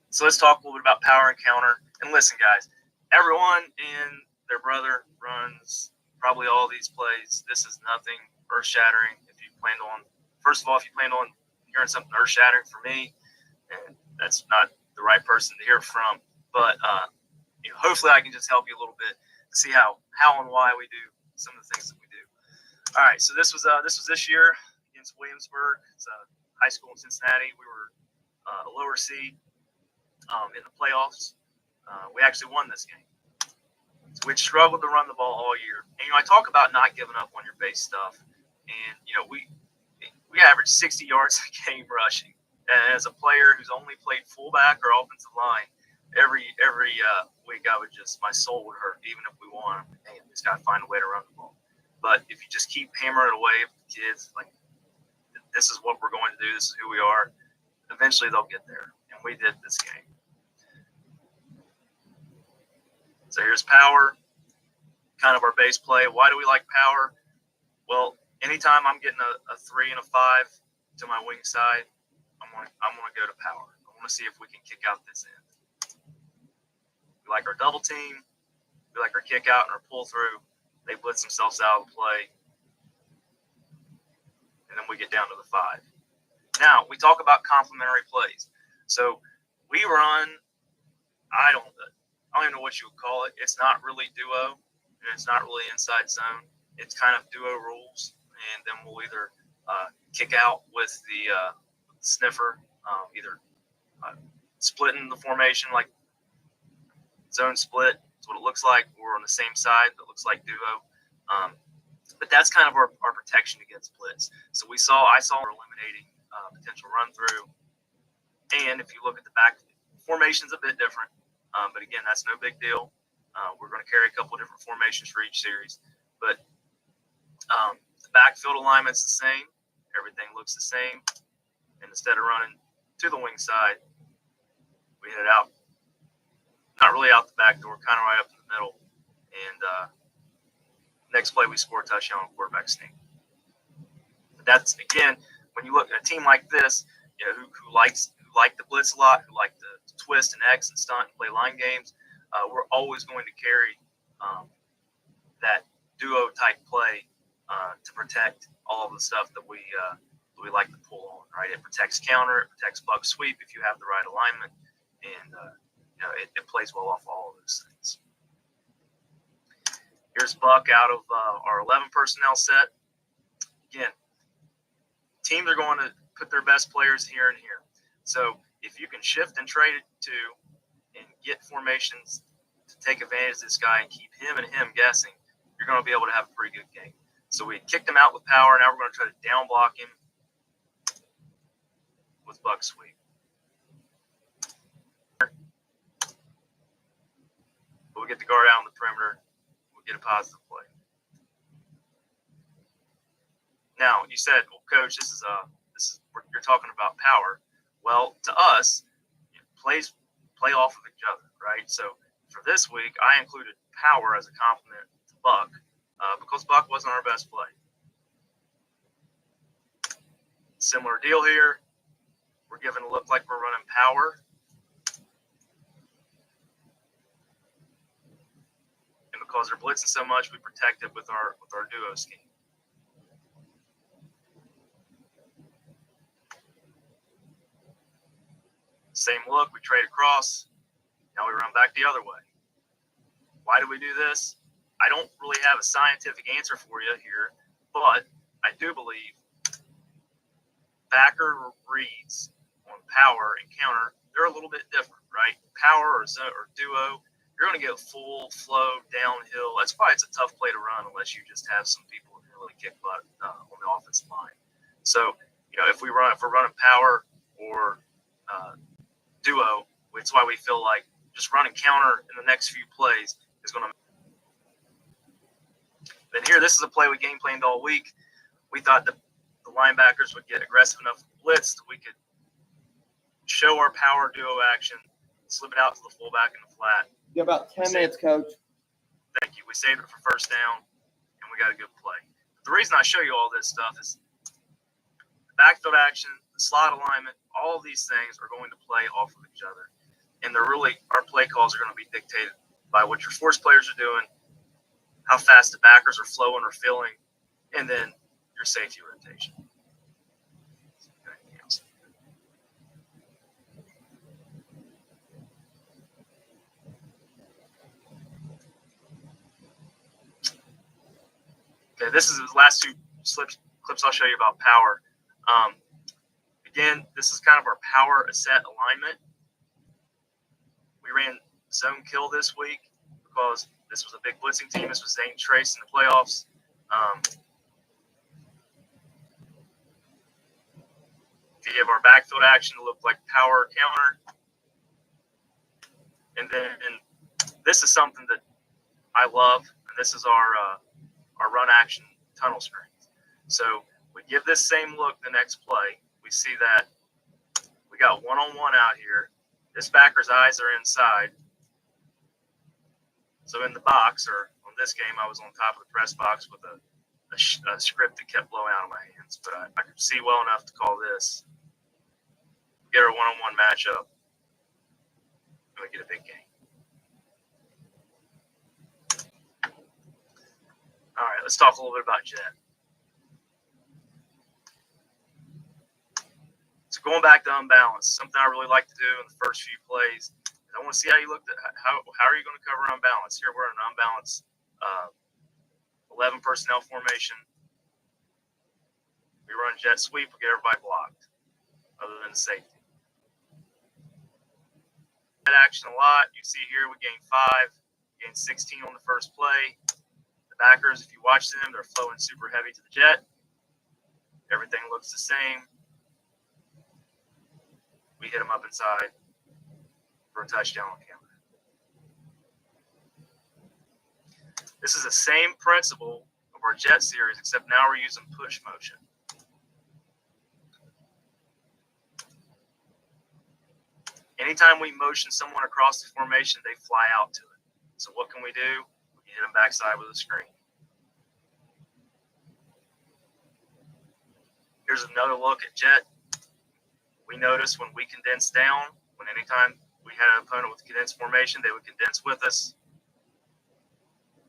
So let's talk a little bit about power and counter. And listen, guys, everyone and their brother runs probably all these plays. This is nothing earth-shattering. First of all, if you planned on hearing something earth-shattering for me, and that's not the right person to hear from, but hopefully I can just help you a little bit to see how and why we do some of the things that we do. All right, so this was this year against Williamsburg. It's a high school in Cincinnati. We were a lower seed in the playoffs. We actually won this game. So we'd struggled to run the ball all year. And I talk about not giving up on your base stuff, and we averaged 60 yards a game rushing. And as a player who's only played fullback or offensive line, every week my soul would hurt, even if we won. Hey, we just got to find a way to run the ball. But if you just keep hammering away at the kids, like, this is what we're going to do, this is who we are, eventually they'll get there. And we did this game. So here's power, kind of our base play. Why do we like power? Well, anytime I'm getting a 3 and a 5 to my wing side, I'm gonna go to power. I want to see if we can kick out this end. We like our double team. We like our kick out and our pull through. They blitz themselves out of the play. And then we get down to the 5. Now, we talk about complementary plays. So we run, I don't even know what you would call it. It's not really duo, and it's not really inside zone. It's kind of duo rules. And then we'll either kick out with the sniffer, either splitting the formation like zone split. That's what it looks like. We're on the same side that looks like duo. But that's kind of our protection against blitz. So I saw we're eliminating potential run through. And if you look at the back, formation's a bit different. But again, that's no big deal. We're going to carry a couple of different formations for each series. But the backfield alignment's the same. Everything looks the same. And instead of running to the wing side, we hit it out. Not really out the back door, kind of right up in the middle. And next play, we score a touchdown on quarterback sneak. But that's, again, when you look at a team like this, who like the blitz a lot, who like to twist and X and stunt and play line games, we're always going to carry that duo type play to protect all of the stuff that we like to pull on. Right, it protects counter, it protects bug sweep if you have the right alignment, and it plays well off all of those things. Here's Buck out of our 11 personnel set. Again, teams are going to put their best players here and here. So if you can shift and trade it to and get formations to take advantage of this guy and keep him and him guessing, you're going to be able to have a pretty good game. So we kicked him out with power. Now we're going to try to down block him with bug sweep. But we get the guard out on the perimeter. We get a positive play. Now you said, "Well, Coach, this is you're talking about power." Well, to us, plays play off of each other, right? So for this week, I included power as a compliment to Buck because Buck wasn't our best play. Similar deal here. We're given a look like we're running power. And because they're blitzing so much, we protect it with our duo scheme. Same look, we trade across. Now we run back the other way. Why do we do this? I don't really have a scientific answer for you here, but I do believe backer reads on power and counter, they're a little bit different, right? Power or duo, you're going to get full flow downhill. That's why it's a tough play to run unless you just have some people who really kick butt on the offensive line. So, if we're running power or duo, it's why we feel like just running counter in the next few plays is going to. Then here, this is a play we game planned all week. We thought that the linebackers would get aggressive enough blitz that we could show our power duo action, slip it out to the fullback in the flat. You got about 10 minutes, Coach. Thank you. We saved it for first down, and we got a good play. The reason I show you all this stuff is backfield action, the slot alignment, all of these things are going to play off of each other. And our play calls are going to be dictated by what your force players are doing, how fast the backers are flowing or filling, and then your safety rotation. Okay, this is the last two clips I'll show you about power. Again, this is kind of our power asset alignment. We ran zone kill this week because this was a big blitzing team. This was Zane Trace in the playoffs. If you have our backfield action to look like power counter. And this is something that I love, and this is our run action tunnel screens. So we give this same look the next play. We see that we got one-on-one out here. This backer's eyes are inside. So in the box, or on this game, I was on top of the press box with a script that kept blowing out of my hands. But I could see well enough to call this. Get our one-on-one matchup. And we get a big game. All right, let's talk a little bit about jet. So going back to unbalance, something I really like to do in the first few plays. I want to see how you looked at how are you going to cover unbalance. Here we're in an unbalanced 11 personnel formation. We run jet sweep, we get everybody blocked, other than the safety. That action a lot. You see here we gain 5, gain 16 on the first play. The backers, if you watch them, they're flowing super heavy to the jet. Everything looks the same. We hit them up inside for a touchdown on counter. This is the same principle of our jet series, except now we're using push motion. Anytime we motion someone across the formation, they fly out to it. So what can we do? We hit them backside with a screen. Here's another look at jet. We notice when we condense down, when anytime we had an opponent with condensed formation, they would condense with us.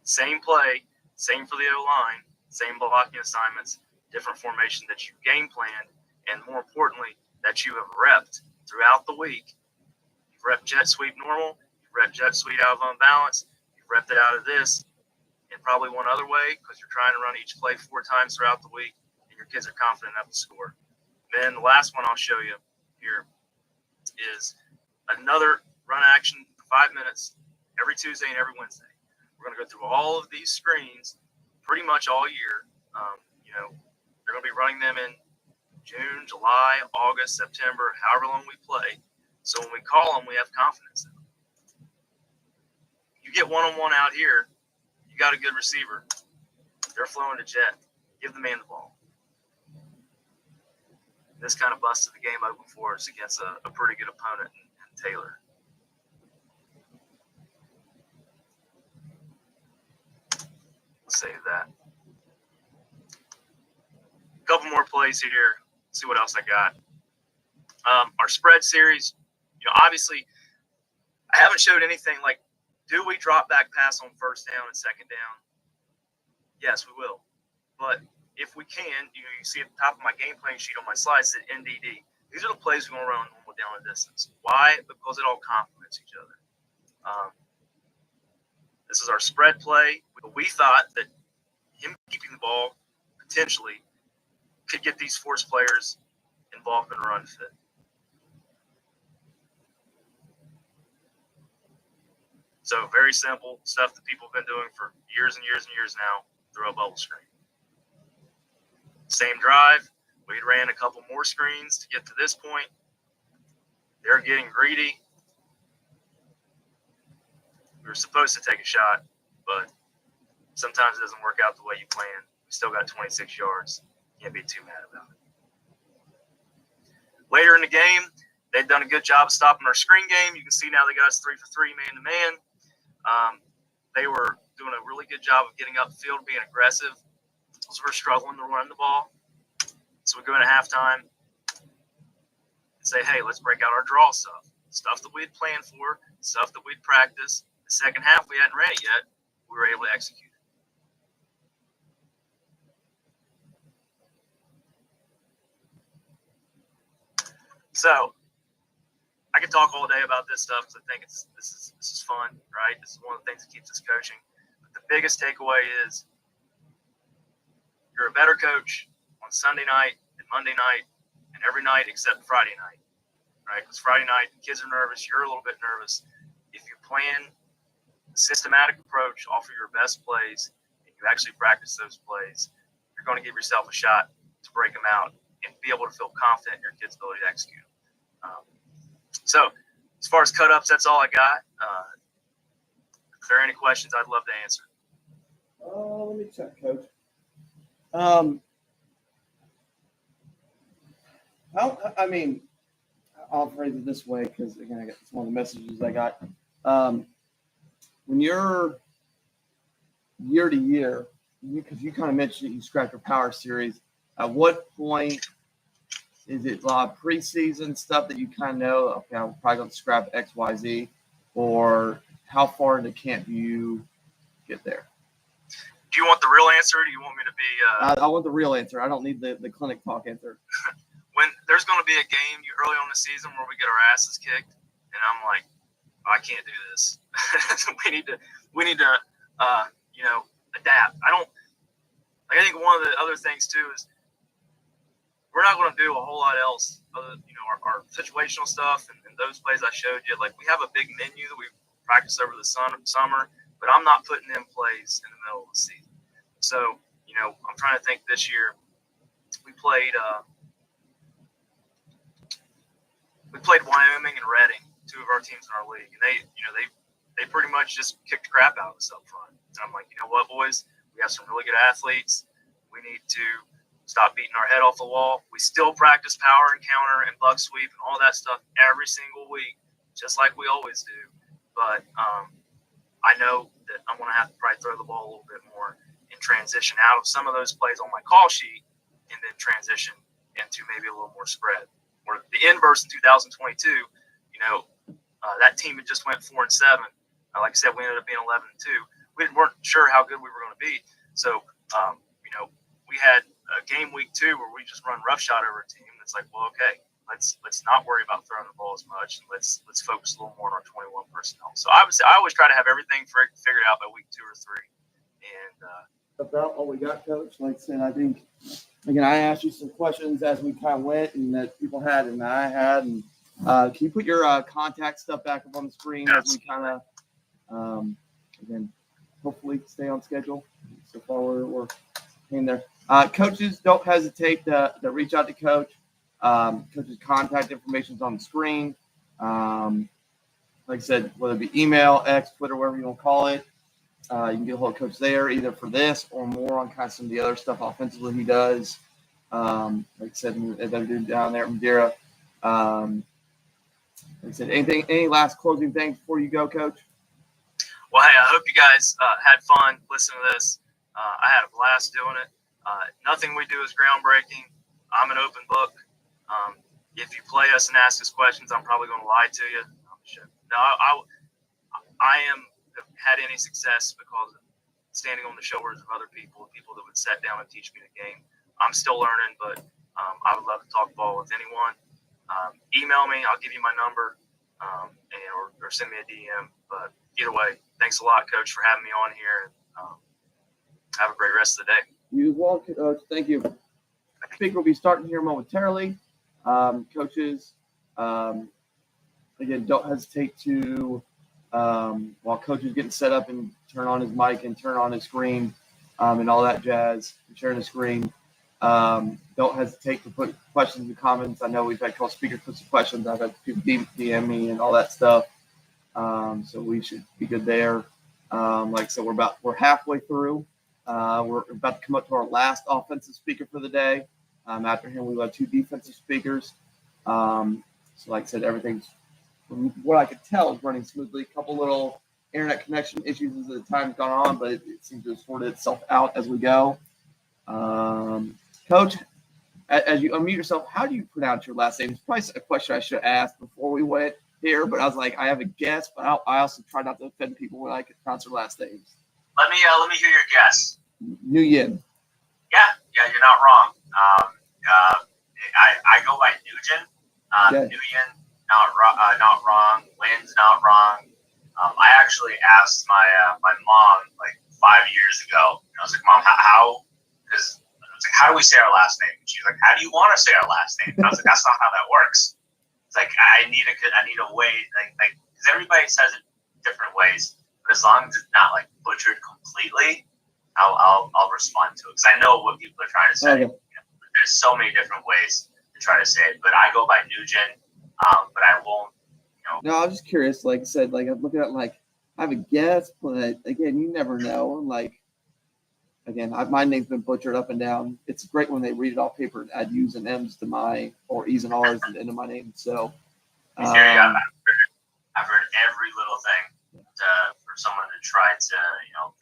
Same play, same for the O-line, same blocking assignments, different formation that you game planned, and more importantly, that you have repped throughout the week. You've repped jet sweep normal, you've repped jet sweep out of unbalance, you've repped it out of this, and probably one other way because you're trying to run each play 4 times throughout the week, and your kids are confident enough to score. Then the last one I'll show you here is another run action for 5 minutes every Tuesday and every Wednesday. We're going to go through all of these screens pretty much all year. They're going to be running them in June, July, August, September, however long we play. So when we call them, we have confidence in them. You get one-on-one out here, you got a good receiver. They're flowing to jet. Give the man the ball. This kind of busted the game open for us against a pretty good opponent in Taylor. Let's save that. A couple more plays here. See what else I got. Our spread series, obviously, I haven't showed anything like, do we drop back pass on first down and second down? Yes, we will. But if we can, you see at the top of my game plan sheet on my slides that NDD. These are the plays we're going to run normal down and distance. Why? Because it all complements each other. This is our spread play. We thought that him keeping the ball potentially could get these force players involved in a run fit. So very simple stuff that people have been doing for years and years and years now. Throw a bubble screen. Same drive. We ran a couple more screens to get to this point. They're getting greedy. We were supposed to take a shot, but sometimes it doesn't work out the way you plan. We still got 26 yards. Can't be too mad about it. Later in the game, they've done a good job of stopping our screen game. You can see now they got us 3 for 3 man-to-man. They were doing a really good job of getting upfield, being aggressive. Because we're struggling to run the ball. So So we go into halftime and say, hey, let's break out our draw stuff that we had planned for, stuff that we'd practiced. The second half, we hadn't read it yet. We were able to execute it. So I could talk all day about this stuff because I think this is fun, right? This is one of the things that keeps us coaching. But the biggest takeaway is you're a better coach on Sunday night and Monday night and every night except Friday night, right? Because Friday night, the kids are nervous. You're a little bit nervous. If you plan a systematic approach, offer your best plays, and you actually practice those plays, you're going to give yourself a shot to break them out and be able to feel confident in your kid's ability to execute. So as far as cut-ups, that's all I got. If there are any questions, I'd love to answer. Let me check, Coach. I'll phrase it this way because, again, I got one of the messages I got. When you're year to year, because you kind of mentioned that you scrapped your power series, at what point is it a lot of preseason stuff that you kind of know, okay, I'm probably going to scrap X, Y, Z, or how far into camp do you get there? Do you want the real answer, or do you want me to be? I want the real answer. I don't need the clinic talk answer. When there's going to be a game early on in the season where we get our asses kicked, and I'm like, I can't do this. we need to adapt. I think one of the other things too is we're not going to do a whole lot else other than, our situational stuff and those plays I showed you. Like, we have a big menu that we practice over the summer, but I'm not putting in plays in the middle of the season. So, I'm trying to think this year. We played Wyoming and Reading, two of our teams in our league, and they pretty much just kicked the crap out of us up front. And I'm like, you know what, boys? We have some really good athletes. We need to stop beating our head off the wall. We still practice power and counter and bug sweep and all that stuff every single week, just like we always do. But I know that I'm going to have to probably throw the ball a little bit more and transition out of some of those plays on my call sheet and then transition into maybe a little more spread. Or the inverse in 2022, that team had just went 4-7. Like I said, we ended up being 11-2. We weren't sure how good we were going to be. So, we had a game week 2 where we just run roughshod over a team. It's like, well, okay, let's not worry about throwing the ball as much, and let's focus a little more on our 21 personnel. So I always try to have everything figured out by week 2 or 3. And about what we got, Coach. Like I said, I think, again, I asked you some questions as we kind of went, and that people had, and I had. And can you put your contact stuff back up on the screen as we kind of, again, hopefully stay on schedule? So far, we're in there. Coaches, don't hesitate to reach out to Coach. Coach's contact information is on the screen. Like I said, whether it be email, X, Twitter, whatever you want to call it, you can get a hold of Coach there, either for this or more on kind of some of the other stuff offensively he does. Like I said, as I do down there at Madeira. Like I said, any last closing things before you go, Coach? Well, hey, I hope you guys had fun listening to this. I had a blast doing it. Nothing we do is groundbreaking. I'm an open book. If you play us and ask us questions, I'm probably going to lie to you. No, I have had any success because of standing on the shoulders of other people that would sit down and teach me the game. I'm still learning, but I would love to talk ball with anyone. Email me. I'll give you my number, or send me a DM. But either way, thanks a lot, Coach, for having me on here. Have a great rest of the day. You as well, Coach. Thank you. Speaker will be starting here momentarily. Coaches, again, don't hesitate to, while Coach is getting set up, and turn on his mic and turn on his screen and all that jazz, and sharing the screen. Don't hesitate to put questions in the comments. I know we've had speakers put some questions. I've had people DM me and all that stuff. So we should be good there. Like I said, we're halfway through. We're about to come up to our last offensive speaker for the day. After him, we'll have 2 defensive speakers. So like I said, everything's, from what I could tell, is running smoothly. A couple little internet connection issues as the time's gone on, but it seems to have sorted itself out as we go. Coach, as you unmute yourself, how do you pronounce your last name? It's probably a question I should have asked before we went here, but I was like, I have a guess, but I also try not to offend people when I can pronounce their last names. Let me hear your guess. Nguyen. Yeah, you're not wrong. I go by Nugent. Nguyen, not wrong. Lynn's not wrong. I actually asked my mom like 5 years ago. I was like, Mom, how? Because I was like, how do we say our last name? And she was like, how do you want to say our last name? And I was like, that's not how that works. It's like I need a way, like because everybody says it different ways, but as long as it's not like butchered completely, I'll respond to it because I know what people are trying to say. Okay. There's so many different ways to try to say it, but I go by Nugent, but I won't. No, I was just curious. Like I said, like I'm looking at like I have a guess, but again, you never know. And like again, my name's been butchered up and down. It's great when they read it off paper and add U's and M's to my or E's and R's at the end of my name. So I've heard every little thing for someone to try to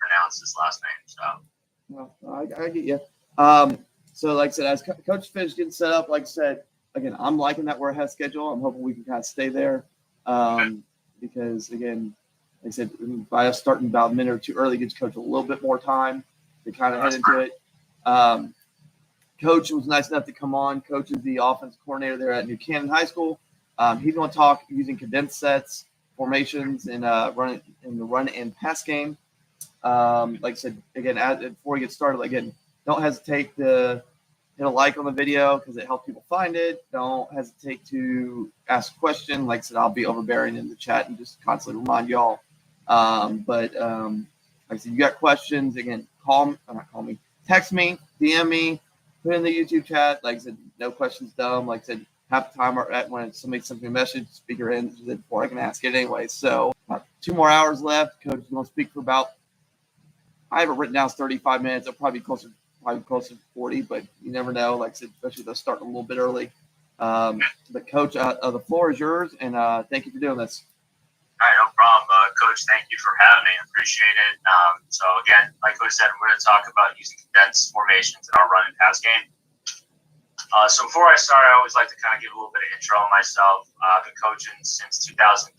pronounce his last name. So I get you. So like I said, as Coach Fish getting set up, like I said, again, I'm liking that we're ahead of schedule. I'm hoping we can kind of stay there. Because again, like I said, by us starting about a minute or two early, gives Coach a little bit more time to kind of head into it. Coach was nice enough to come on. Coach is the offensive coordinator there at New Canaan High School. He's going to talk using condensed sets, formations, and run in the run and pass game. Like I said, again, before we get started, again, don't hesitate to hit a like on the video because it helps people find it. Don't hesitate to ask a question. Like I said, I'll be overbearing in the chat and just constantly remind y'all. Like I said, you got questions, again, text me, DM me, put it in the YouTube chat. Like I said, no questions dumb. Like I said, half the time when somebody sends me a message, speaker ends before I can ask it anyway. So 2 more hours left. Coach is going to speak for about, I have it written down as 35 minutes. It'll probably be closer to 40, but you never know. Like I said, especially they'll start a little bit early. But Coach, the floor is yours, and thank you for doing this. All right, no problem. Coach, thank you for having me. I appreciate it. So again, like Coach said, we're going to talk about using condensed formations in our run and pass game. So before I start, I always like to kind of give a little bit of intro on myself. I've been coaching since 2013.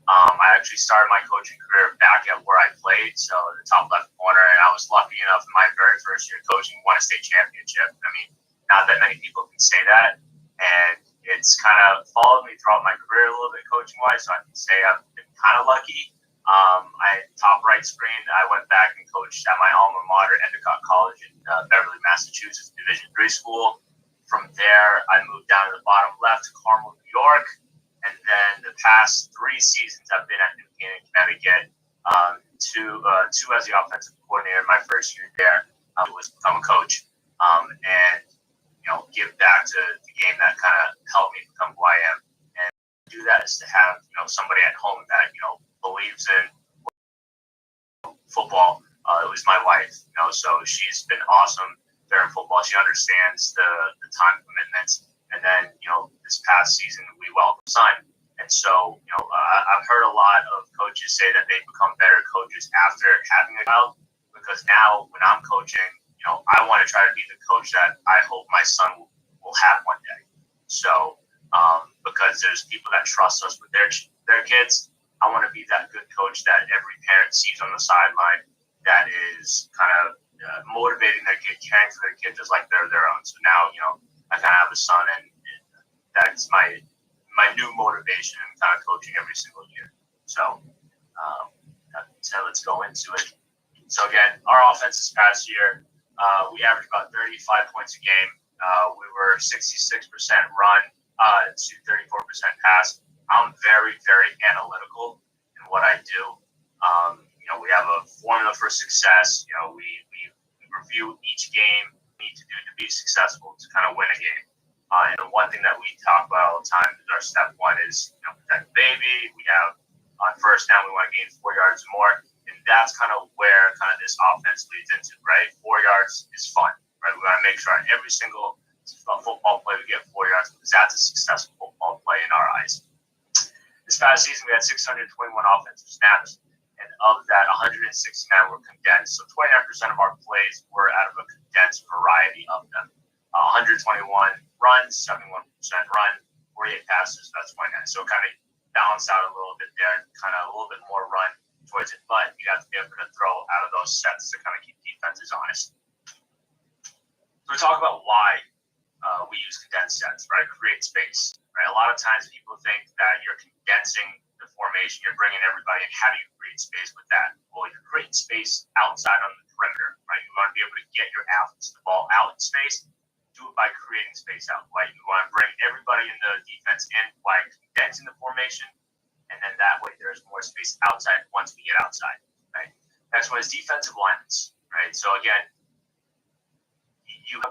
I actually started my coaching career back at where I played, so the top left corner, and I was lucky enough in my very first year coaching won a state championship. I mean, not that many people can say that, and it's kind of followed me throughout my career a little bit coaching-wise, so I can say I've been kind of lucky. Top right screen, I went back and coached at my alma mater, Endicott College in Beverly, Massachusetts, Division III school. From there, I moved down to the bottom left to Carmel, New York. And then the past 3 seasons I've been at New Canaan, Connecticut, two as the offensive coordinator. My first year there was become a coach and give back to the game that kind of helped me become who I am. And to do that is to have somebody at home that believes in football. It was my wife, so she's been awesome there in football. She understands the time commitments. And then, this past season, we welcomed son. And so, I've heard a lot of coaches say that they become better coaches after having a child, because now when I'm coaching, I want to try to be the coach that I hope my son will have one day. So, because there's people that trust us with their kids, I want to be that good coach that every parent sees on the sideline that is kind of motivating their kid, caring for their kid just like they're their own. So now, I kind of have a son, and that's my new motivation in kind of coaching every single year. So let's go into it. So again, our offense this past year, we averaged about 35 points a game. We were 66% run to 34% pass. I'm very, very analytical in what I do. We have a formula for success. We review each game we need to do to be successful to kind of win a game. And the one thing that we talk about all the time is our step one is protect the baby. We have on first down we want to gain 4 yards or more, and that's kind of where kind of this offense leads into, right? 4 yards is fun, right? We want to make sure on every single football play we get 4 yards, because that's a successful football play in our eyes. This past season we had 621 offensive snaps, and of that 169 were condensed. So 29% of our plays were out of a condensed variety of them. 121 runs, 71% run, 48 passes. That's 29. So it kind of balanced out a little bit there, kind of a little bit more run towards it. But you have to be able to throw out of those sets to kind of keep defenses honest. So we talk about why we use condensed sets, right? Create space, right? A lot of times people think that you're condensing the formation, you're bringing everybody in. How do you create space with that? Well, you're creating space outside on the perimeter, right? You want to be able to get your athletes the ball out in space. Do it by creating space out, right? You want to bring everybody in the defense in by condensing the formation, and then that way there's more space outside once we get outside, right? Next one is defensive alignments, right? So again,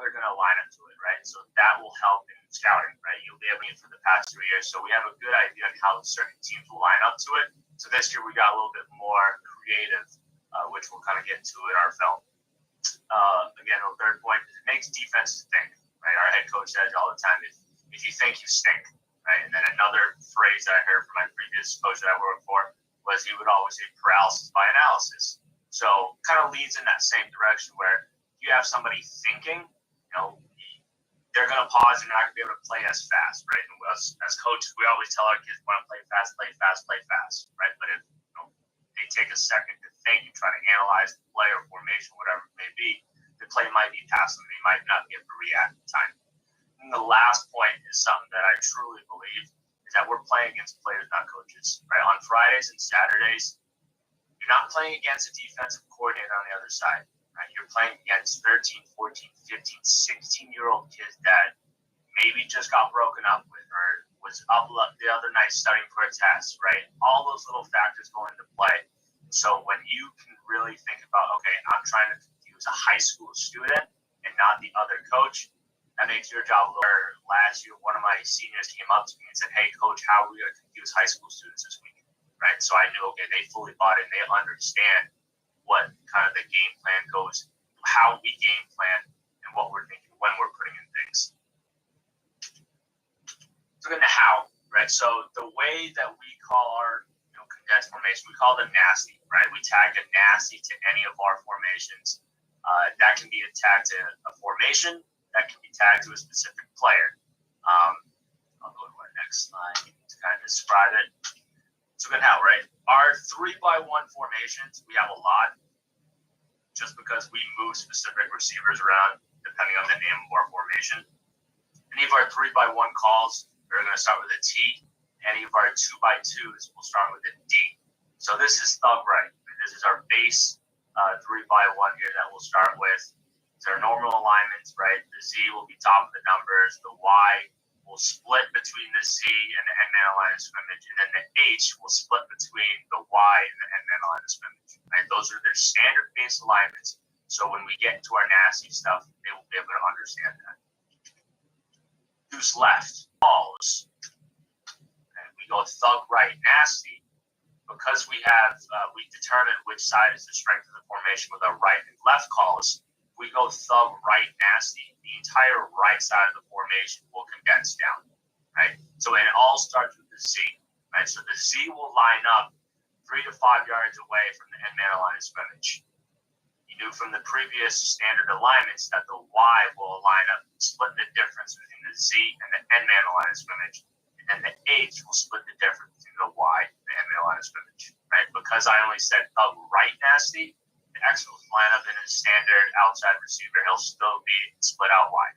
they're going to line up to it, right? So that will help in scouting, right? You'll be able to for the past 3 years. So we have a good idea on how certain teams will line up to it. So this year we got a little bit more creative, which we'll kind of get into in our film. Again, the third point is it makes defenses think, right? Our head coach says all the time, if you think, you stink, right? And then another phrase that I heard from my previous coach that I worked for was he would always say paralysis by analysis. So kind of leads in that same direction where you have somebody thinking, they're going to pause and not going to be able to play as fast, right? And as coaches, we always tell our kids, want to play fast, right? But if they take a second to think and try to analyze the play or formation, whatever it may be, the play might be past them. They might not be able to react in time. And the last point is something that I truly believe is that we're playing against players, not coaches, right? On Fridays and Saturdays, you're not playing against a defensive coordinator on the other side. Right? You're playing against 13, 14, 15, 16-year-old kids that maybe just got broken up with or was up the other night studying for a test, right? All those little factors go into play. So when you can really think about, okay, I'm trying to confuse a high school student and not the other coach, that makes your job a little. Last year, one of my seniors came up to me and said, hey, coach, how are we going to confuse high school students this week? Right? So I knew, okay, they fully bought it and they understand what kind of the game plan goes, how we game plan, and what we're thinking when we're putting in things. So then the how, right? So the way that we call our condensed formation, we call them nasty, right? We tag a nasty to any of our formations. That can be tagged to a formation, that can be tagged to a specific player. I'll go to our next slide to kind of describe it. So then how, right? Our 3x1 formations, we have a lot just because we move specific receivers around depending on the name of our formation. Any of our 3x1 calls, we're going to start with a T. Any of our 2x2s will start with a D. So this is thug right. This is our base 3x1 here that we'll start with. These are normal alignments, right? The Z will be top of the numbers. The Y will split between the Z and the end man line of scrimmage, and then the H will split between the Y and the end man line of scrimmage. Right? Those are their standard base alignments. So when we get into our nasty stuff, they will be able to understand that. Deuce left, balls. And we go thug right, nasty. Because we have, we determine which side is the strength of the formation with our right and left calls. We go thug right, nasty. The entire right side of the formation will condense down, right? So it all starts with the Z, right? So the Z will line up 3 to 5 yards away from the end man line of scrimmage. You knew from the previous standard alignments that the Y will line up, split the difference between the Z and the end man line of scrimmage, and then the H will split the difference between the Y and the end man line of scrimmage, right? Because I only said thug right, nasty. The X will line up in a standard outside receiver. He'll still be split out wide.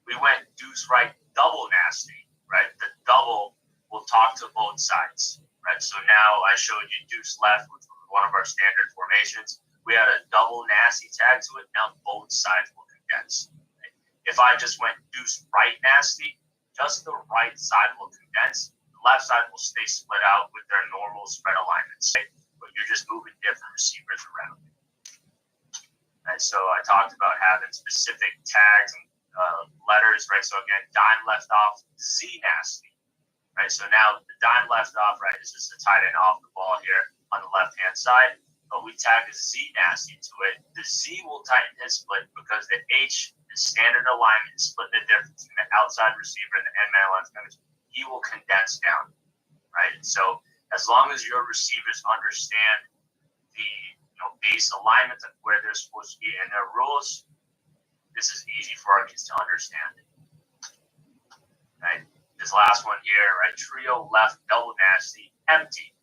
We went deuce right, double nasty, right? The double will talk to both sides, right? So now I showed you deuce left, which was one of our standard formations. We had a double nasty tag to it. Now both sides will condense. Right? If I just went deuce right nasty, just the right side will condense. The left side will stay split out with their normal spread alignments. Right? But you're just moving different receivers around. And so I talked about having specific tags and letters, right? So again, dime left off, Z nasty, right? So now the dime left off, right, is just a tight end off the ball here on the left-hand side, but we tag a Z nasty to it. The Z will tighten his split because the H, the standard alignment, is splitting the difference between the outside receiver and the end man line scrimmage. He will condense down, right? So as long as your receivers understand the base alignments and where they're supposed to be and their rules, this is easy for our kids to understand. Right? This last one here, right? Trio left, double nasty, empty.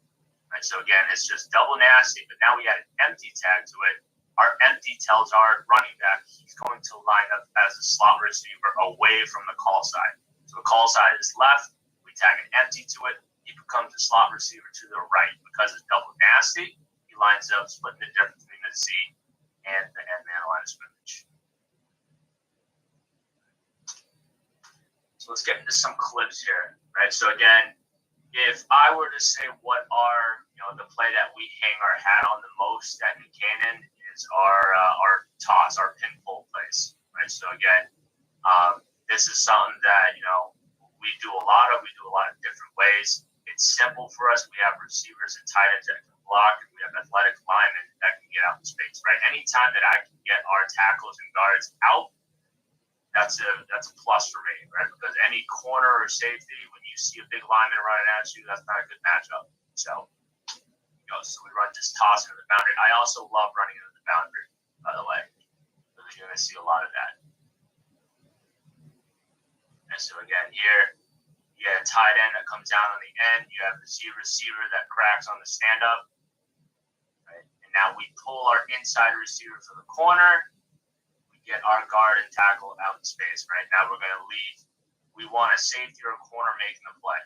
Right? So again, it's just double nasty, but now we add an empty tag to it. Our empty tells our running back he's going to line up as a slot receiver away from the call side. So the call side is left. We tag an empty to it. He becomes a slot receiver to the right. Because it's double nasty, he lines up splitting the difference between the Z and the end man line of scrimmage. So let's get into some clips here, right? So again, if I were to say what are the play that we hang our hat on the most at Buchanan is our toss, our pin pull plays, right? So again, this is something that we do a lot of. We do a lot of different ways. It's simple for us. We have receivers and tight ends that can block, and we have athletic linemen that can get out in space, right? Anytime that I can get our tackles and guards out, that's a plus for me, right? Because any corner or safety, when you see a big lineman running at you, that's not a good matchup. So, so we run this toss into the boundary. I also love running into the boundary, by the way. You're going to see a lot of that. And so again, here, you have a tight end that comes down on the end. You have the Z receiver that cracks on the stand-up. Right? And now we pull our inside receiver for the corner. We get our guard and tackle out in space. Right now we're going to leave. We want a safety or a corner making the play.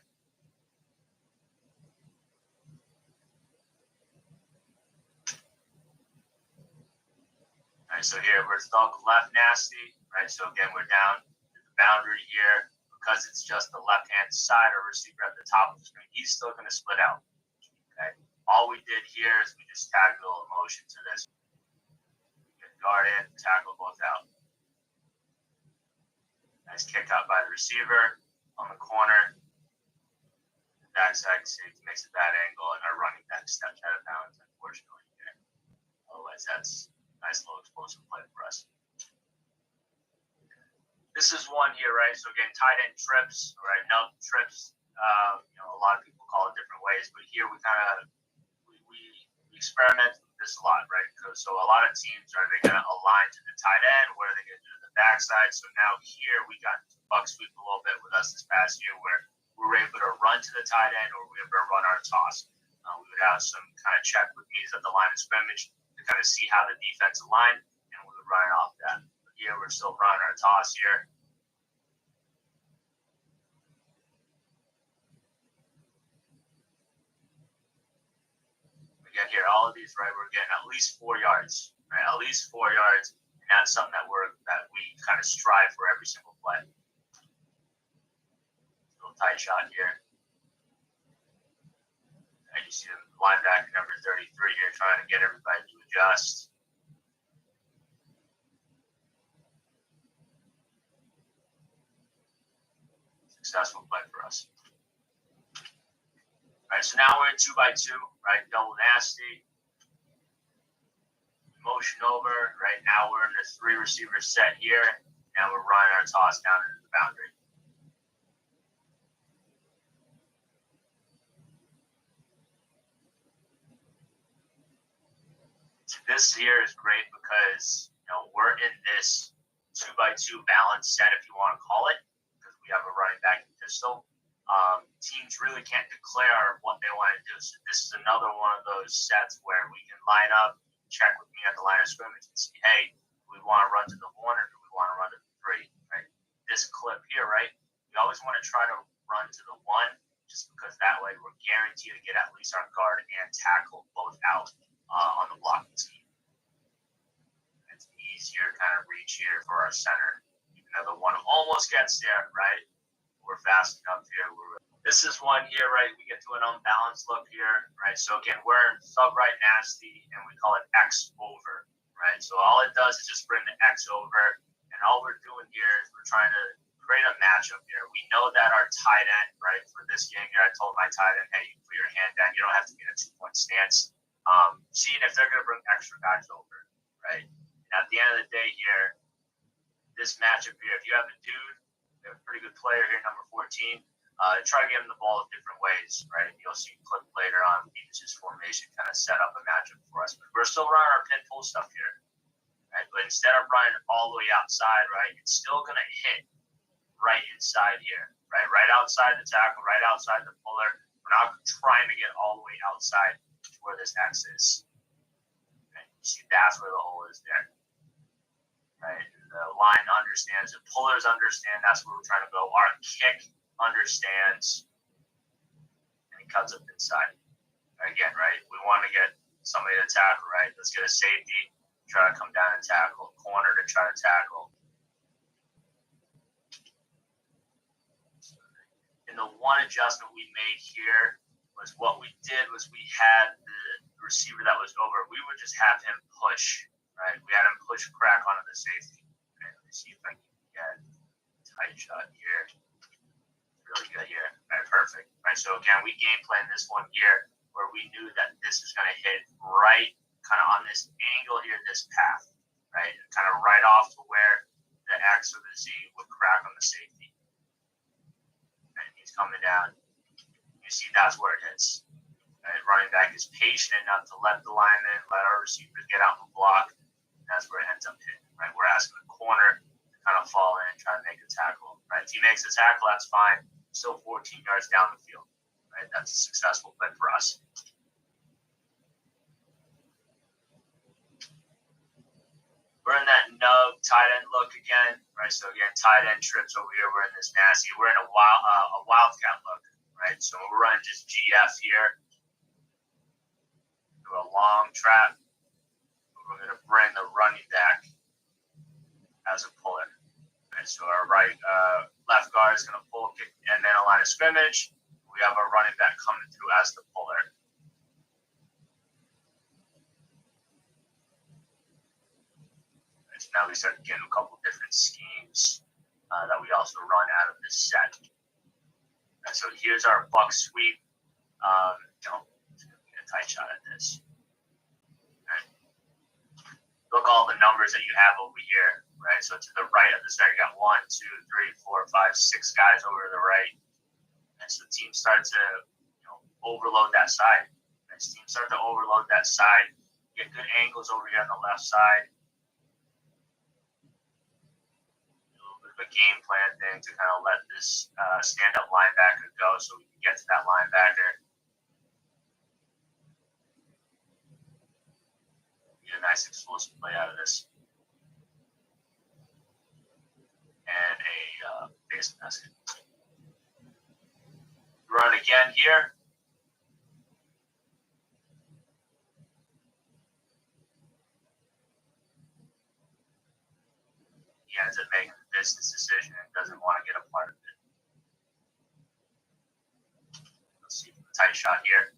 All right, so here we're thug left nasty. Right, so again we're down to the boundary here. Because it's just the left-hand side or receiver at the top of the screen, he's still going to split out. Okay. All we did here is we just tagged a little motion to this. Get guard in, tackle both out. Nice kick out by the receiver on the corner. The backside safety makes a bad angle, and our running back steps out of bounds, unfortunately. Here. Otherwise, that's a nice little explosive play for us. This is one here, right? So again, tight end trips, right? No trips. A lot of people call it different ways, but here we kind of we experiment with this a lot, right? So a lot of teams are they going to align to the tight end? What are they going to do to the backside? So now here we got buck sweep a little bit with us this past year, where we were able to run to the tight end, or we were able to run our toss. We would have some kind of check with knees at the line of scrimmage to kind of see how the defense aligned, and we would run it off that. Here we're still running our toss here. Again, here all of these, right? We're getting at least 4 yards, right? At least 4 yards, and that's something that we kind of strive for every single play. Little tight shot here. And you see the linebacker number 33 here trying to get everybody to adjust. Successful play for us. All right, so now we're in 2x2, right? Double nasty. Motion over. Right now we're in the 3 receiver set here. Now we're running our toss down into the boundary. This here is great because we're in this 2x2 balance set, if you want to call it, because we have a running back and pistol. Teams really can't declare what they want to do. So this is another one of those sets where we can line up, check with me at the line of scrimmage and see, hey, do we want to run to the 1 or do we want to run to the 3? Right? This clip here, right? We always want to try to run to the 1, just because that way we're guaranteed to get at least our guard and tackle both out on the blocking team. It's an easier kind of reach here for our center, even though the 1 almost gets there, right? We're fast enough here. This is one here, right? We get to an unbalanced look here, right? So again, we're in sub right nasty, and we call it X over, right? So all it does is just bring the X over, and all we're doing here is we're trying to create a matchup here. We know that our tight end, right, for this game here, I told my tight end, hey, you put your hand down. You don't have to get a 2-point stance. Seeing if they're going to bring extra guys over, right? And at the end of the day here, this matchup here, if you have a dude, you have a pretty good player here, number 14, try to get him the ball in different ways, right? You'll see a clip later on. His formation kind of set up a matchup for us. But we're still running our pin pull stuff here. right? But instead of running all the way outside, right, it's still going to hit right inside here, right? Right outside the tackle, right outside the puller. We're not trying to get all the way outside to where this X is. Okay? You see, that's where the hole is there, right? The line understands, the pullers understand that's where we're trying to go. Our kick understands, and he cuts up inside. Again, right? We want to get somebody to tackle, right? Let's get a safety, try to come down and tackle, corner to try to tackle. And the one adjustment we made here was what we did was we had the receiver that was over. We would just have him push, right? We had him push crack onto the safety. Okay, let me see if I can get a tight shot here. Really good here. All right, perfect. All right, so again, we game planned this one here where we knew that this is going to hit right kind of on this angle here, this path, right? Kind of right off to where the X or the Z would crack on the safety. And he's coming down. You see that's where it hits. Right? Running back is patient enough to let the lineman, let our receivers get out and block. And that's where it ends up hitting. Right? We're asking the corner to kind of fall in and try to make a tackle. Right? If he makes a tackle, that's fine. Still 14 yards down the field. Right? That's a successful play for us. We're in that nub tight end look again, right? So again, tight end trips over here. We're in this nasty. We're in a wildcat look, right? So we're running just GF here. Do a long trap. We're going to bring the running back as a puller. Right? So our left guard is going to pull, kick, and then a line of scrimmage. We have our running back coming through as the puller. So now we start getting a couple different schemes that we also run out of this set. And so here's our buck sweep. Get a tight shot at this. Right. Look all the numbers that you have over here, right? So to the right of the start, you got 1, 2, 3, 4, 5, 6 guys over to the right. And so teams start to overload that side. As teams start to overload that side, get good angles over here on the left side. A game plan thing to kind of let this stand-up linebacker go so we can get to that linebacker. Get a nice explosive play out of this. And a base basket. Run again here. He ends up making the business decision and doesn't want to get a part of it. Let's see the tight shot here.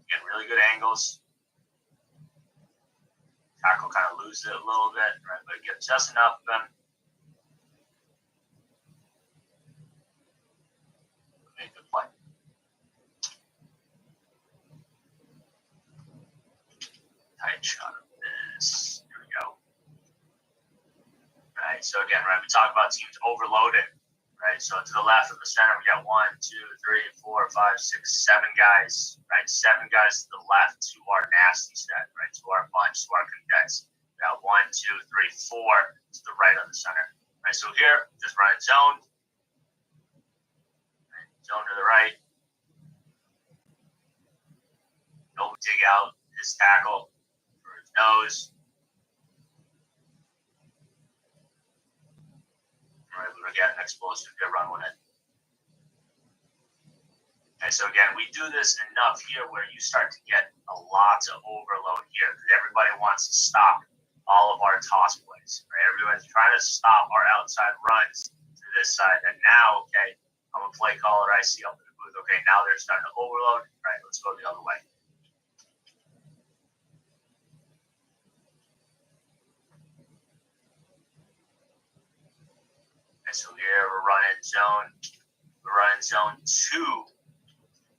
Get really good angles. Tackle kind of loses it a little bit, right? But get just enough of them. Make the play. Tight shot of this. Here we go. Right, so again, right, we talk about teams overloaded, right? So to the left of the center, we got 1, 2, 3, 4, 5, 6, 7 guys, right? 7 guys to the left to our nasty set, right? To our bunch, to our condense. We got 1, 2, 3, 4 to the right of the center, right? So here, just running zone, right? Zone to the right. Don't dig out his tackle for his nose. Right, we're going to get an explosive good run with it. Okay, so again, we do this enough here where you start to get a lot of overload here because everybody wants to stop all of our toss plays. Right? Everyone's trying to stop our outside runs to this side. And now, okay, I'm a play caller. I see up in the booth. Okay, now they're starting to overload. All right, let's go the other way. So here we're running zone 2.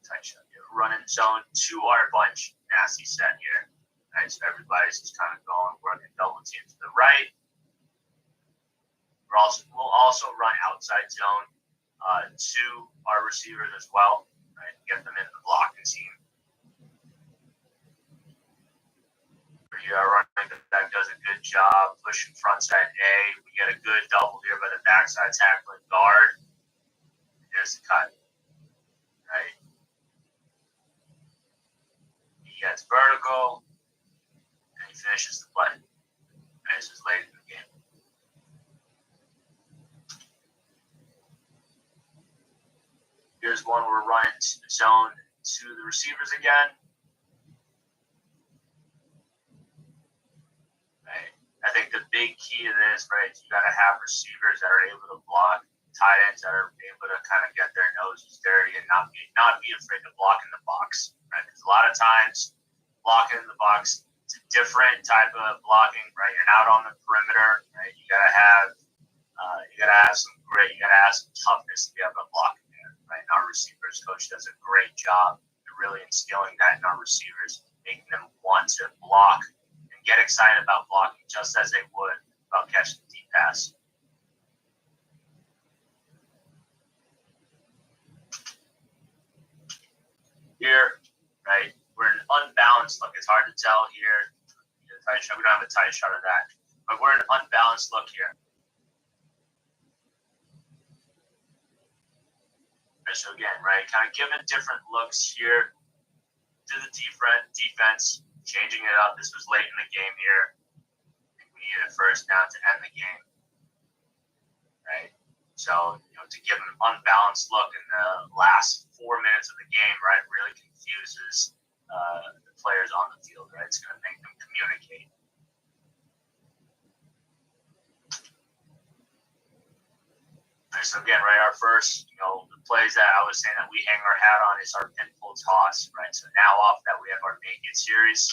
Tight shot here. We're running zone 2 our bunch. Nasty set here. Right, so everybody's just kind of going, working double team to the right. We'll also run outside zone to our receivers as well. Right, get them in the blocking team. Here, our running back does a good job pushing frontside A. We get a good double here by the backside tackling guard. There's the cut. Right. He gets vertical, and he finishes the play. And this is late in the game. Here's one we're running zone to the receivers again. Right. I think the big key to this, right, is you got to have receivers that are able to block, tight ends that are able to kind of get their noses dirty and not be afraid to block in the box. Right? Because a lot of times blocking in the box, it's a different type of blocking. Right, you're out on the perimeter. Right, you gotta have some grit. You gotta have some toughness to be able to block. Right, and our receivers coach does a great job at really instilling that in our receivers, making them want to block and get excited about blocking just as they would about catching the deep pass. Here, right, we're in an unbalanced look. It's hard to tell here. We don't have a tight shot of that, but we're in an unbalanced look here. So again, right, kind of giving different looks here to the defense, changing it up. This was late in the game here. I think we needed a first down to end the game, right? So, to give an unbalanced look in the last 4 minutes of the game, right, really confuses the players on the field, right? It's going to make them communicate. So again, right, our first, the plays that I was saying that we hang our hat on is our pinfall toss, right? So now off that we have our naked series,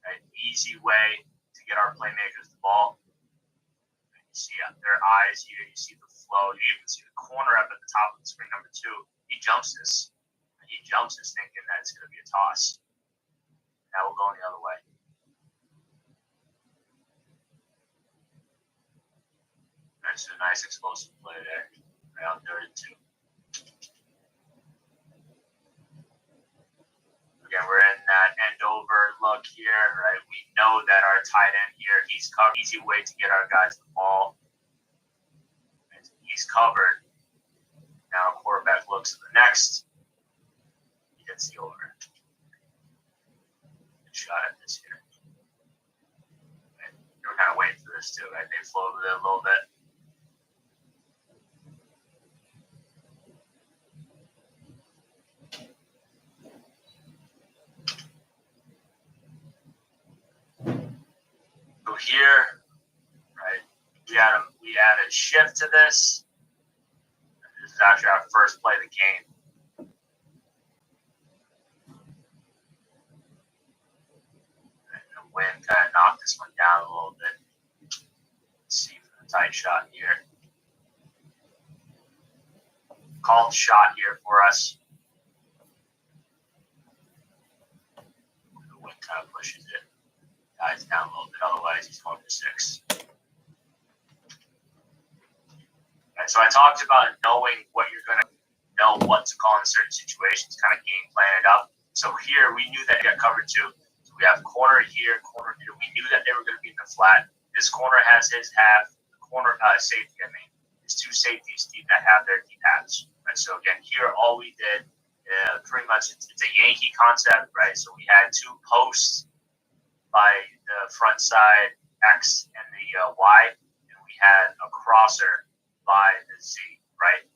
right? Easy way to get our playmakers the ball. And you see their eyes here, you see the flow, you even see the corner up at the top of the screen, number 2. He jumps this thinking that it's going to be a toss. Now we're going the other way. That's a nice explosive play there. Right on 3rd and 2. Again, we're in that end over look here, right? We know that our tight end here, he's covered. Easy way to get our guys the ball. He's covered. Now quarterback looks at the next. He gets the over. Good shot at this here. Right? They were kind of waiting for this too, right? They floated it a little bit. So here, right, we added shift to this. This is actually our first play of the game. And the wind kind of knocked this one down a little bit. Let's see for the tight shot here. Called shot here for us. The wind kind of pushes it. Guys down a little bit, otherwise he's going to 6. And so I talked about knowing what you're going to know, what to call in certain situations, kind of game plan it up. So here we knew that he got covered 2. So we have corner here, corner here. We knew that they were going to be in the flat. This corner has his half, the corner safety, his 2 safeties deep that have their deep halves. Right? So again, here all we did, pretty much it's a Yankee concept, right? So we had 2 posts by the front side X and the Y, and we had a crosser by the Z, right?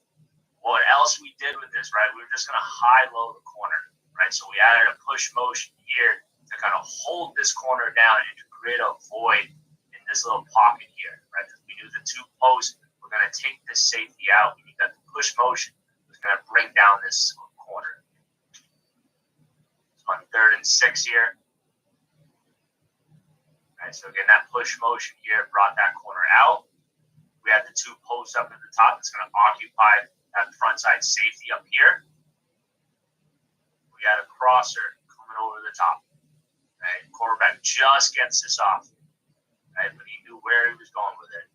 What else we did with this, right? We were just going to high-low the corner, right? So we added a push motion here to kind of hold this corner down and to create a void in this little pocket here, right? Because we knew the 2 posts were going to take this safety out. We knew that the push motion was going to bring down this corner. So on 3rd and 6 here. Right, so again, that push motion here brought that corner out. We had the 2 posts up at the top that's going to occupy that front side safety up here. We had a crosser coming over the top. Right, quarterback just gets this off. Right, but he knew where he was going with it.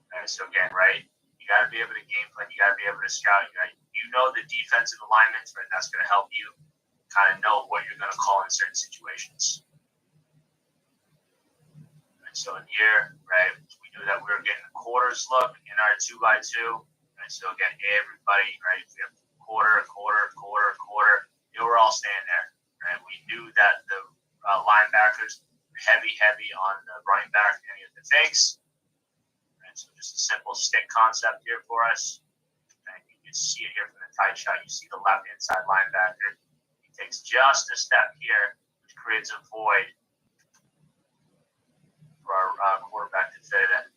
Right, so again, right, you got to be able to game plan. You got to be able to scout. You know the defensive alignments, right? That's going to help you kind of know what you're going to call in certain situations. And so in here, right, we knew that we were getting a quarters look in our 2x2. And so again, everybody, right, we have quarter, you know, we're all staying there, right? We knew that the linebackers were heavy on the running back and any of the fakes. And so just a simple stick concept here for us. And you can see it here from the tight shot. You see the left inside linebacker. He takes just a step here, which creates a void for our quarterback to fit it in.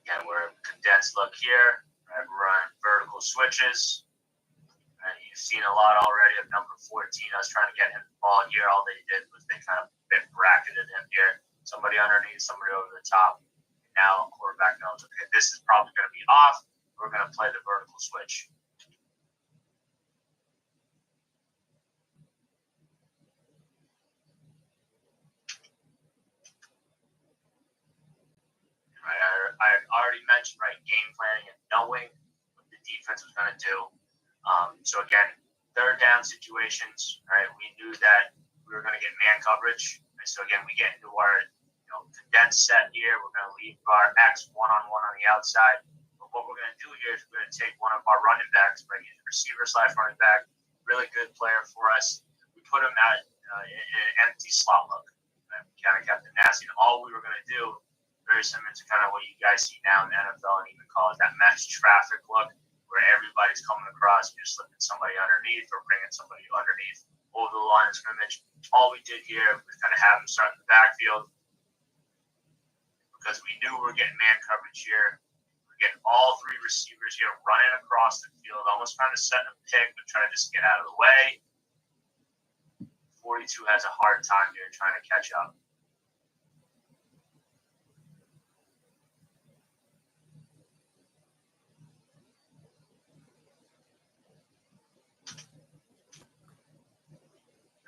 Again, we're condensed look here. Right, we're running vertical switches. And you've seen a lot already of number 14. I was trying to get him the ball here. All they did was they kind of bracketed him here. Somebody underneath, somebody over the top. Now quarterback knows, okay, this is probably going to be off. We're going to play the vertical switch. Right, I already mentioned, right, game planning and knowing what the defense was going to do. So again, third down situations, right? We knew that we were going to get man coverage. And so again, we get into our condensed set here. We're going to leave our X one-on-one on the outside. But what we're going to do here is we're going to take one of our running backs, right? He's a receiver/running back, really good player for us. We put him at in an empty slot look. And we kind of kept it nasty. And all we were going to do, very similar to kind of what you guys see now in the NFL and even college, that match traffic look where everybody's coming across, you're slipping somebody underneath or bringing somebody underneath over the line of scrimmage. All we did here was kind of have them start in the backfield because we knew we were getting man coverage here. We're getting all three receivers here running across the field, almost trying to set a pick, but trying to just get out of the way. 42 has a hard time here trying to catch up.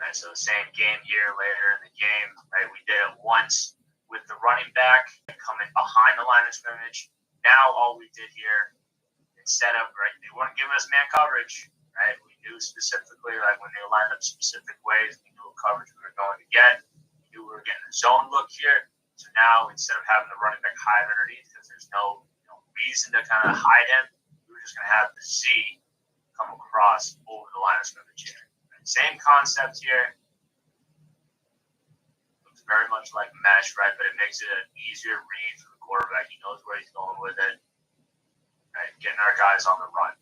Right, so the same game here later in the game, right? We did it once with the running back coming behind the line of scrimmage. Now all we did here, instead of, right, they weren't giving us man coverage, right? We knew specifically, like when they lined up specific ways, we knew what coverage we were going to get. We knew we were getting a zone look here. So now instead of having the running back hide underneath, because there's no reason to kind of hide him, we were just going to have the Z come across over the line of scrimmage here. Same concept here. Looks very much like mesh, right? But it makes it an easier read for the quarterback. He knows where he's going with it. Right? Getting our guys on the run.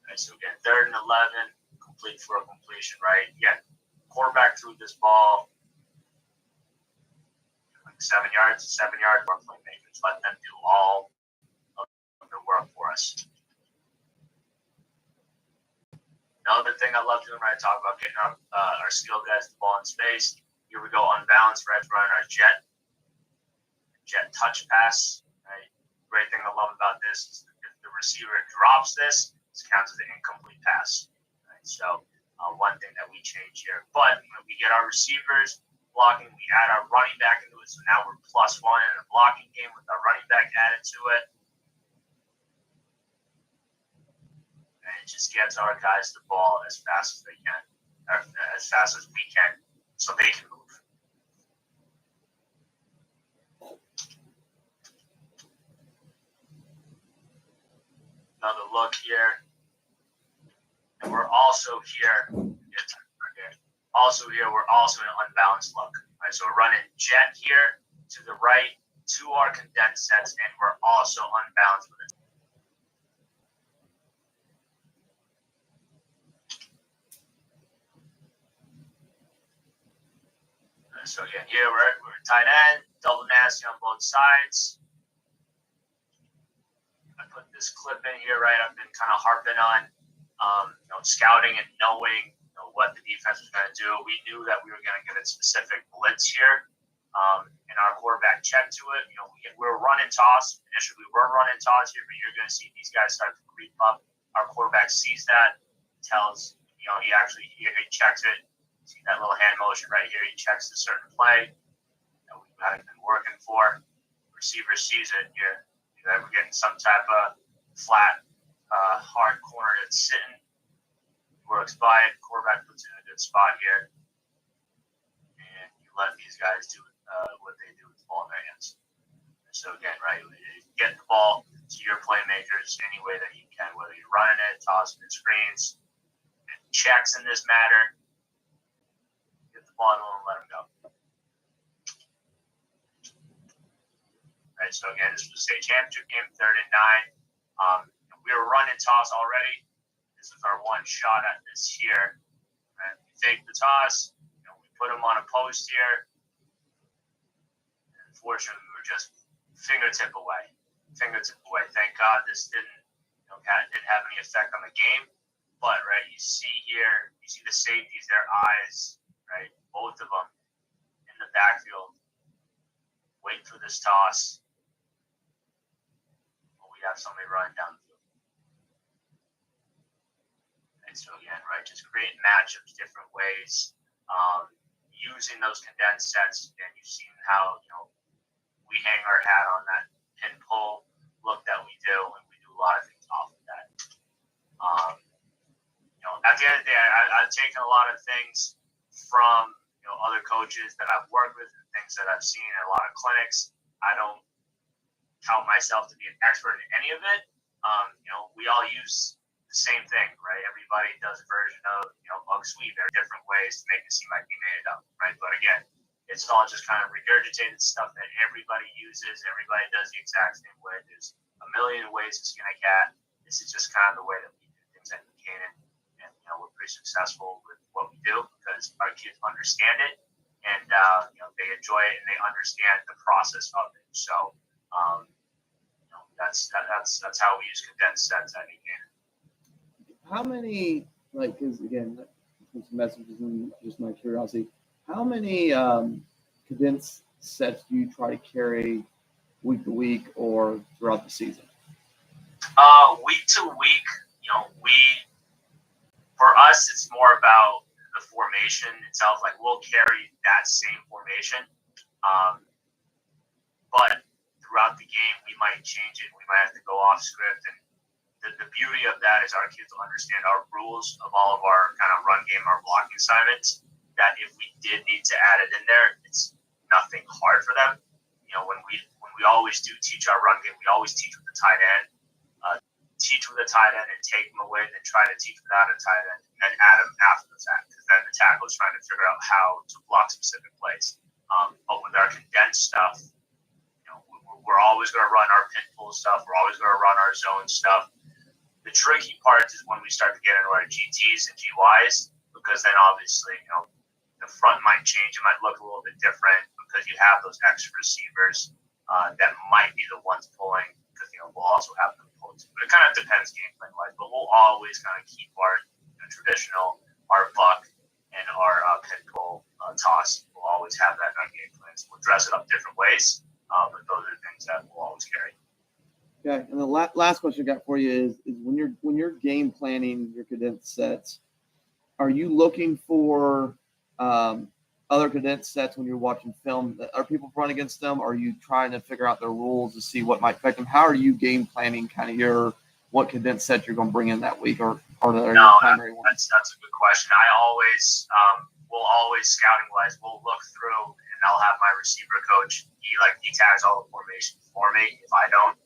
Right, so again, 3rd and 11, complete for a completion, right? Again, quarterback threw this ball like 7 yards, 7 yard for playmakers. Let them do all of the work for us. Another thing I love doing, right, talk about getting our skill guys the ball in space. Here we go, unbalanced, right, running our jet touch pass. Right? Great thing I love about this is if the receiver drops this, this counts as an incomplete pass. Right? So one thing that we change here. But when we get our receivers blocking, we add our running back into it. So now we're +1 in a blocking game with our running back added to it. It just gets our guys the ball as fast as they can, or as fast as we can, so they can move. Another look here, and we're also here. We're also in an unbalanced look. Right, so we're running jet here to the right to our condensed sets, and we're also unbalanced with it. So again, here we're tight end, double nasty on both sides. I put this clip in here, right? I've been kind of harping on, scouting and knowing what the defense was going to do. We knew that we were going to get a specific blitz here, and our quarterback checked to it. We were running toss. Initially, we were running toss here, but you're going to see these guys start to creep up. Our quarterback sees that, tells, he checks it. See that little hand motion right here. He checks a certain play that we've been working for. We're receiver sees it, we're getting some type of flat, hard corner that's sitting, works by it, quarterback puts it in a good spot here, and you let these guys do what they do with the ball in their hands. And so again, right, get the ball to your playmakers any way that you can, whether you're running it, tossing it, screens, checks in this matter. Get the ball to them and let them go. Right, so again, this was the state championship game, 3rd and 9. We were running toss already. This was our one shot at this here. And we take the toss, we put them on a post here. And unfortunately, we were just fingertip away. Thank God this didn't have any effect on the game. But right, you see the safeties, their eyes, right, both of them in the backfield, waiting for this toss. Well, we have somebody running down the field. And so again, right, just creating matchups different ways, using those condensed sets. And you've seen how we hang our hat on that pin pull look that we do, and we do a lot of things off of that. At the end of the day, I've taken a lot of things from other coaches that I've worked with and things that I've seen in a lot of clinics. I don't count myself to be an expert in any of it. We all use the same thing, right? Everybody does a version of bug sweep. There are different ways to make it seem like we made it up, right? But again, it's all just kind of regurgitated stuff that everybody uses. Everybody does the exact same way. There's a million ways to skin a cat. This is just kind of the way that we do things at Buchanan. And, we're pretty successful with what we do because our kids understand it and, they enjoy it and they understand the process of it. So, that's how we use condensed sets at Buchanan. How many, because again, some messages and just my curiosity, how many condensed sets do you try to carry week to week or throughout the season? Week to week, for us, it's more about the formation itself. Like we'll carry that same formation, but throughout the game, we might change it. We might have to go off script. And the beauty of that is our kids will understand our rules of all of our kind of run game, our blocking assignments, that if we did need to add it in there, it's nothing hard for them. When we always do teach our run game, we always teach with the tight end. Teach with a tight end and take them away, then try to teach without a tight end, and then add them after the fact, because then the tackle is trying to figure out how to block specific plays. But with our condensed stuff, we're always going to run our pin pull stuff. We're always going to run our zone stuff. The tricky part is when we start to get into our GTs and GYs, because then obviously, the front might change. It might look a little bit different because you have those extra receivers that might be the ones pulling, because we'll also have them pull too. But it kind of depends game plan wise. But we'll always kind of keep our traditional, our buck and our pin pull toss. We'll always have that in our game plans. We'll dress it up different ways, but those are the things that we'll always carry. Okay, and the last question I got for you is when you're game planning your condensed sets, are you looking for other condensed sets when you're watching film? Are people running against them? Or are you trying to figure out their rules to see what might affect them? How are you game planning kind of what condensed set you're going to bring in that week, or are there your primary ones? That's a good question. I always will always scouting wise, we'll look through and I'll have my receiver coach. He tags all the formations for me if I don't.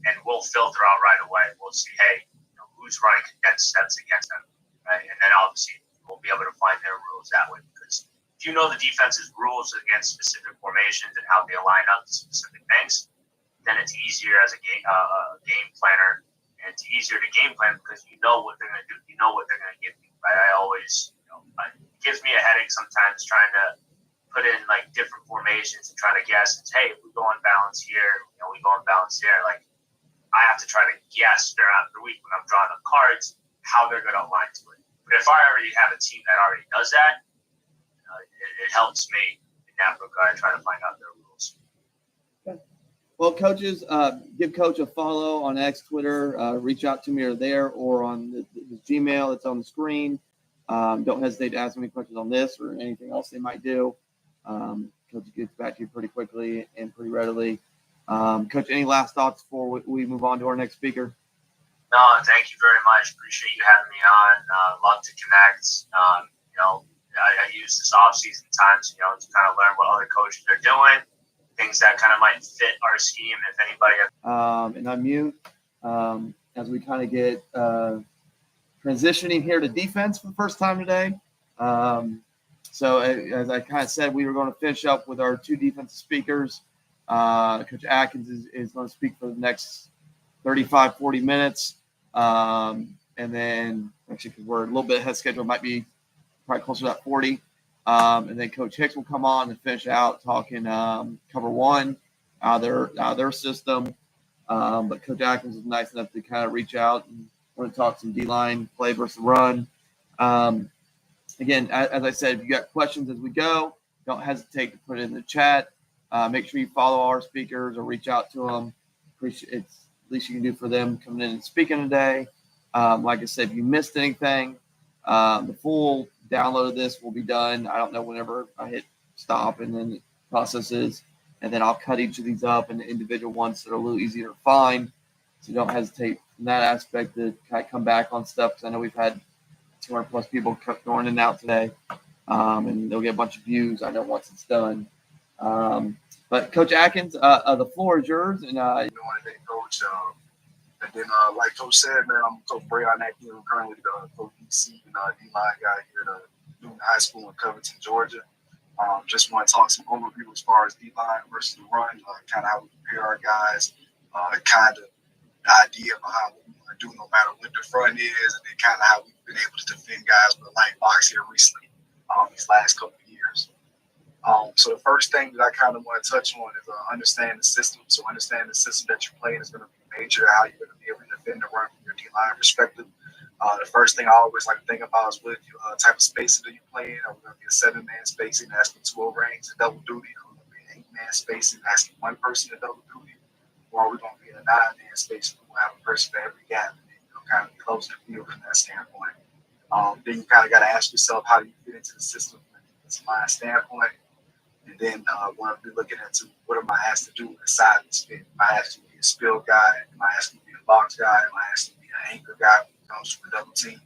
And we'll filter out right away. We'll see, hey, who's running condensed sets against them, right? And then obviously we'll be able to find their rules that way, because if you know the defense's rules against specific formations and how they line up to specific things, then it's easier as a game planner, and it's easier to game plan because you know what they're going to do. You know what they're going to give you, right? I always, it gives me a headache sometimes trying to put in different formations and try to guess. It's, hey, if we go on balance here, we go on balance there. I have to try to guess throughout the week when I'm drawing up cards how they're going to align to it. But if I already have a team that already does that, it helps me in that regard, trying to find out their rules. Okay. Well, coaches, give Coach a follow on X, Twitter. Reach out to me or there, or on the Gmail that's on the screen. Don't hesitate to ask me questions on this or anything else they might do. Coach gets back to you pretty quickly and pretty readily. Coach, any last thoughts before we move on to our next speaker? No, thank you very much. Appreciate you having me on. Love to connect. I use this off-season time to kind of learn what other coaches are doing, things that kind of might fit our scheme. If anybody, and unmute as we kind of get transitioning here to defense for the first time today. So as I kind of said, we were going to finish up with our 2 defensive speakers. Coach Adkins is going to speak for the next 35, 40 minutes. And then actually, because we're a little bit ahead of schedule, it might be probably closer to that 40. And then Coach Hicks will come on and finish out talking cover 1 out of their system. But Coach Adkins was nice enough to kind of reach out and want to talk some D-line play versus run. Again, as I said, if you got questions as we go, don't hesitate to put it in the chat. Make sure you follow our speakers or reach out to them. Appreciate it's the least you can do for them coming in and speaking today. Like I said, if you missed anything, the full download of this will be done. I don't know whenever I hit stop and then it processes, and then I'll cut each of these up into individual ones that are a little easier to find. So don't hesitate from that aspect to kind of come back on stuff, because I know we've had 200 plus people going in and out today, and they'll get a bunch of views, I know, once it's done. But Coach Adkins, the floor is yours. And Coach. And then, like Coach said, man, I'm Coach Breone Adkins. I'm currently the Coach DC and D-line guy here at Newton High School in Covington, Georgia. Just want to talk some overview as far as D-line versus the run, kind of how we prepare our guys, kind of the idea behind what we want to do no matter what the front is, and then kind of how we've been able to defend guys with a light box here recently these last couple of years. So the first thing that I kind of want to touch on is understand the system. So understand the system that you're playing is going to be major, how you're going to be able to defend the run from your D-line perspective. The first thing I always like to think about is what type of spacing are you playing? Are we going to be a 7-man spacing asking 2 overhangs and double duty? Are we going to be an 8-man spacing asking 1 person to double duty? Or are we going to be in a 9-man spacing? We'll have a person for every gap and kind of be close to the field from that standpoint. Then you kind of got to ask yourself, how do you fit into the system from a defensive line standpoint? And then we're going to be looking into what am I asked to do inside this fit? Am I asked to be a spill guy? Am I asked to be a box guy? Am I asked to be an anchor guy when it comes to a double team?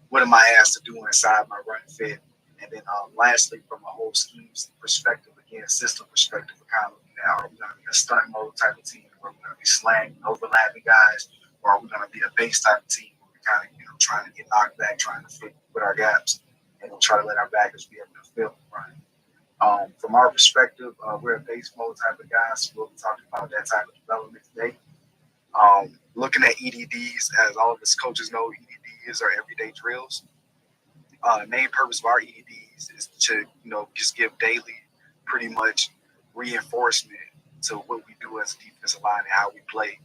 What am I asked to do inside my run fit? And then lastly, from a whole scheme perspective, again, system perspective, we're kind of looking at, are we going to be a stunt mode type of team where we're going to be slanging, overlapping guys? Or are we going to be a base type of team where we're kind of trying to get knocked back, trying to fit with our gaps, and we'll try to let our backers be able to fill and run? From our perspective, we're a base mode type of guys, so we'll be talking about that type of development today. Looking at EDDs, as all of us coaches know, EDDs are everyday drills. The main purpose of our EDDs is to, just give daily, pretty much reinforcement to what we do as a defensive line and how we play.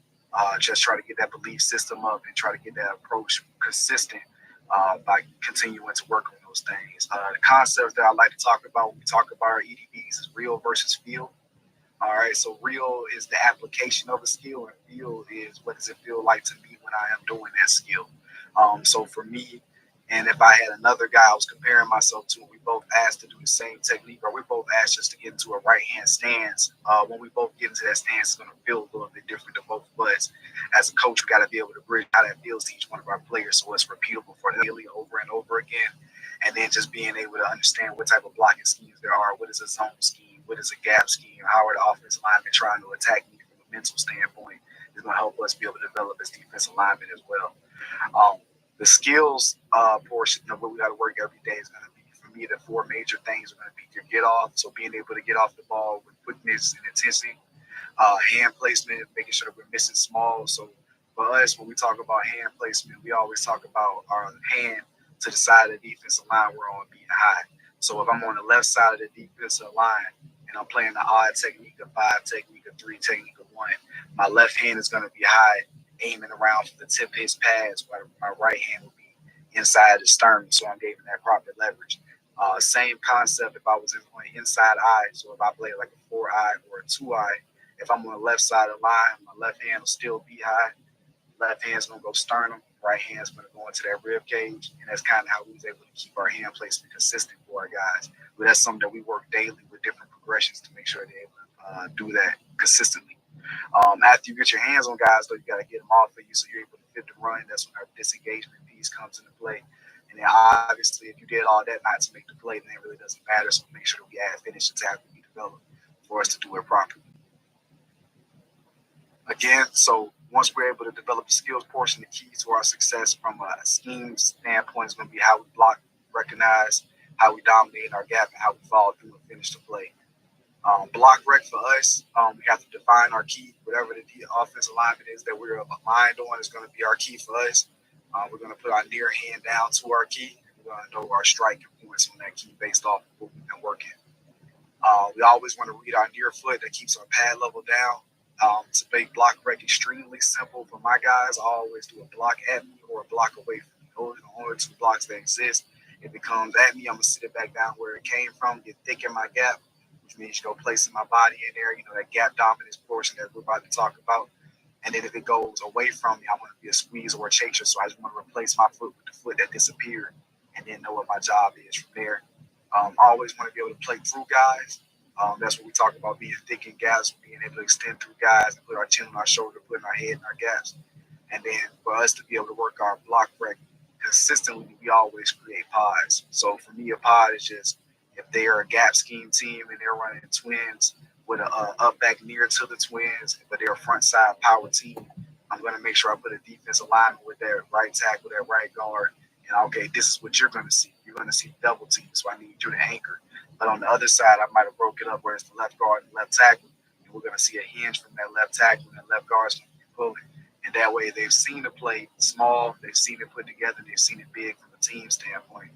Just try to get that belief system up and try to get that approach consistent by continuing to work on those things. The concepts that I like to talk about when we talk about our EDDs is real versus feel. All right, so real is the application of a skill, and feel is what does it feel like to me when I am doing that skill. So for me, and if I had another guy I was comparing myself to, and we both asked to do the same technique, or we both asked just to get into a right-hand stance, when we both get into that stance, it's going to feel a little bit different to both of us. As a coach, we got to be able to bridge how that feels to each one of our players so it's repeatable for them daily over and over again. And then just being able to understand what type of blocking schemes there are. What is a zone scheme? What is a gap scheme? How are the offensive linemen trying to attack me from a mental standpoint? Is going to help us be able to develop as defensive linemen as well. The skills portion of what we got to work every day is going to be, for me, the 4 major things are going to be your get off. So being able to get off the ball with quickness and intensity, hand placement, making sure that we're missing small. So for us, when we talk about hand placement, we always talk about our hand to the side of the defensive line we're on being high. So if I'm on the left side of the defensive line and I'm playing the odd technique, a 5 technique, a 3 technique, a 1, my left hand is going to be high, aiming around for the tip of his pads, while my right hand will be inside the sternum, so I'm giving that proper leverage. Same concept if I was on the inside eye, so if I play like a 4-eye or a 2-eye, if I'm on the left side of the line, my left hand will still be high. left hand's going to go sternum, right hand's going to go into that rib cage, and that's kind of how we was able to keep our hand placement consistent for our guys. But that's something that we work daily with different progressions to make sure they're able to do that consistently. After you get your hands on guys, though, you got to get them off of you so you're able to fit the run. That's when our disengagement piece comes into play. And then obviously, if you did all that not to make the play, then it really doesn't matter. So make sure that we add finish and tackle we develop for us to do it properly. Again, so once we're able to develop the skills portion, the key to our success from a scheme standpoint is going to be how we block, recognize, how we dominate our gap, and how we follow through and finish the play. Block rec for us, we have to define our key. Whatever the offensive alignment is that we're aligned on is going to be our key for us. We're going to put our near hand down to our key. We're going to know our strike points on that key based off of what we've been working. We always want to read our near foot that keeps our pad level down. To make block rec extremely simple for my guys, I always do a block at me or a block away from me. Those are the only two blocks that exist. If it comes at me, I'm going to sit it back down where it came from, get thick in my gap, which means you go placing my body in there, that gap dominance portion that we're about to talk about. And then if it goes away from me, I want to be a squeeze or a chaser. So I just want to replace my foot with the foot that disappeared and then know what my job is from there. I always want to be able to play through guys. That's what we talk about, being thick in gaps, being able to extend through guys and put our chin on our shoulder, putting our head in our gaps. And then for us to be able to work our block rec consistently, we always create pods. So for me, a pod is just if they are a gap scheme team and they're running twins with a up back near to the twins, but they're a front side power team, I'm going to make sure I put a defense alignment with their right tackle, their right guard. And okay, this is what you're going to see. You're going to see double teams, so I need you to anchor. But on the other side, I might have broke it up where it's the left guard and left tackle. And we're going to see a hinge from that left tackle, and that left guard's going to be pulling. And that way, they've seen the play small, they've seen it put together, they've seen it big from a team standpoint.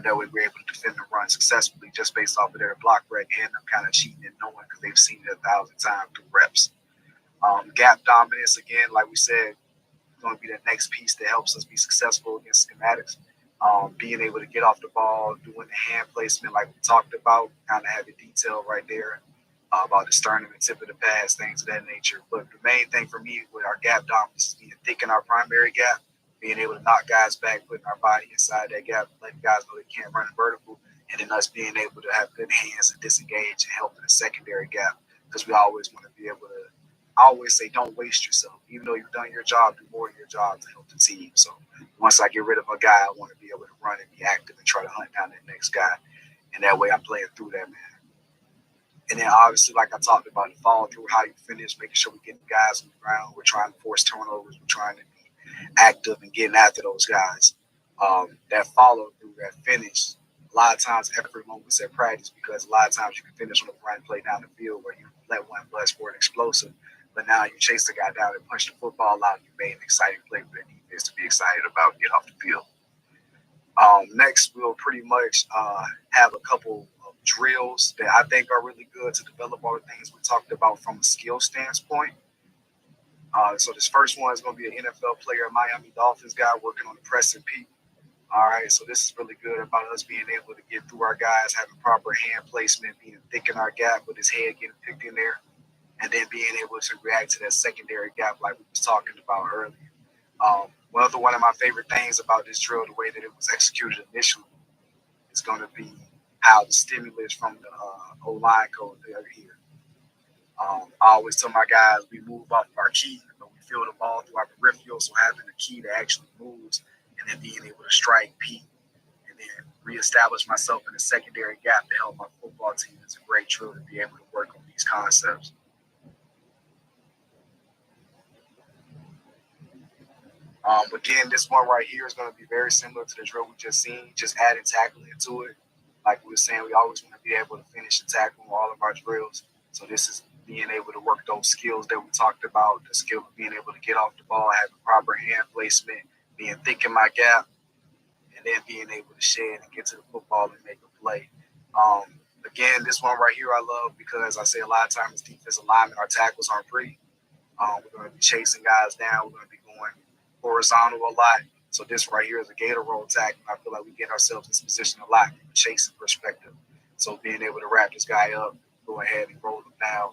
That way, we're able to defend the run successfully just based off of their block rec and them kind of cheating and knowing because they've seen it 1,000 times through reps. Gap dominance, again, like we said, going to be the next piece that helps us be successful against schematics. Being able to get off the ball, doing the hand placement like we talked about, kind of have the detail right there about the sternum and tip of the pads, things of that nature. But the main thing for me with our gap dominance is being thick in our primary gap, being able to knock guys back, putting our body inside that gap, letting guys know they can't run vertical, and then us being able to have good hands and disengage and help in the secondary gap because we always want to be able to, I always say don't waste yourself. Even though you've done your job, do more of your job to help the team. So once I get rid of a guy, I want to be able to run and be active and try to hunt down that next guy. And that way I'm playing through that, man. And then obviously, like I talked about, the follow through, how you finish, making sure we're getting guys on the ground. We're trying to force turnovers. We're trying to be active and getting after those guys. That follow through, that finish, a lot of times effort moments at practice because a lot of times you can finish on a run play down the field where you let one bust for an explosive. But now you chase the guy down and punch the football out. You made an exciting play for the defense to be excited about, get off the field. Next, we'll pretty much have a couple of drills that I think are really good to develop all the things we talked about from a skill standpoint. So this first one is going to be an NFL player, a Miami Dolphins guy working on the press and peak. All right, so this is really good about us being able to get through our guys, having proper hand placement, being thick in our gap with his head getting picked in there, and then being able to react to that secondary gap like we was talking about earlier. One of my favorite things about this drill, the way that it was executed initially, is going to be how the stimulus from the O-line coach here. I always tell my guys we move off of our key, but we feel the ball through our peripheral, so having a key that actually moves and then being able to strike peak and then reestablish myself in the secondary gap to help my football team is a great drill to be able to work on these concepts. Again, this one right here is going to be very similar to the drill we just seen, just adding tackling into it. Like we were saying, we always want to be able to finish and tackle all of our drills. So this is being able to work those skills that we talked about, the skill of being able to get off the ball, having proper hand placement, being thick in my gap, and then being able to shed and get to the football and make a play. Again, this one right here I love because I say a lot of times defensive linemen, our tackles aren't pretty. We're going to be chasing guys down. We're going to be going horizontal a lot. So this right here is a gator roll tackle. I feel like we get ourselves in this position a lot from a chasing perspective. So being able to wrap this guy up, go ahead and roll him down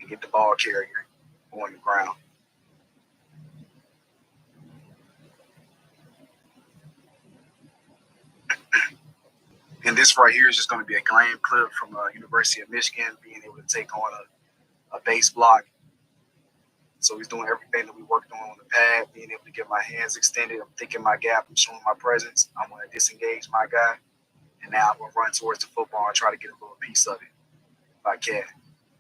and get the ball carrier on the ground. And this right here is just going to be a game clip from University of Michigan being able to take on a base block. So he's doing everything that we worked on the pad, being able to get my hands extended. I'm thinking my gap. I'm showing my presence. I'm going to disengage my guy. And now I'm going to run towards the football and try to get a little piece of it if I can.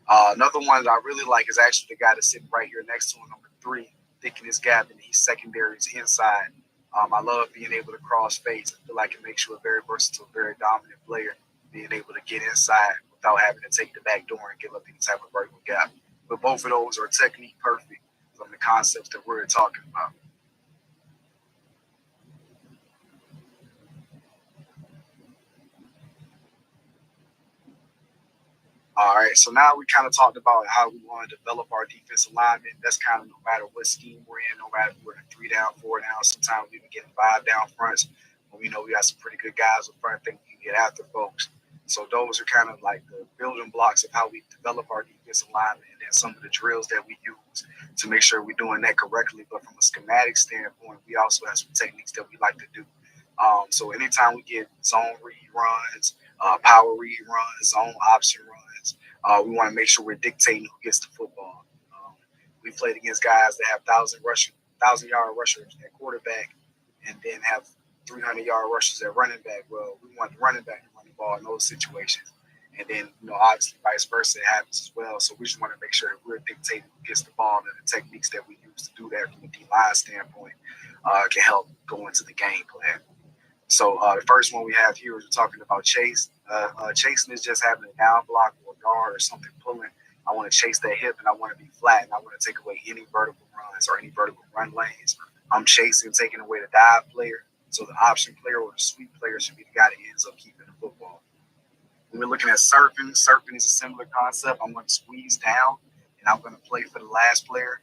Another one that I really like is actually the guy that's sitting right here next to him, number 3, thinking his gap, and he's secondary is inside. I love being able to cross face. I feel like it makes you a very versatile, very dominant player, being able to get inside without having to take the back door and give up any type of vertical gap. But both of those are technique perfect from the concepts that we're talking about. All right, so now we kind of talked about how we want to develop our defensive linemen. That's kind of no matter what scheme we're in, no matter if we're in 3 down, 4 down. Sometimes we even get 5 down fronts. But we know we got some pretty good guys up front. I think we can get after folks. So those are kind of like the building blocks of how we develop our defensive linemen, and then some of the drills that we use to make sure we're doing that correctly. But from a schematic standpoint, we also have some techniques that we like to do. So anytime we get zone read runs, power read runs, zone option runs, we want to make sure we're dictating who gets the football. We played against guys that have 1,000-yard rushers at quarterback and then have 300-yard rushers at running back. Well, we want the running back to run the ball in those situations. And then, obviously vice versa, it happens as well. So we just want to make sure that we're dictating who gets the ball, and the techniques that we use to do that from a D-line standpoint can help go into the game plan. So the first one we have here is we're talking about chase. Chasing is just having a down block or a guard or something pulling. I want to chase that hip, and I want to be flat, and I want to take away any vertical runs or any vertical run lanes. I'm chasing, taking away the dive player. So the option player or the sweep player should be the guy that ends up keeping the football. When we're looking at surfing is a similar concept. I'm going to squeeze down, and I'm going to play for the last player.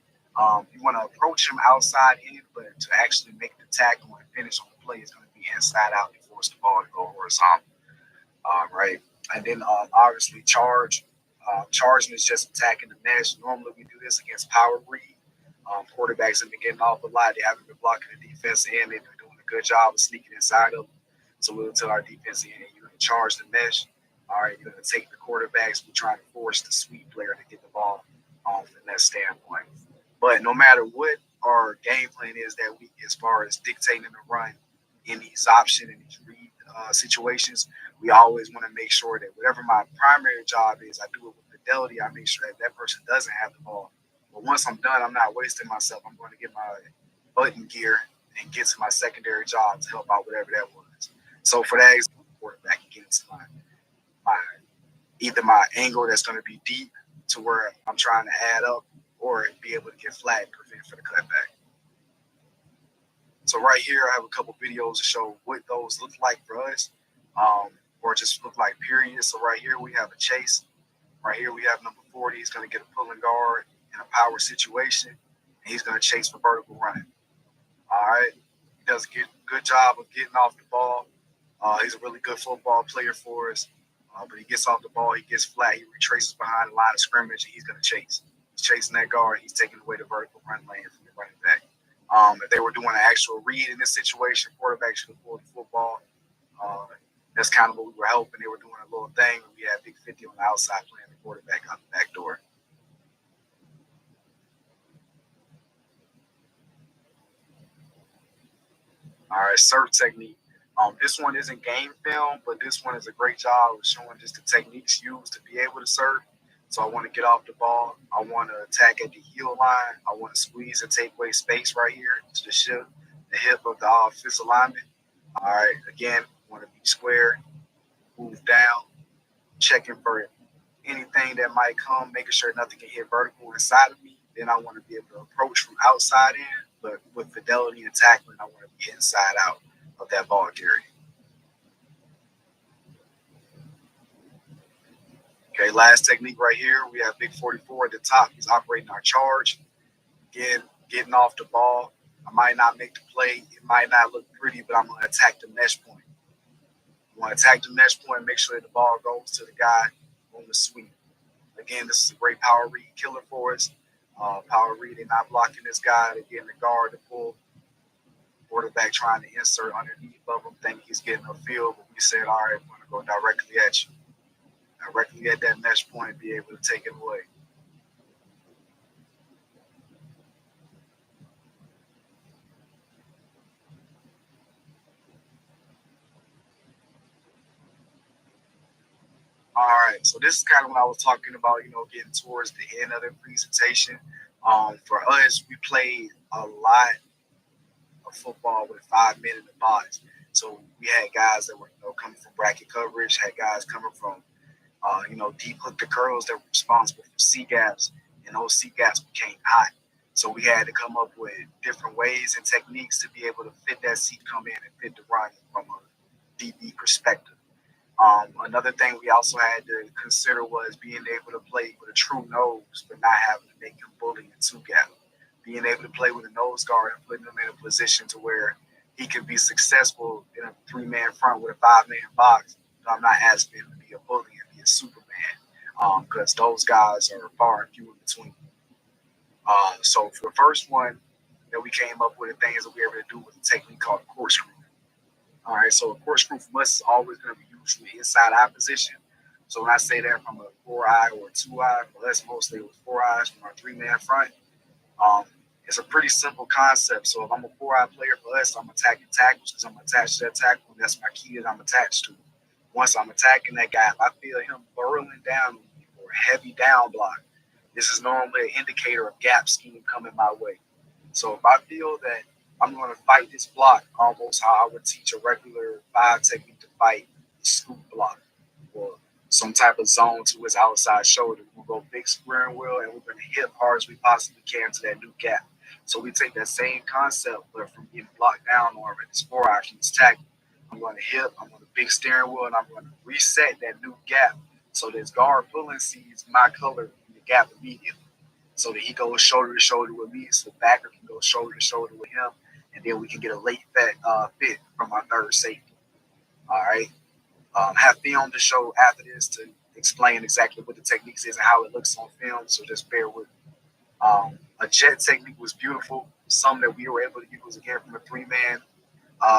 You want to approach him outside in, but to actually make the tackle and finish on the play is going to be inside out and force the ball to go horizontal. Right? And then obviously charge. Charging is just attacking the mesh. Normally we do this against power read. Quarterbacks have been getting off a lot. They haven't been blocking the defense end. They've been doing a good job of sneaking inside of them. So we'll tell our defense end, you're going to charge the mesh. All right, you're going to take the quarterbacks. We're trying to force the sweep player to get the ball from that standpoint. But no matter what our game plan is that week, as far as dictating the run in these option and these read situations, we always want to make sure that whatever my primary job is, I do it with fidelity. I make sure that person doesn't have the ball. But once I'm done, I'm not wasting myself. I'm going to get my button gear and get to my secondary job to help out whatever that was. So for that example, quarterback can get into either my angle that's going to be deep to where I'm trying to add up, or be able to get flat and prevent for the cutback. So right here, I have a couple videos to show what those look like for us, or just look like period. So right here, we have a chase. Right here, we have number 40. He's going to get a pulling guard in a power situation, and he's going to chase for vertical running. All right. He does a good job of getting off the ball. He's a really good football player for us. But he gets off the ball, he gets flat, he retraces behind the line of scrimmage, and he's going to chase. He's chasing that guard, he's taking away the vertical run lane from the running back. If they were doing an actual read in this situation, quarterback should have pulled the football. That's kind of what we were hoping. They were doing a little thing. We had Big 50 on the outside playing the quarterback out the back door. All right, serve technique. This one isn't game film, but this one is a great job of showing just the techniques used to be able to serve. So I want to get off the ball. I want to attack at the heel line. I want to squeeze and take away space right here to the hip of the offensive lineman. All right, again, want to be square, move down, checking for anything that might come, making sure nothing can hit vertical inside of me. Then I want to be able to approach from outside in, but with fidelity and tackling, I want to be inside out of that ball carrier. Okay, last technique right here. We have Big 44 at the top. He's operating our charge. Again, getting off the ball. I might not make the play. It might not look pretty, but I'm going to attack the mesh point. You want to attack the mesh point and make sure that the ball goes to the guy on the sweep. Again, this is a great power read killer for us. Power read, they're not blocking this guy. They're getting the guard to pull quarterback trying to insert underneath of him, thinking he's getting a field. But we said, all right, we're going to go directly at you. Directly at that mesh point, be able to take it away. All right, so this is kind of what I was talking about, getting towards the end of the presentation. For us, we played a lot of football with 5 men in the box. So we had guys that were coming from bracket coverage, had guys coming from deep hook to curls that were responsible for C gaps, and those C gaps became hot. So we had to come up with different ways and techniques to be able to fit that C come in and fit the run from a DB perspective. Another thing we also had to consider was being able to play with a true nose, but not having to make him bully in two gap. Being able to play with a nose guard and putting him in a position to where he could be successful in a 3-man front with a 5-man box. But I'm not asking him to be a bully and be a Superman, because those guys are far and few in between. So for the first one that we came up with, the things that we were able to do with a technique called a corkscrew. All right, so a corkscrew from us is always going to be used from the inside eye position. So when I say that from a 4-eye or a 2-eye, for us mostly it was 4 eyes from our 3-man front. It's a pretty simple concept. So if I'm a 4-eye player for us, I'm attacking tackles because I'm attached to that tackle. And that's my key that I'm attached to. Once I'm attacking that guy, if I feel him burrowing down or heavy down block, this is normally an indicator of gap scheme coming my way. So if I feel that I'm going to fight this block almost how I would teach a regular 5 technique to fight the scoop block or some type of zone to his outside shoulder. We'll go big square and wheel, and we're going to hit hard as we possibly can to that new gap. So we take that same concept, but from getting blocked down or this 4-eye from this tackle, I'm going to hit, I'm going to big steering wheel, and I'm going to reset that new gap so this guard pulling sees my color in the gap immediately. So that he goes shoulder to shoulder with me, so the backer can go shoulder to shoulder with him, and then we can get a late fit from our third safety. All right. Have film to show after this to explain exactly what the techniques is and how it looks on film, so just bear with me. A jet technique was beautiful, something that we were able to use again from a 3-man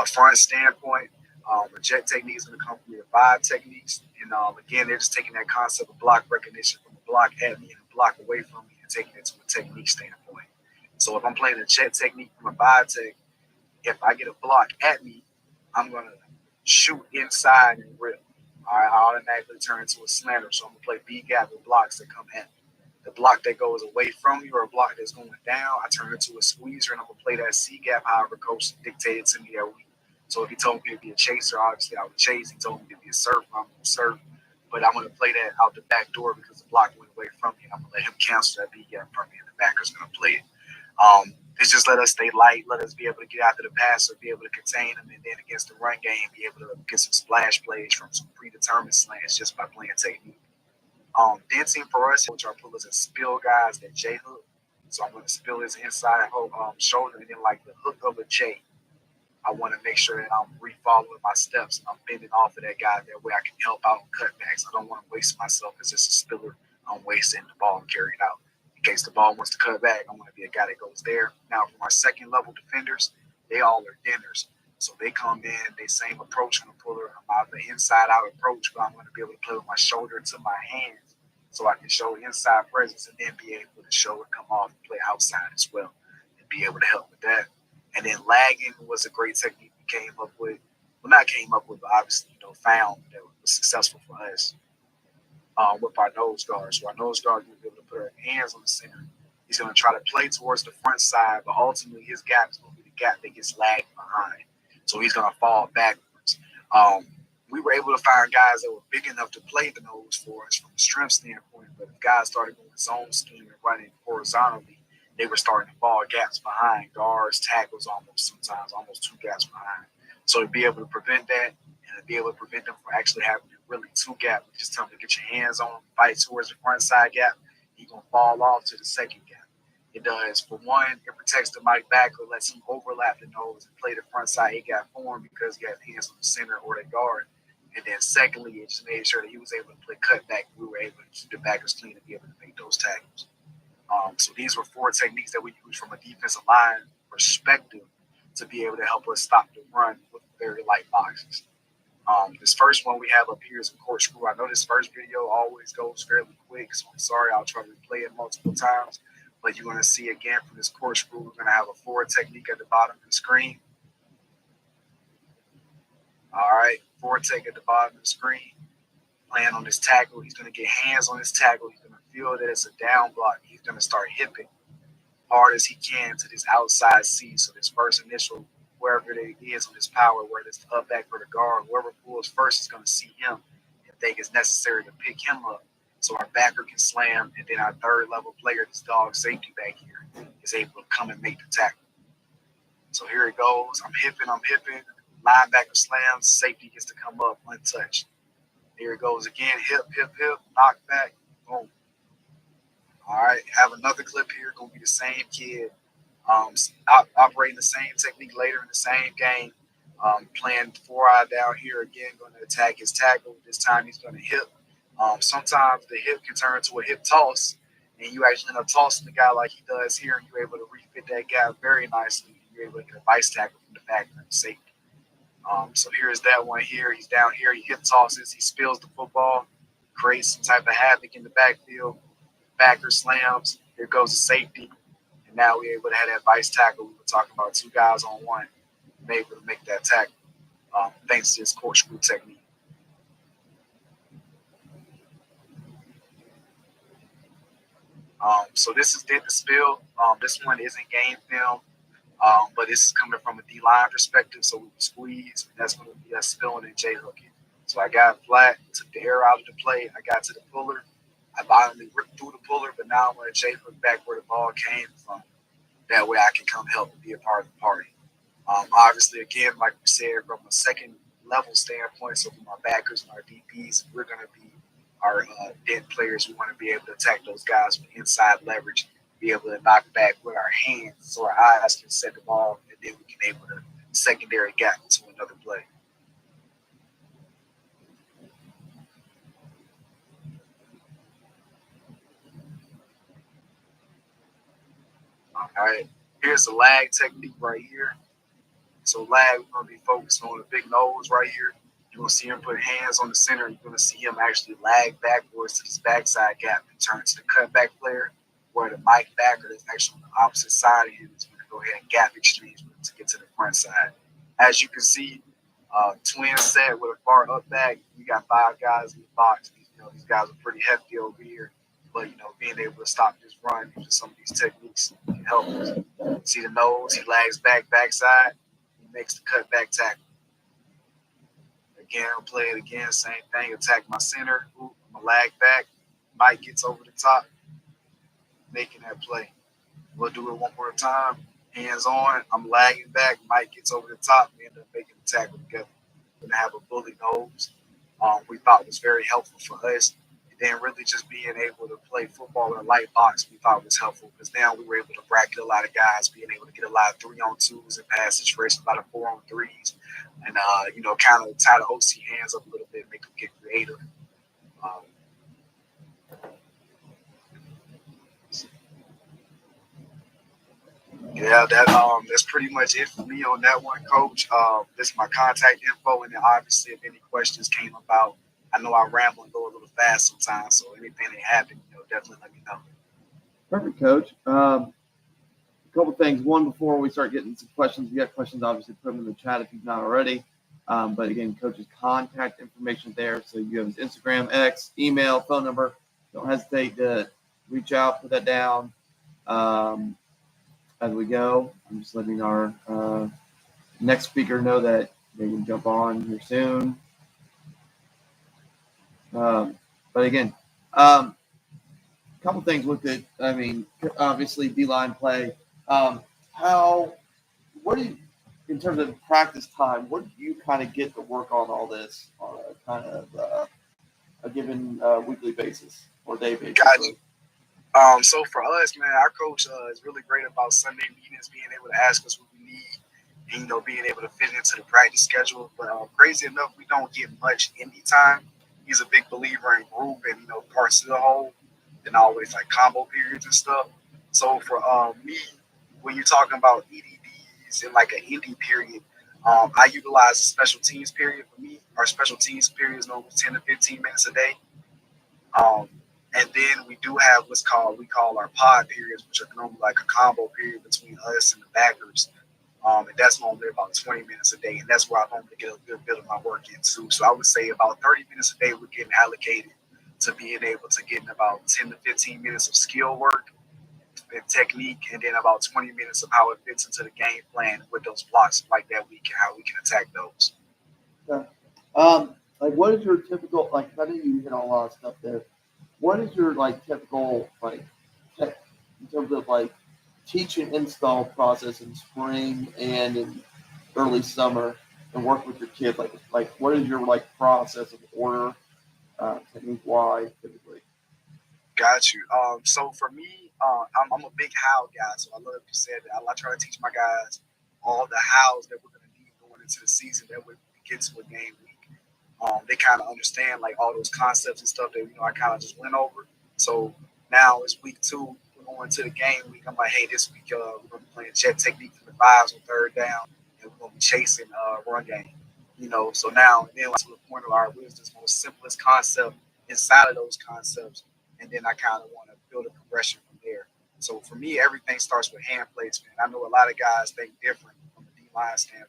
front standpoint. A jet technique is going to come from the 5 techniques, and again, they're just taking that concept of block recognition from a block at me and a block away from me and taking it to a technique standpoint. So if I'm playing a jet technique from a 5 tech, if I get a block at me, I'm going to shoot inside and rip. All right, I automatically turn into a slanter, so I'm going to play B-gap with blocks that come at me. The block that goes away from you or a block that's going down, I turn into a squeezer, and I'm going to play that C-gap however coach dictated to me that week. So if he told me to be a chaser, obviously I would chase. He told me to be a surfer, I'm going to surf. But I'm going to play that out the back door because the block went away from me, and I'm going to let him cancel that B-gap from me, and the backer's going to play it. It's just let us stay light, let us be able to get after the passer, be able to contain him, and then against the run game, be able to get some splash plays from some predetermined slants just by playing technique. Denting for us, which are pullers and spill guys that J hook. So I'm going to spill his inside shoulder, and then like the hook of a J, I want to make sure that I'm re-following my steps and I'm bending off of that guy. That way I can help out with cutbacks. I don't want to waste myself as just a spiller. I'm wasting the ball and carrying it out. In case the ball wants to cut back, I want to be a guy that goes there. Now, from our second level defenders, they all are dinners. So they come in, they same approach on the puller. I'm out the inside out approach, but I'm going to be able to play with my shoulder to my hands so I can show inside presence and then be able to show it come off and play outside as well and be able to help with that. And then lagging was a great technique we came up with. Well, not came up with, but obviously, found that was successful for us. With our nose guard. So our nose guard will be able to put our hands on the center. He's going to try to play towards the front side, but ultimately his gap is going to be the gap that gets lagged behind. So he's going to fall backwards. We were able to find guys that were big enough to play the nose for us from a strength standpoint, but if guys started going zone scheme and running horizontally, they were starting to fall gaps behind guards, tackles sometimes almost 2 gaps behind. So to be able to prevent that and to be able to prevent them from actually having really 2 gap, just tell them to get your hands on him, fight towards the front side gap, he's going to fall off to the second gap. It does, for one, it protects the Mike backer, lets him overlap the nose and play the front side he got for him because he has hands on the center or the guard. And then secondly, it just made sure that he was able to play cutback. We were able to keep the backers clean and be able to make those tackles. So these were 4 techniques that we used from a defensive line perspective to be able to help us stop the run with very light boxes. This first one we have up here is a corkscrew. I know this first video always goes fairly quick, so I'm sorry. I'll try to replay it multiple times. But you're going to see again for this corkscrew, we're going to have a forward technique at the bottom of the screen. All right, forward take at the bottom of the screen. Playing on this tackle. He's going to get hands on this tackle. He's going to feel that it's a down block. He's going to start hipping hard as he can to this outside C. So this first initial, wherever it is on this power, whether it's the up back or the guard, whoever pulls first is going to see him and think it's necessary to pick him up so our backer can slam, and then our third level player, this dog safety back here, is able to come and make the tackle. So here it goes. I'm hipping. Linebacker slams. Safety gets to come up untouched. Here it goes again. Hip, knock back. Boom. All right. Have another clip here. Going to be the same kid. Operating the same technique later in the same game. Playing 4-eye down here again. Going to attack his tackle. This time he's going to hip. Sometimes the hip can turn into a hip toss. And you actually end up tossing the guy like he does here. And you're able to refit that guy very nicely. You're able to get a vice tackle from the back of the safety. So here's that one here. He's down here. He hip tosses. He spills the football, creates some type of havoc in the backfield. Backer slams. Here goes the safety. And now we're able to have that vice tackle. We were talking about 2 guys on 1. We're able to make that tackle thanks to his corkscrew technique. So this is Did the Spill. This one isn't game film. But this is coming from a D-line perspective, so we squeeze, and that's going to be us spilling and J-hooking. So I got flat, took the air out of the play, I got to the puller, I violently ripped through the puller, but now I'm going to J-hook back where the ball came from. That way I can come help and be a part of the party. Obviously, again, like we said, from a second level standpoint, so from our backers and our DBs, we're going to be our dead players. We want to be able to attack those guys with inside leverage, be able to knock back with our hands so our eyes can set the ball, and then we can able to secondary gap into another play. All right, here's the lag technique right here. So lag, we're going to be focused on the big nose right here. You're going to see him put hands on the center. You're going to see him actually lag backwards to this backside gap and turn to the cutback player, where the Mike backer that's actually on the opposite side of him is going to go ahead and gap exchange to get to the front side. As you can see, twin set with a far up back. We got 5 guys in the box. These guys are pretty hefty over here. But, being able to stop this run using some of these techniques can help us. See the nose, he lags backside. He makes the cutback tackle. Again, I'll play it again, same thing. Attack my center. I'm going to lag back. Mike gets over the top, making that play. We'll do it one more time. Hands on. I'm lagging back. Mike gets over the top. We end up making the tackle together. We're going to have a bully nose. We thought was very helpful for us. And then really just being able to play football in a light box, we thought was helpful because now we were able to bracket a lot of guys, being able to get a lot of 3-on-2s and pass situations, a lot of 4-on-3s, and kind of tie the OC hands up a little bit, make them get creative. Yeah, that's pretty much it for me on that one, Coach. This is my contact info, and then obviously if any questions came about, I know I ramble and go a little fast sometimes, so anything that happened, definitely let me know. Perfect, Coach. A couple things. One, before we start getting some questions, if you got questions, obviously put them in the chat if you've not already. But again, Coach's contact information there. So you have his Instagram, X, email, phone number. Don't hesitate to reach out, put that down as we go. I'm just letting our next speaker know that they can jump on here soon. But again, a couple things with it. I mean, obviously D-line play. What do you, in terms of practice time, what do you kind of get to work on all this on a kind of a given weekly basis or day basis? Gotcha. So for us, man, our coach is really great about Sunday meetings, being able to ask us what we need, and being able to fit into the practice schedule. But crazy enough, we don't get much indie time. He's a big believer in group and parts of the whole, and always like combo periods and stuff. So for me, when you're talking about EDDs is in like an indie period. I utilize a special teams period for me. Our special teams period is normally 10 to 15 minutes a day. And then we do have we call our pod periods, which are normally like a combo period between us and the backers. And that's normally about 20 minutes a day. And that's where I normally get a good bit of my work in too. So I would say about 30 minutes a day we're getting allocated to being able to get in about 10 to 15 minutes of skill work and technique, and then about 20 minutes of how it fits into the game plan with those blocks like that how we can attack those. Yeah. Like what is your typical, like I know you hit on a lot of stuff there. What is your like typical like in terms of like teach and install process in spring and in early summer and work with your kids? Like what is your like process of order technique wise typically? Got you. So for me, I'm a big how guy. So I love you said that. I try to teach my guys all the hows that we're going to need going into the season that we get to a game week. They kind of understand like all those concepts and stuff that I kind of just went over. So now it's week 2. We're going to the game week. I'm like, hey, this week we're going to be playing jet technique from the 5s on 3rd down, and we're going to be chasing run game. So now and then to the point of our wisdom's most simplest concept inside of those concepts, and then I kind of want to build a progression from there. So for me, everything starts with hand placement. I know a lot of guys think different from a D-line standpoint.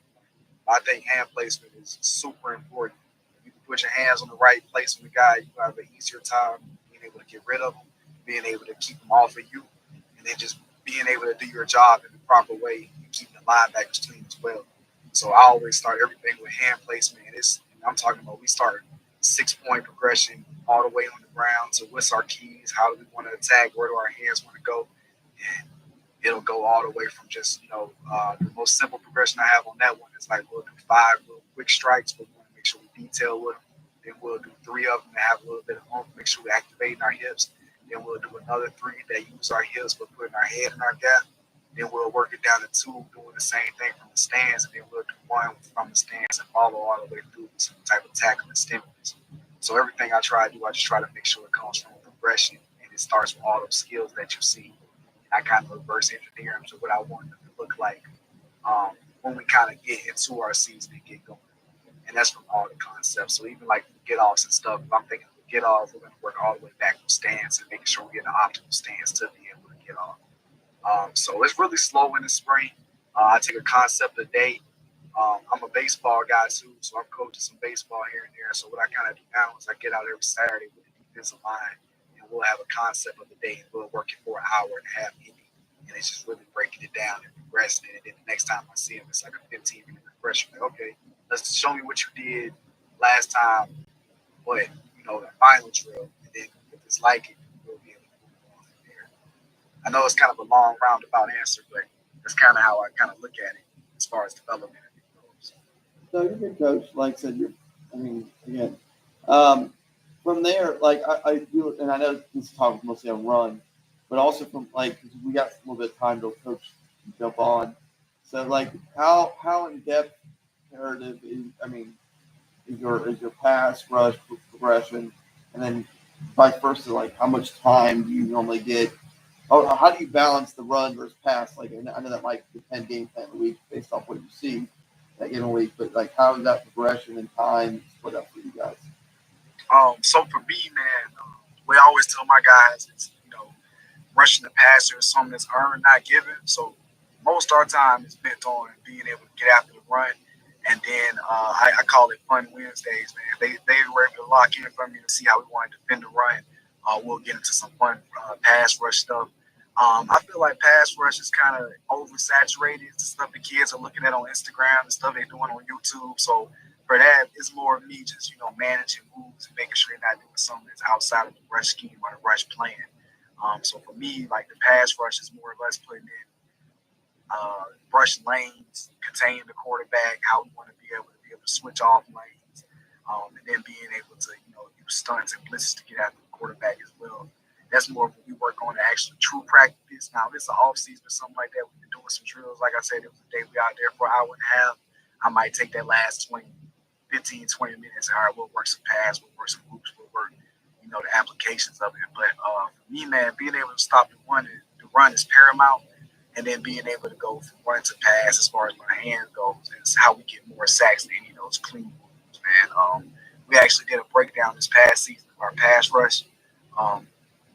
I think hand placement is super important. If you can put your hands on the right place on the guy, you have an easier time being able to get rid of them, being able to keep them off of you, and then just being able to do your job in the proper way and keeping the linebackers clean as well. So I always start everything with hand placement. I'm talking about we start 6-point progression all the way on the ground. So what's our keys? How do we want to attack? Where do our hands want to go? And it'll go all the way from just, the most simple progression I have on that one is like we'll do 5 little quick strikes, but we want to make sure we detail with them. Then we'll do 3 of them that have a little bit of oomph, make sure we're activating our hips. Then we'll do another 3 that use our hips but putting our head in our gap. Then we'll work it down to 2, doing the same thing from the stands, and then we'll do 1 from the stands and follow all the way through some type of tackle and stimulus. So everything I try to do, I just try to make sure it comes from progression, and it starts with all those skills that you see. I kind of reverse engineer them to what I want them to look like when we kind of get into our season and get going. And that's from all the concepts. So even like get-offs and stuff, if I'm thinking of get-off, we're going to work all the way back from stance and making sure we get the optimal stance to be able to get off. So it's really slow in the spring. I take a concept a day. I'm a baseball guy too, so I'm coaching some baseball here and there. So what I kind of do now is I get out every Saturday with the defensive line, and we'll have a concept of the day, and we'll work it for an hour and a half inning. And it's just really breaking it down and progressing it. And then the next time I see him, it's like a 15-minute progression. Like, okay, let's show me what you did last time, but the final drill. And then if it's like it, we'll be able to move on from there. I know it's kind of a long roundabout answer, but that's kind of how I kind of look at it as far as development. So you're a good coach. Like I said, again, from there, like I do, and I know this talk mostly on run, but also from like, cause we got a little bit of time to coach jump on. So like, how in depth comparative is your pass rush progression, and then vice versa, like how much time do you normally get? Or how do you balance the run versus pass? Like I know that might depend game plan a week based off what you see that given week, but like how is that progression and time split up for you guys? So for me, man, we always tell my guys it's rushing the passer is something that's earned, not given. So most of our time is bent on being able to get after the run, and then I call it fun Wednesdays, man. They were able to lock in for me to see how we want to defend the run. We'll get into some fun pass rush stuff. I feel like pass rush is kind of oversaturated. It's the stuff the kids are looking at on Instagram, the stuff they're doing on YouTube. So for that, it's more of me just, managing moves and making sure they're not doing something that's outside of the rush scheme or the rush plan. So for me, like the pass rush is more or less putting in brush lanes, containing the quarterback, how we want to be able to switch off lanes, and then being able to, use stunts and blitzes to get after the quarterback as well. That's more of what we work on the actual true practice. Now, if it's an off-season or something like that, we've been doing some drills. Like I said, it was a day we out there for an hour and a half. I might take that last 15, 20 minutes. All right, we'll work some pass, we'll work some hoops, we'll work, the applications of it. But for me, man, being able to stop the run is paramount. and then being able to go from run to pass as far as my hand goes is how we get more sacks than any of those clean moves, man. We actually did a breakdown this past season of our pass rush.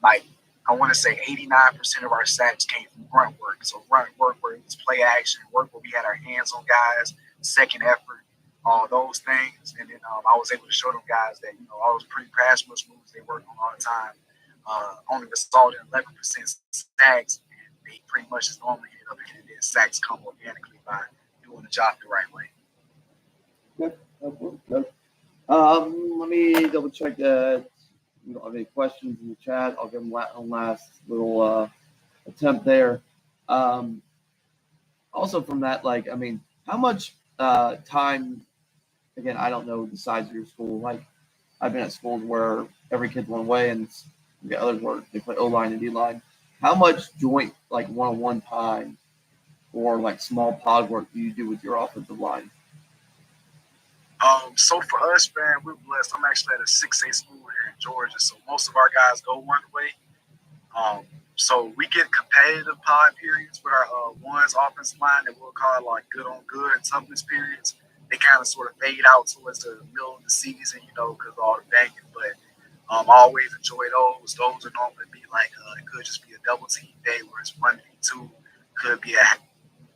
Like I want to say 89% of our sacks came from grunt work. So grunt work where it was play action, work where we had our hands on guys, second effort, all those things. And then I was able to show them guys that, all those pretty pass rush moves they work on all the time only resulted in 11% sacks. And they pretty much just normally ended up hitting their sacks come organically by doing the job the right way. Good. Let me double check that. We don't have any questions in the chat. I'll give them one last little attempt there. Also from that, how much time, again, I don't know the size of your school. Like, I've been at schools where every kid's one way and you get others where they play O-line and D-line. How much joint, one-on-one time or, small pod work do you do with your offensive line? So for us, man, we're blessed. I'm actually at a 6A school here in Georgia, so most of our guys go one way. So we get competitive pod periods with our ones offensive line that we'll call good on good and toughness periods. They kind of sort of fade out towards the middle of the season, because of all the banging. But I always enjoy those. Those are normally be it could just be a double team day where it's 1v2. Could be a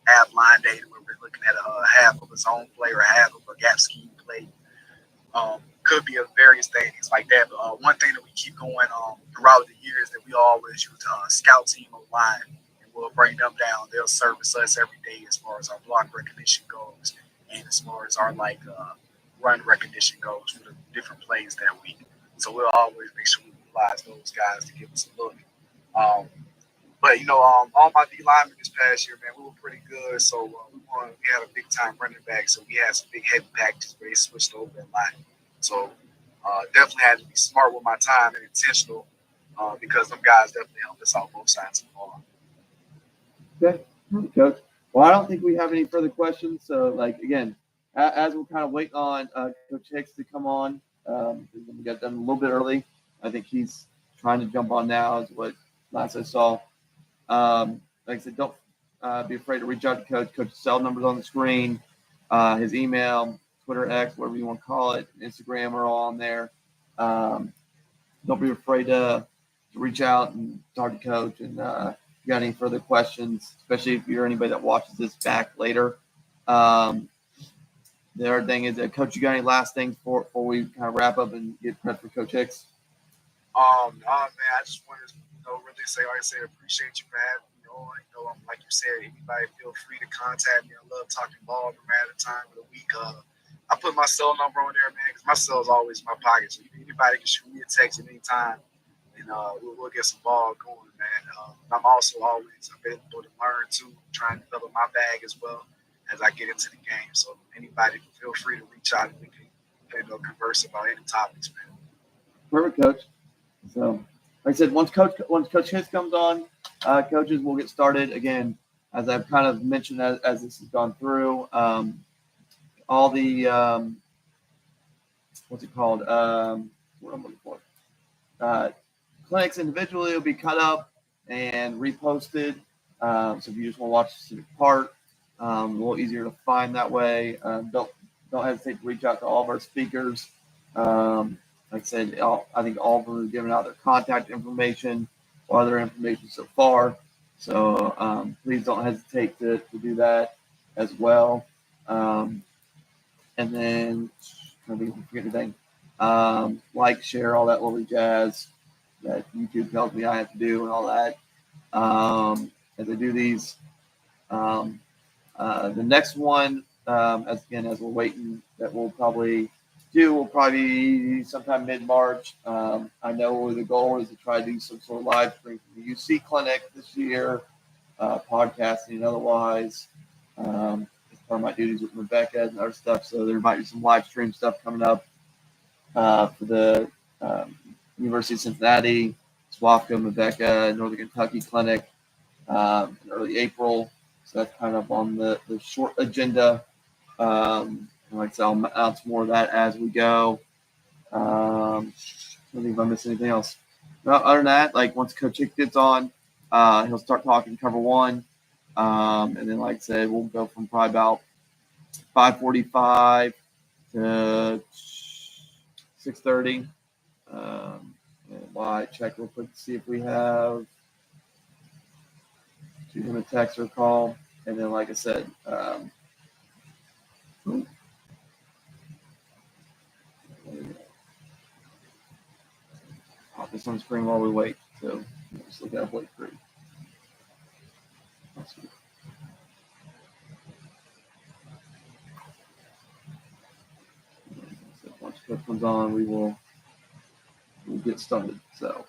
half line day where we're looking at a half of a zone play or half of a gap scheme play. Could be various things like that. But one thing that we keep going throughout the year is that we always use a scout team online, and we'll bring them down. They'll service us every day as far as our block recognition goes, and as far as our run recognition goes for the different plays that week. So we'll always make sure we utilize those guys to give us a look. But all my D linemen this past year, man, we were pretty good. So we had a big time running back. So we had some big heavy packages where they switched over a lot. So definitely had to be smart with my time and intentional because them guys definitely helped us out both sides of the ball. Okay, Coach. Well, I don't think we have any further questions. So, again, as we're kind of waiting on Coach Hicks to come on, we got done a little bit early. I think he's trying to jump on now, is what last I saw. Like I said, don't be afraid to reach out to Coach. Coach's cell number's on the screen. His email, Twitter, X, whatever you want to call it, Instagram are all on there. Don't be afraid to reach out and talk to Coach. And if you got any further questions, especially if you're anybody that watches this back later. The other thing is that, Coach, you got any last things before we kind of wrap up and get prep for Coach Hicks? Man, I just wanted to really say, like I said, appreciate you, man. Like you said, anybody feel free to contact me. I love talking ball from time to time of the week. I put my cell number on there, man, because my cell is always in my pocket. So anybody can shoot me a text at any time, and we'll get some ball going, man. I'm also always available to learn too, trying to develop my bag as well as I get into the game. So anybody can feel free to reach out and we can converse about any topics, man. Perfect, Coach. So, like I said, once Coach Hicks comes on, coaches will get started again. As I've kind of mentioned as this has gone through, all the what's it called? What I'm looking for. Clinics individually will be cut up and reposted. So if you just want to watch a specific part, a little easier to find that way. Don't hesitate to reach out to all of our speakers. Like I said, I think all of them have given out their contact information or other information so far. So please don't hesitate to do that as well. And then, I think I forget anything. Share, all that lovely jazz that YouTube tells me I have to do and all that. As I do these, the next one, as we're waiting, that we'll probably be sometime mid-March. I know the goal is to try to do some sort of live stream from the UC clinic this year, podcasting and otherwise. As part of my duties with Rebecca and other stuff, so there might be some live stream stuff coming up for the University of Cincinnati, SWAFCA, Rebecca, Northern Kentucky clinic in early April. So that's kind of on the short agenda. Like I said, I'll announce more of that as we go. I don't think if I missed anything else. No, other than that, once Coach Hicks gets on, he'll start talking cover one. And then, like I said, we'll go from probably about 5:45 to 6:30. And while I check real quick to see if we have shoot him a text or call. And then, like I said, pop this on the screen while we wait. So just look at wait free. So once Coach comes on, we'll get started. So.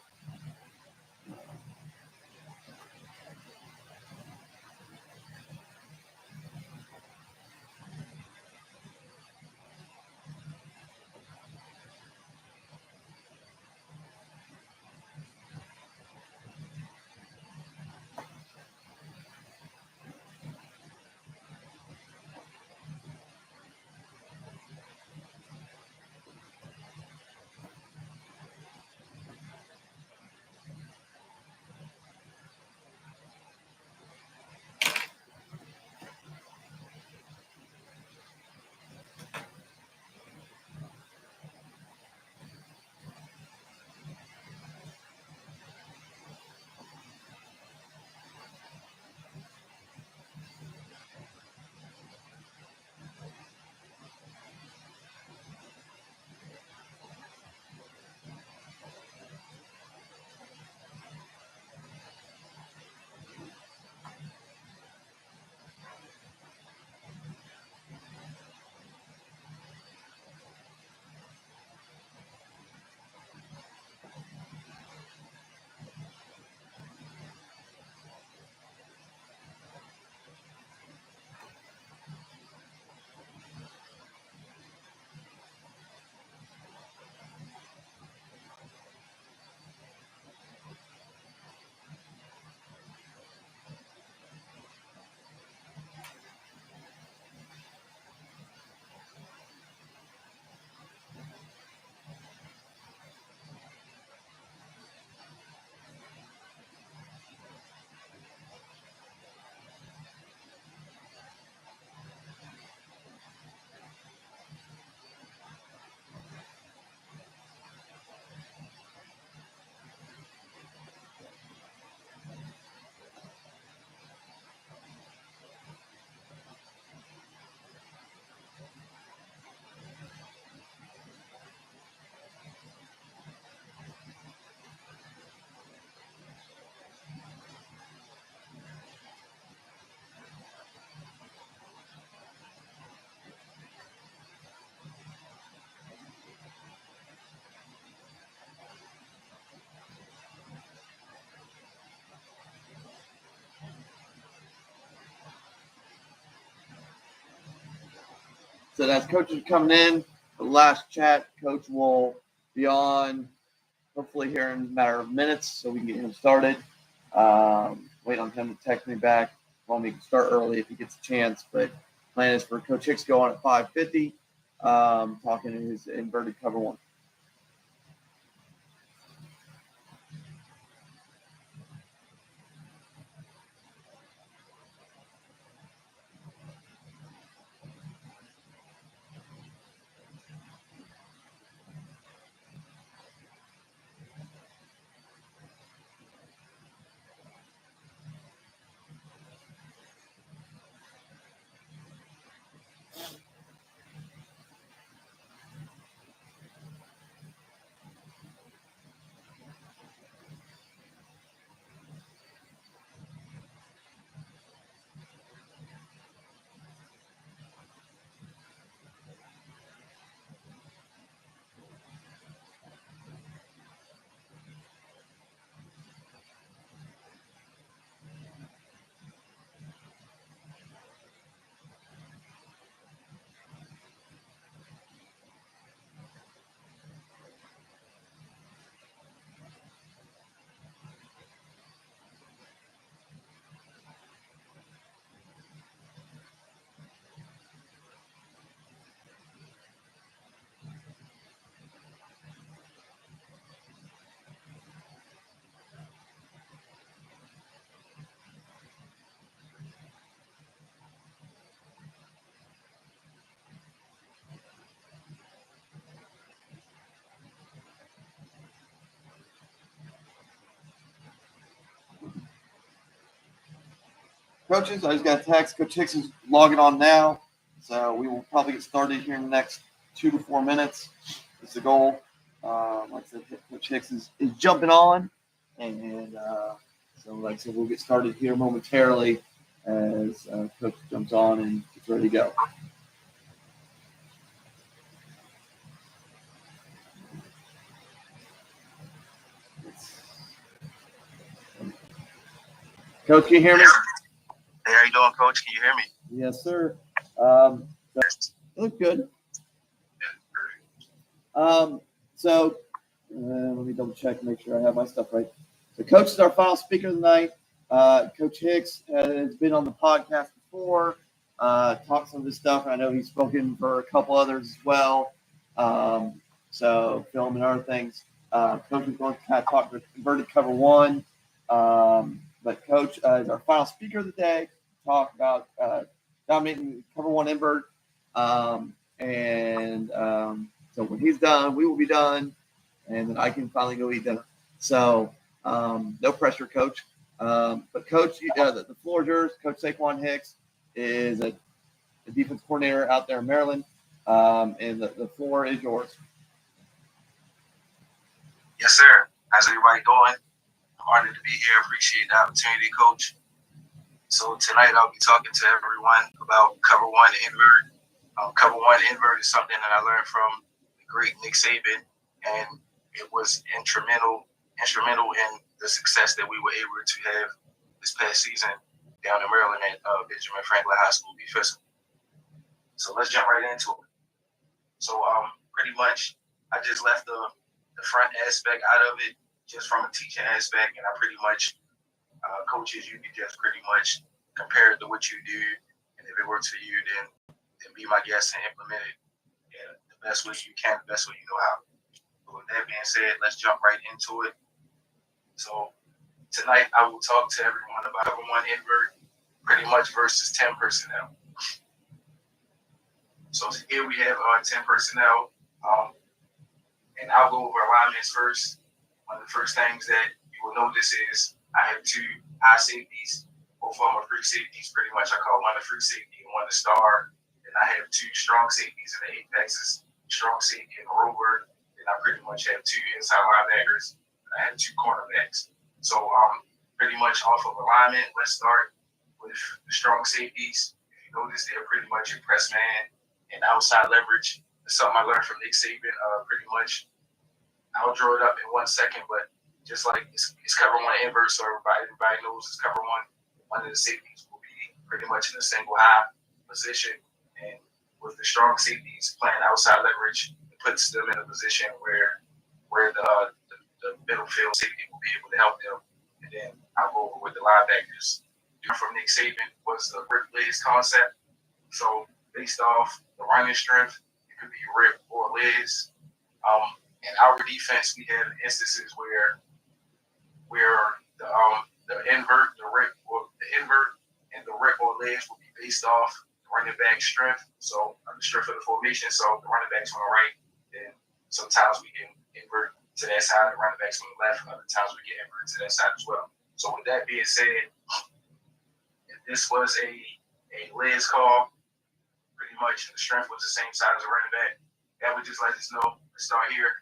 So as coaches are coming in, the last chat, Coach will be on hopefully here in a matter of minutes so we can get him started. Wait on him to text me back. Want me to start early if he gets a chance, but plan is for Coach Hicks to go on at 5:50, talking in his inverted cover one. Coaches, I just got a text. Coach Hicks is logging on now, so we will probably get started here in the next 2 to 4 minutes. That's the goal. Like I said, Coach Hicks is jumping on, and so like I said, we'll get started here momentarily as Coach jumps on and gets ready to go. Coach, can you hear me? Hey, how you doing, Coach? Can you hear me? Yes, sir. Look good. So let me double check, make sure I have my stuff right. So Coach is our final speaker of the night. Coach Hicks has been on the podcast before, talked some of his stuff. I know he's spoken for a couple others as well. So film and other things. Coach is going to kind of talk to Inverted Cover One. But Coach is our final speaker of the day. Talk about dominating Cover One invert. So when he's done, we will be done, and then I can finally go eat dinner. So no pressure, Coach. But Coach, the floor is yours. Coach Sa'Quan Hicks is a defense coordinator out there in Maryland, and the floor is yours. Yes, sir. How's everybody doing? I'm honored to be here. Appreciate the opportunity, Coach. So tonight I'll be talking to everyone about Cover One invert. Cover One invert is something that I learned from the great Nick Saban, and it was instrumental in the success that we were able to have this past season down in Maryland at Benjamin Franklin High School, B. Fiscal. So let's jump right into it. So pretty much I just left the front aspect out of it just from a teaching aspect, and I pretty much coaches, you can just pretty much compare it to what you do, and if it works for you, then be my guest and implement it the best way you can, the best way you know how. But with that being said, let's jump right into it. So tonight I will talk to everyone about Cover One invert, pretty much versus 10 personnel. So here we have 10 personnel, and I'll go over alignments first. One of the first things that you will notice is I have 2 high safeties, both of them are free safeties. Pretty much I call one a free safety and one a star. And I have 2 strong safeties in the apexes, strong safety and a rover. And I pretty much have 2 inside linebackers, and I have 2 cornerbacks. So pretty much off of alignment, let's start with the strong safeties. If you notice, they're pretty much a press man and outside leverage. It's something I learned from Nick Saban. Pretty much, I'll draw it up in 1 second, but just like it's Cover One inverse, so everybody knows it's Cover One. One of the safeties will be pretty much in a single high position, and with the strong safeties playing outside leverage, it puts them in a position where the middle field safety will be able to help them. And then I'll go over with the linebackers. From Nick Saban was the rip Liz concept. So based off the running strength, it could be rip or Liz. In our defense, we have instances where the invert, the rip, or the invert and the rip or Liz will be based off the running back strength. So the strength of the formation. So the running backs on the right, then sometimes we can invert to that side. The running backs on the left, other times we can invert to that side as well. So with that being said, if this was a Liz call, pretty much the strength was the same side as the running back, that would just let us know. Let's start here.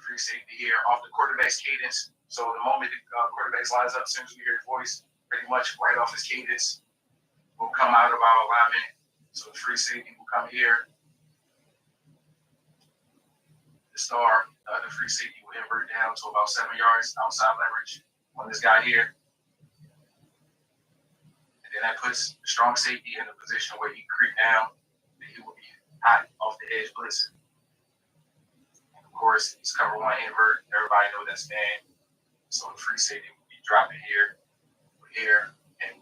Free safety here off the quarterback's cadence. So the moment the quarterback lines up, as soon as we hear his voice, pretty much right off his cadence, will come out of our alignment. So the free safety will come here. The star, the free safety will invert down to about 7 yards outside leverage on this guy here. And then that puts the strong safety in a position where he can creep down and he will be hot off the edge blitzing. Of course, it's Cover One invert. Everybody knows that's man. So the free safety will be dropping here, and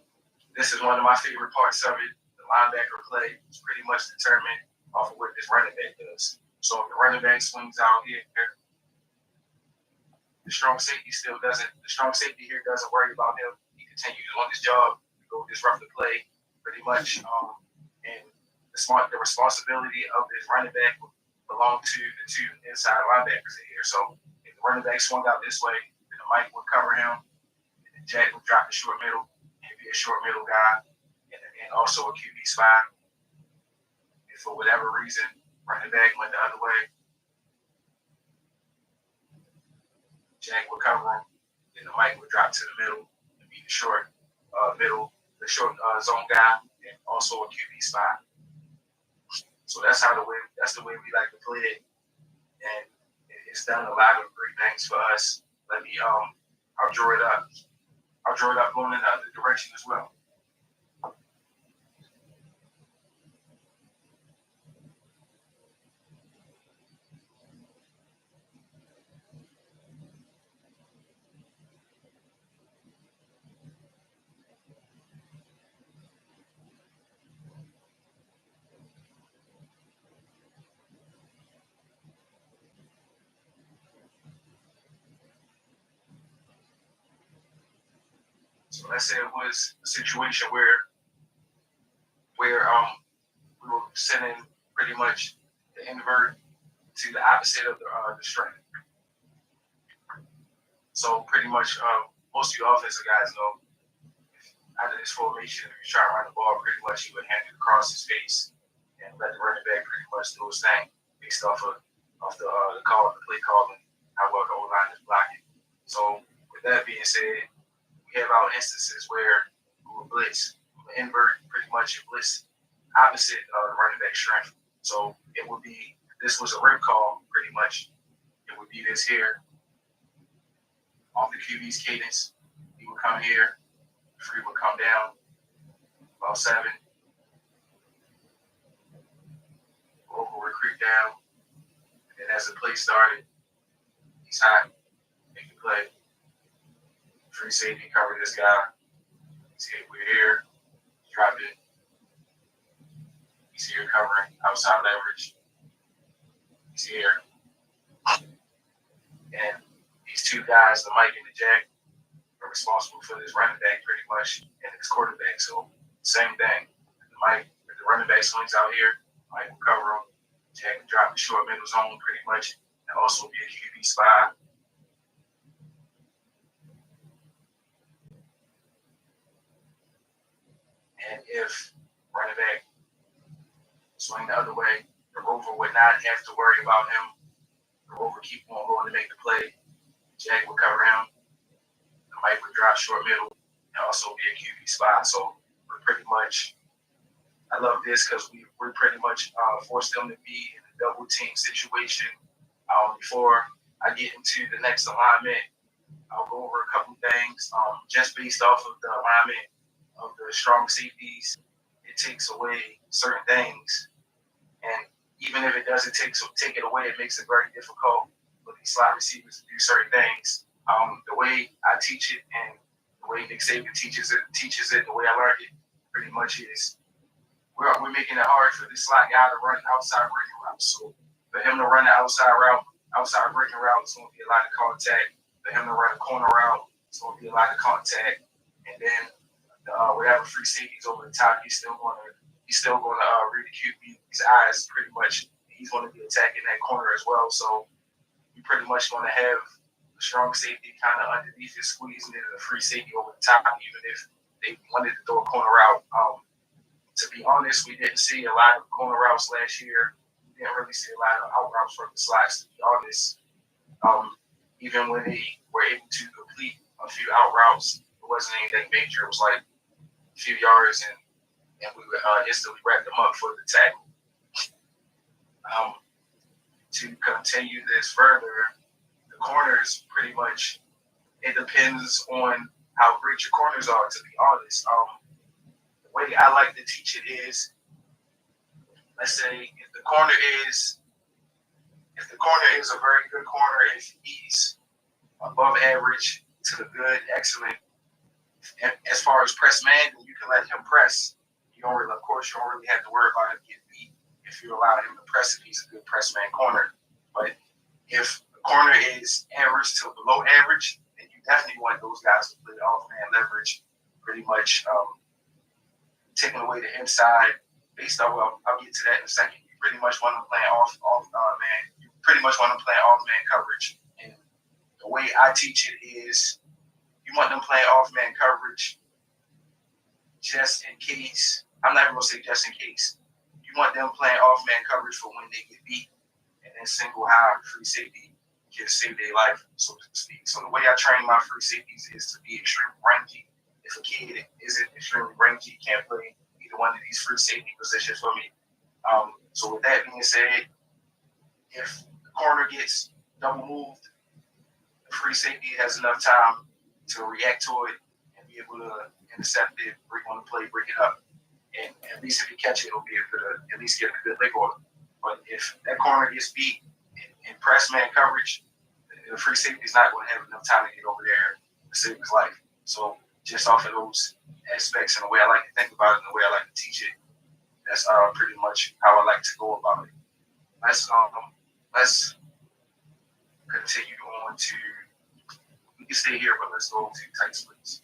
this is one of my favorite parts of it. The linebacker play is pretty much determined off of what this running back does. So if the running back swings out here, the strong safety here doesn't worry about him. He continues on his job to go disrupt the play, pretty much. And the responsibility of this running back belong to the 2 inside linebackers in here. So if the running back swung out this way, then the Mike would cover him, and then Jack would drop the short middle. It'd be a a short middle guy and also a QB spy. If for whatever reason running back went the other way, Jack would cover him, then the Mike would drop to the middle and be the short zone guy and also a QB spy. So that's the way we like to play it, and it's done a lot of great things for us. I'll draw it up. I'll draw it up going in the other direction as well. So let's say it was a situation where we were sending pretty much the invert to the opposite of the strength. So pretty much most of you offensive guys know out of this formation, if you try to run the ball, pretty much you would hand it across his face and let the running back pretty much do his thing based off the play calling, how well the O-line is blocking. So with that being said, we have our instances where we will blitz, invert pretty much and blitz opposite the running back strength. So it would be, this was a rip call pretty much. It would be this here. Off the QB's cadence, he would come here, Free would come down, about 7. Rover would creep down, and then as the play started, he's hot, make the play. Free safety cover this guy. He's here, drop it. He's here covering outside leverage. He's here. And these two guys, the Mike and the Jack, are responsible for this running back pretty much and this quarterback. So same thing. If the running back swings out here, Mike will cover him. Jack will drop the short middle zone pretty much and also be a QB spy. And if running back swing the other way, the Rover would not have to worry about him. The Rover keep on going to make the play. Jack would cover him. The Mike would drop short middle and also be a QB spot. So we're pretty much, I love this because we're pretty much forced them to be in a double team situation. Before I get into the next alignment, I'll go over a couple things just based off of the alignment of the strong safeties. It takes away certain things, and even if it doesn't take it away, it makes it very difficult for these slot receivers to do certain things. The way I teach it and the way Nick Saban teaches it, the way I learned it, pretty much is we're making it hard for the slot guy to run outside breaking routes. So for him to run the outside breaking route, it's going to be a lot of contact. For him to run a corner route, it's going to be a lot of contact. And then whatever free safety's over the top, he's still going to read the QB's eyes pretty much. He's going to be attacking that corner as well. So we pretty much going to have a strong safety kind of underneath his squeezing in the free safety over the top, even if they wanted to throw a corner route. To be honest, we didn't see a lot of corner routes last year. We didn't really see a lot of out routes from the slots, to be honest. Even when they were able to complete a few out routes, it wasn't anything major. It was like a few yards, and we would instantly wrap them up for the tackle. To continue this further, the corners pretty much, it depends on how great your corners are, to be honest. The way I like to teach it is, let's say if the corner is a very good corner, if he's above average to the good, excellent, as far as press man, then you can let him press. Of course, you don't really have to worry about him getting beat if you allow him to press if he's a good press man corner. But if the corner is average to below average, then you definitely want those guys to play off man leverage, pretty much taking away the inside. Based on, I'll get to that in a second. You pretty much want them playing off man. You pretty much want them playing off man coverage. And the way I teach it is, you want them playing off man coverage just in case. I'm not even gonna say just in case. You want them playing off-man coverage for when they get beat, and then single high free safety can save their life, so to speak. So the way I train my free safeties is to be extremely rangy. If a kid isn't extremely rangy, can't play either one of these free safety positions for me. So with that being said, if the corner gets double moved, the free safety has enough time to react to it and be able to intercept it, break on the play, break it up. And at least if you catch it, it'll be able to at least get a good leg on it. But if that corner gets beat in press man coverage, the free safety is not going to have enough time to get over there to save his life. So just off of those aspects and the way I like to think about it and the way I like to teach it, that's pretty much how I like to go about it. Let's continue on to. We can stay here, but let's go to tight splits.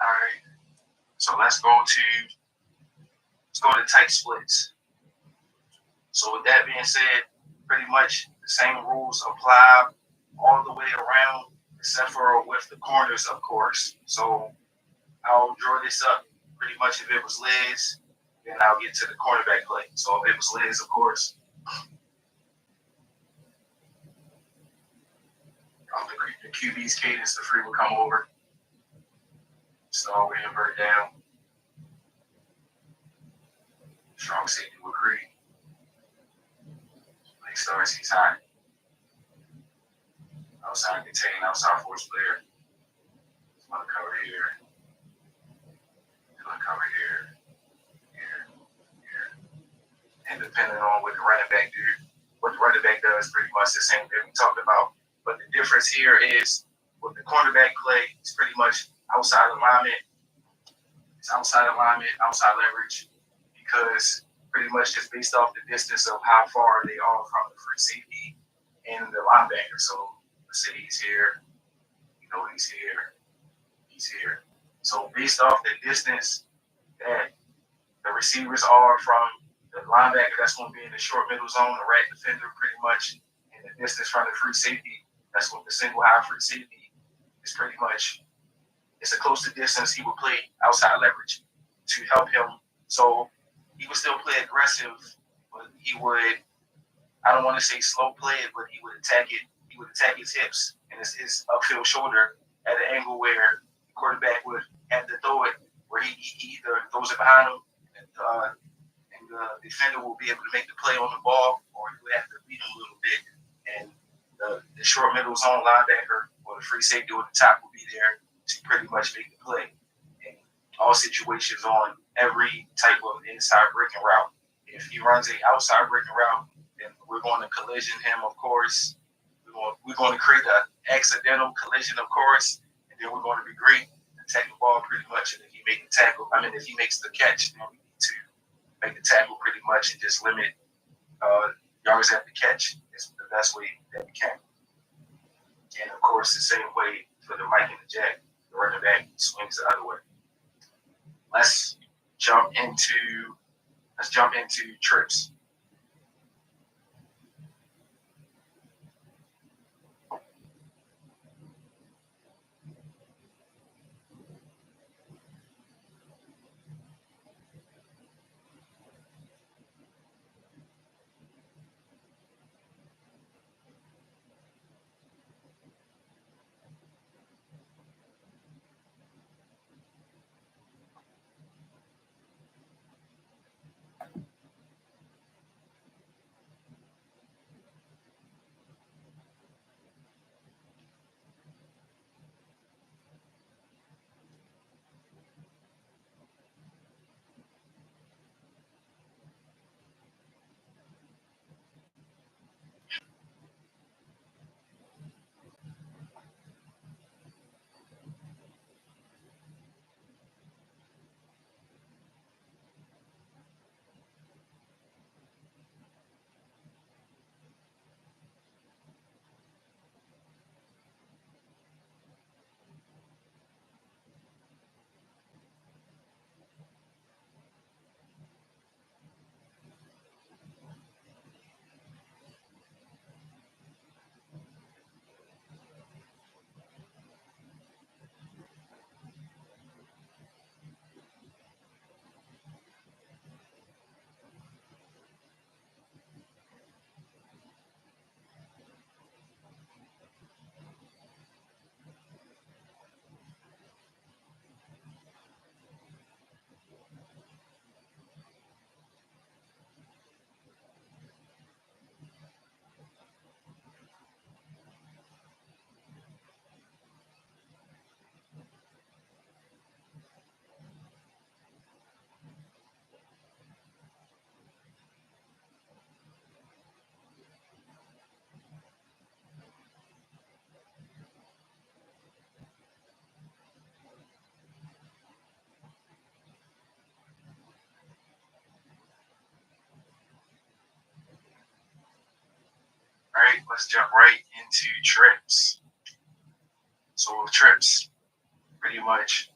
All right. So let's go to tight splits. So with that being said, pretty much the same rules apply all the way around, except for with the corners, of course. So I'll draw this up pretty much if it was Liz, then I'll get to the cornerback play. So if it was Liz, of course, the QB's cadence, the free will come over. So we invert down. Strong safety with Creed. Leg starts, he's high. Outside contain, outside force player. He's going to cover here. He's going to cover here. And depending on what the running back does, pretty much the same thing we talked about. But the difference here is with the cornerback play, it's pretty much outside alignment. It's outside alignment, outside leverage, because pretty much just based off the distance of how far they are from the free safety and the linebacker. So let's say he's here, he's here. So based off the distance that the receivers are from the linebacker, that's going to be in the short middle zone, the right defender pretty much, and the distance from the free safety, that's what the single high free safety is pretty much. It's a closer distance. He would play outside leverage to help him. So he would still play aggressive, but he would, I don't want to say slow play it, but he would attack it. He would attack his hips and his upfield shoulder at an angle where the quarterback would have to throw it, where he either throws it behind him and the defender will be able to make the play on the ball, or he would have to beat him a little bit and the short middle zone linebacker or the free safety or the top will be there to pretty much make the play in all situations on every type of inside breaking route. If he runs an outside breaking route, then we're going to collision him, of course. We're going to create an accidental collision, of course, and then we're going to be great and take the ball pretty much. And if he makes the tackle, if he makes the catch, then we need to make the tackle pretty much and just limit yards after catch. It's the best way that we can. And of course, the same way for the Mike and the Jack, the running back swings the other way. Let's jump into trips. All right, let's jump right into trips. So with trips, pretty much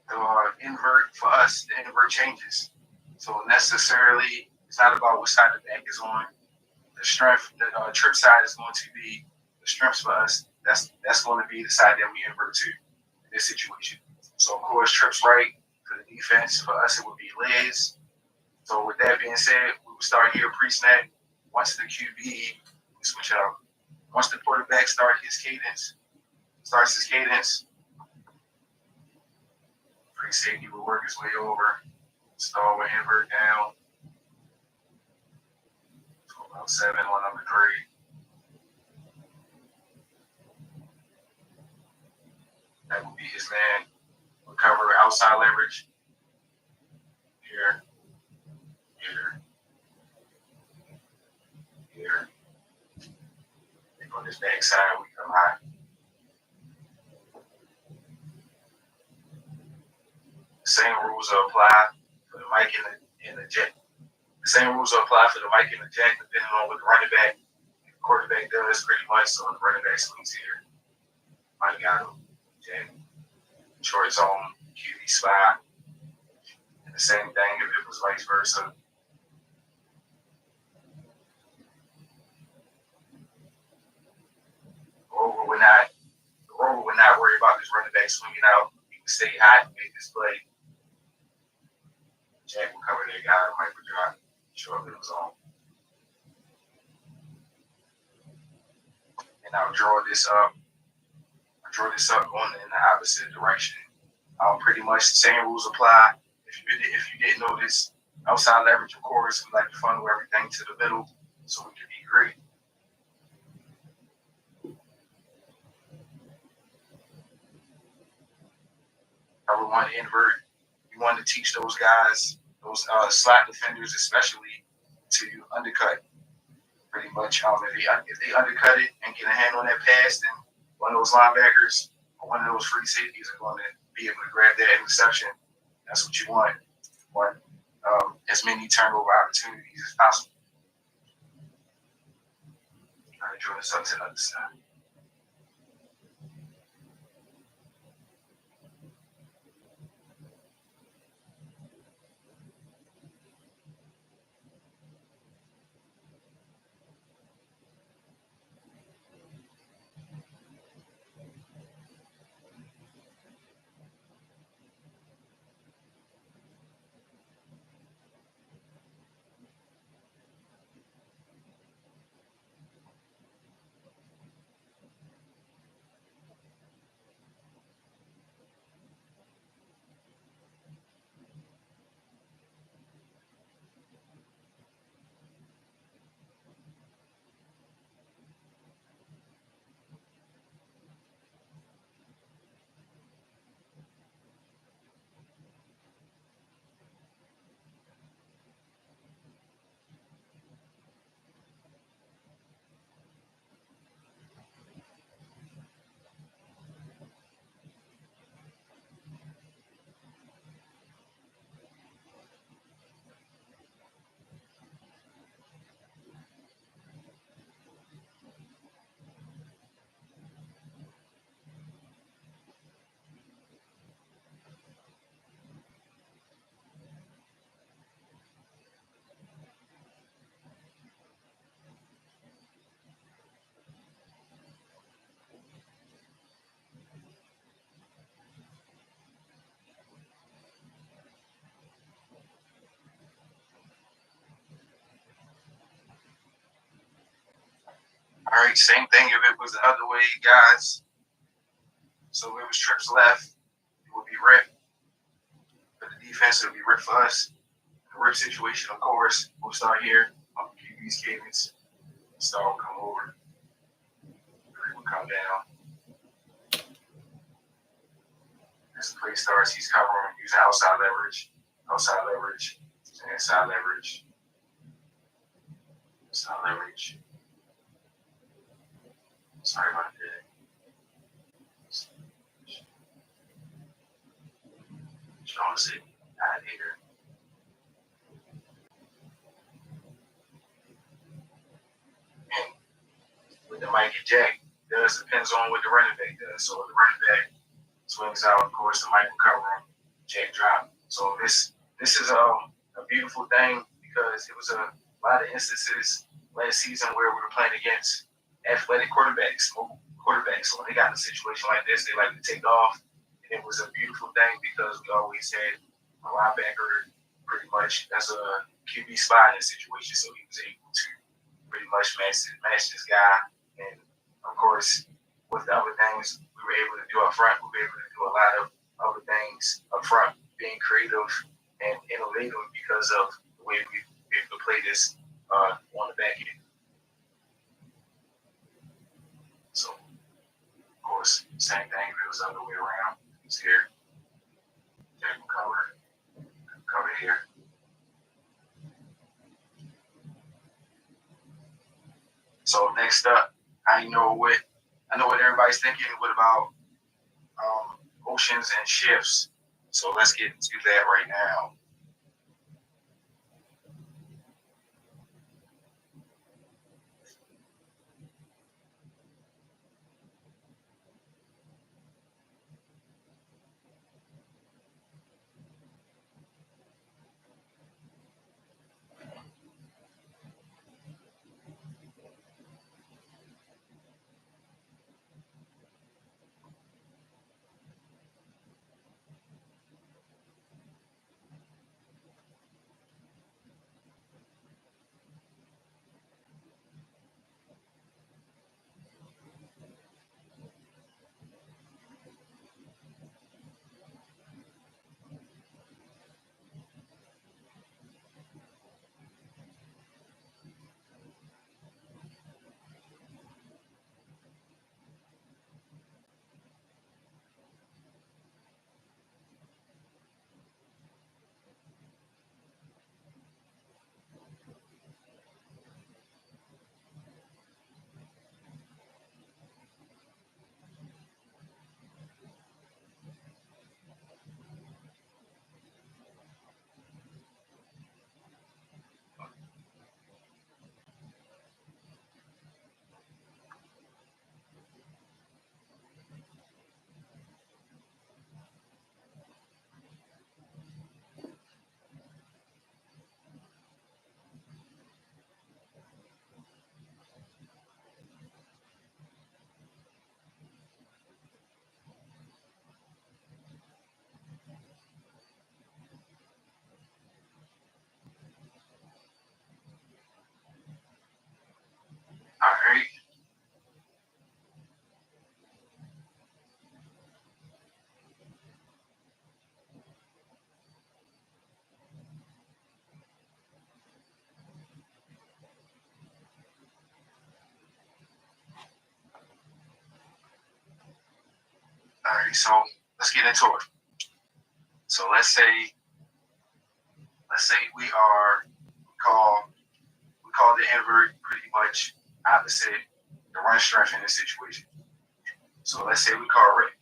the invert for us, the invert changes. So necessarily, it's not about what side the back is on. The strength, the trip side is going to be the strengths for us. That's going to be the side that we invert to in this situation. So of course, trips right for the defense. For us, it would be legs. So with that being said, we will start here pre-snap. Once the QB, we switch out. Once the quarterback starts his cadence, free safety will work his way over. Stall will invert down. So about 7 on number 3. That will be his man. We'll cover outside leverage. Here. And on this backside, we come high. The same rules apply for the Mike and the Jack. The same rules apply for the Mike and the Jack, depending on what the running back and the quarterback does pretty much. So the running back swings here. Mike got him. Jack. Short zone, QB spot. And the same thing if it was vice versa. Rover would not worry about his running back swinging out. He would stay high and make this play. Jack will cover that guy. Mike would drop. Show up in the zone. And I'll draw this up. Going in the opposite direction. Pretty much the same rules apply. If you didn't notice, outside leverage, of course, we like to funnel everything to the middle so we can be great. want to invert. You want to teach those guys, those slot defenders especially, to undercut. Pretty much, if they undercut it and get a hand on that pass, then one of those linebackers or one of those free safeties are going to be able to grab that interception. That's what you want. You want as many turnover opportunities as possible. All right, Jordan, up to the other side. All right, same thing if it was the other way, guys. So if it was trips left, it would be rip. For the defense, it would be rip for us. The rip situation, of course, we'll start here on QB's cadence. Star will come over. We'll come down. As the play starts, he's covering, using outside leverage, and inside leverage. Inside leverage. Sorry about that. Strong safety out here. And with the Mike and Jack, it depends on what the running back does. So if the running back swings out, of course, the Mike will cover him, Jack drop. So this is a beautiful thing because it was a lot of instances last season where we were playing against athletic quarterbacks, mobile quarterbacks. So when they got in a situation like this, they like to take off. And it was a beautiful thing because we always had a linebacker pretty much as a QB spot in this situation. So he was able to pretty much match this guy. And of course, with the other things we were able to do up front, we were able to do a lot of other things up front, being creative and innovative because of the way we were able to play this on the back end. So, of course, same thing if it was the other way around. He's here. Jack will cover here. So next up, I know what everybody's thinking. What about motions and shifts? So let's get into that right now. All right, so let's get into it. So let's say we call the invert pretty much opposite the run strength in this situation. So let's say we call Rick.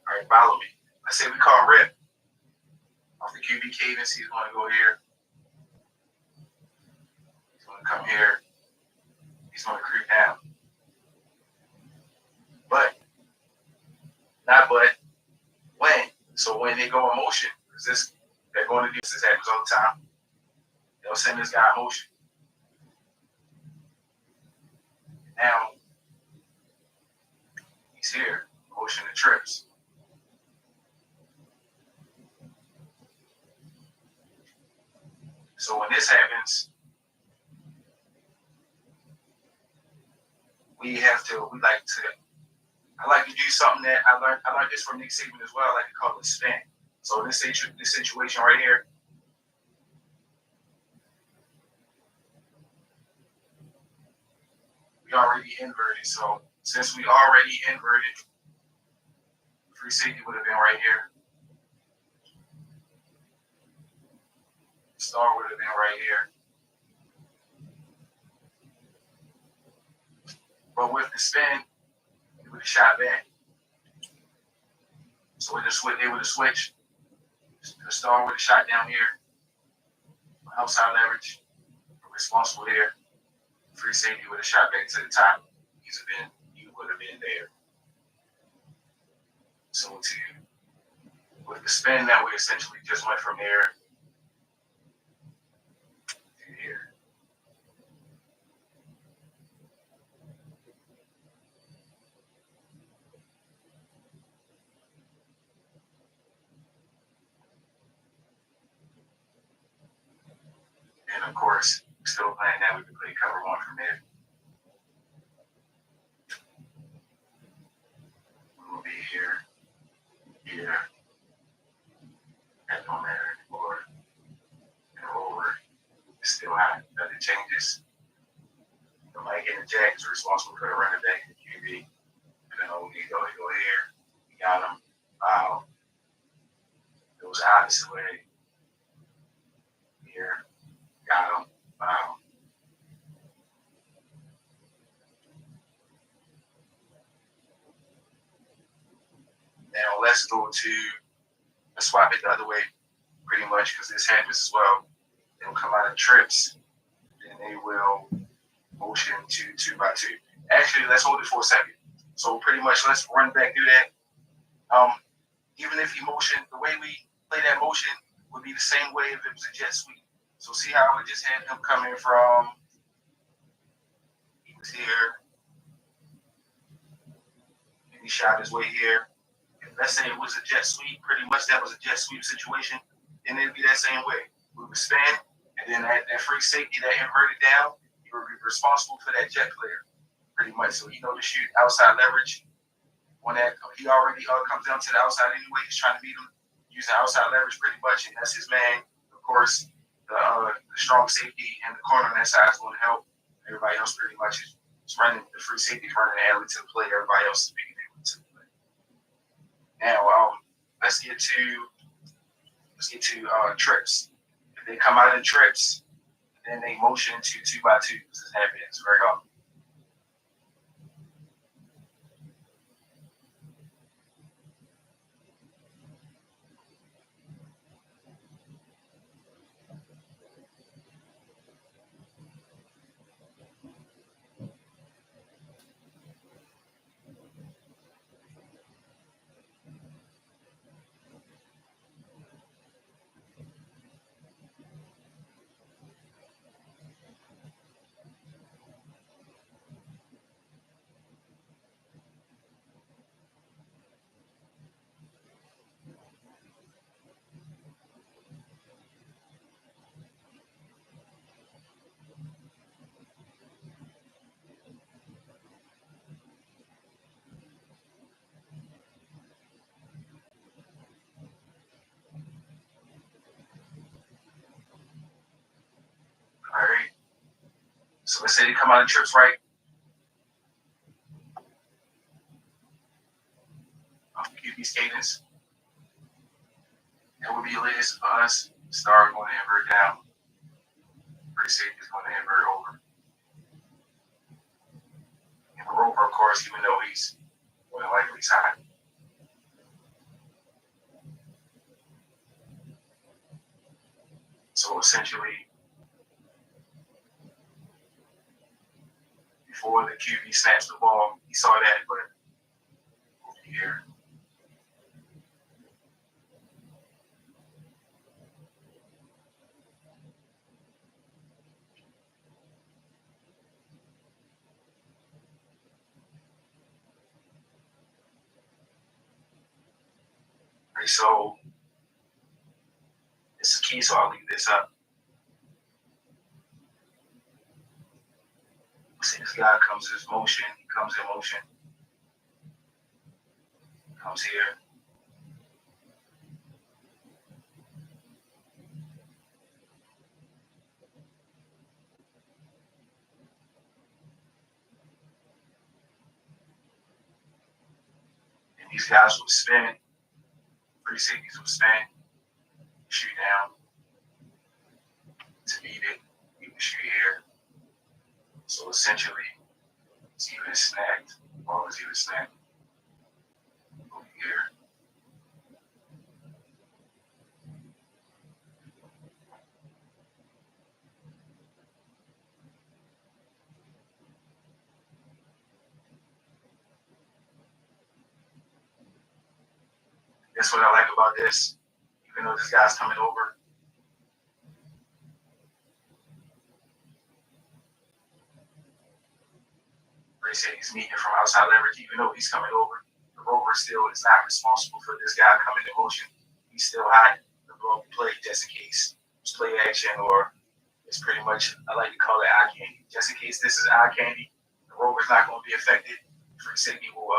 All right, follow me. Let's say we call Rip. Off the QB cadence, he's going to go here. He's going to come here. He's going to creep down. So when they go in motion, because they're going to do this happens all the time. They'll send this guy in motion. Now he's here, motion and trips. So when this happens, I like to do something that I learned this from Nick Saban as well. I like to call it spin. So this situation right here, we already inverted. So since we already inverted, free safety would have been right here. Star would have been right here. But with the spin, it would have shot back. So they would have switched. The star would have shot down here. Outside leverage, responsible here. Free safety would have shot back to the top. You would have been there. So with the spin, that we essentially just went from there to here. And of course, still playing that, we can play cover one from there. We'll be here. That don't matter anymore. And over. Still have nothing changes. The Mike and the Jack is responsible for the running back and QB. And then he go here. We got him. Wow. It was the opposite way. Here. Got him. Wow. Now let's swap it the other way pretty much because this happens as well. They'll come out of trips, then they will motion to 2x2. Actually, let's hold it for a second. So pretty much let's run back through that. Even if you motion, the way we play that motion would be the same way if it was a jet sweep. So see how we just had him coming from, he was here, and he shot his way here. Let's say it was a jet sweep, pretty much that was a jet sweep situation, then it'd be that same way. We would spin, and then that free safety that inverted down, he would be responsible for that jet player, pretty much. So he knows to shoot outside leverage. When that he already comes down to the outside anyway, he's trying to beat him using outside leverage pretty much, and that's his man. Of course, the strong safety and the corner on that side is going to help. Everybody else pretty much is running, the free safety running the alley to the play. Everybody else is being able to play. Now, let's get to trips. If they come out in trips, then they motion to 2x2. This happens very often. let's say they come out of trips right. QB's cadence. That would be latest for us. Star going to invert down. Free safety is going to invert over. And the rover, of course, even though he's more than likely he's high. So essentially, before the QB snaps the ball, he saw that, but over here. So this is key, so I'll leave this up. See, this guy comes in motion, he comes in motion, comes here. And these guys will spin. Free safeties will spin, shoot down to beat it. You can shoot here. So essentially, it's even snagged. Ball is even snagged over here. That's what I like about this. Even though this guy's coming over, they say he's meeting from outside leverage. Even though he's coming over, the rover still is not responsible for this guy coming in motion. He's still hiding the ball play just in case it's play action, or it's pretty much, I like to call it eye candy. Just in case this is eye candy, the rover's not going to be affected. Free safety will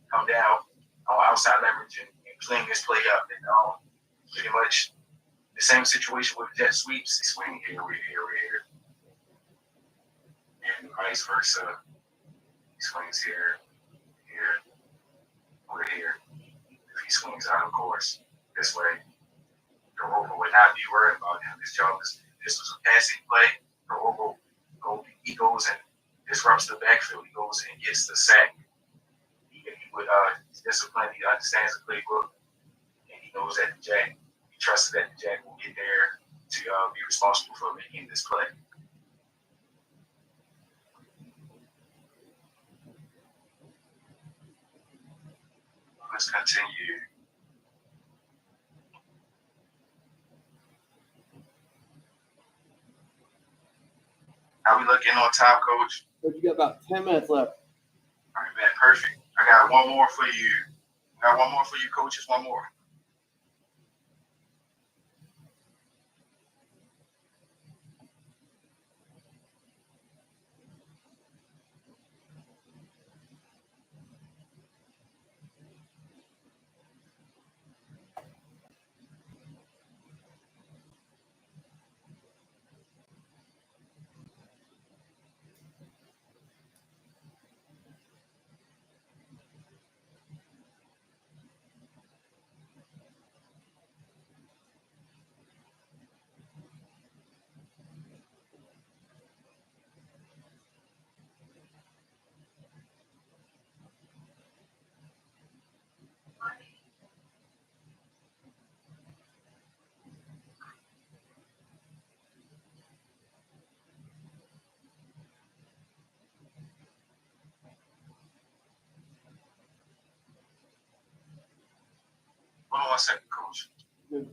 come down on outside leverage and clean this play up. And pretty much the same situation with jet sweeps. They swing here, we're here. And vice versa. He swings here, over here. If he swings out, of course, this way, the rover would not be worried about him. His job is, this was a passing play. The rover, he goes and disrupts the backfield. He goes and gets the sack. He would discipline. He understands the playbook, and he knows that the Jack, he trusts that the Jack will get there to be responsible for making this play. Let's continue. How we looking on time, Coach? Coach, you got about 10 minutes left. All right, man, perfect. I got one more for you. Coaches. One more. Hold on 1 second, Coach. Good.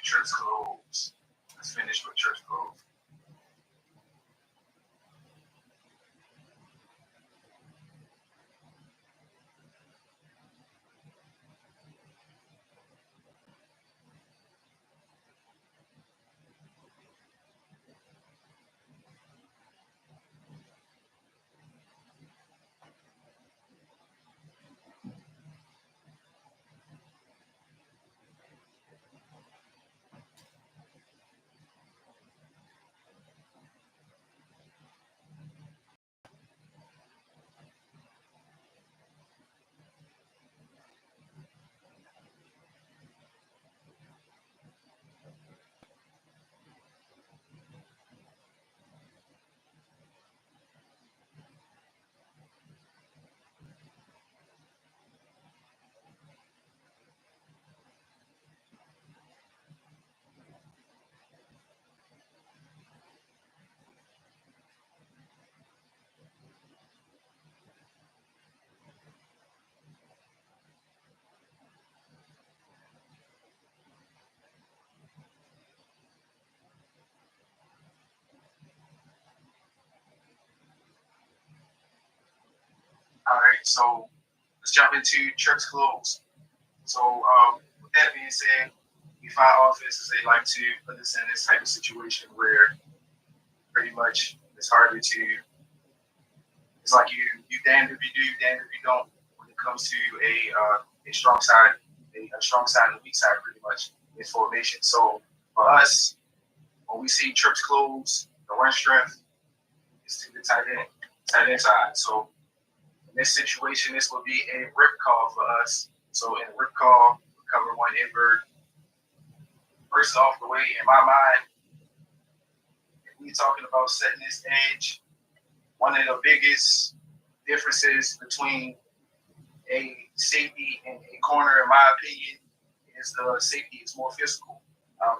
church clothes. Let's finish with church clothes. All right, so let's jump into church clothes. So with that being said, we find offenses they like to put us in this type of situation where pretty much it's harder to. It's like you damned if you do, you damned if you don't. When it comes to a strong side, a strong side and a weak side, pretty much in formation. So for us, when we see church clothes, the run strength is to the tight end side. So in this situation, this will be a rip call for us. So in a rip call, cover one invert. First off, the way in my mind, if we're talking about setting this edge, one of the biggest differences between a safety and a corner, in my opinion, is the safety is more physical.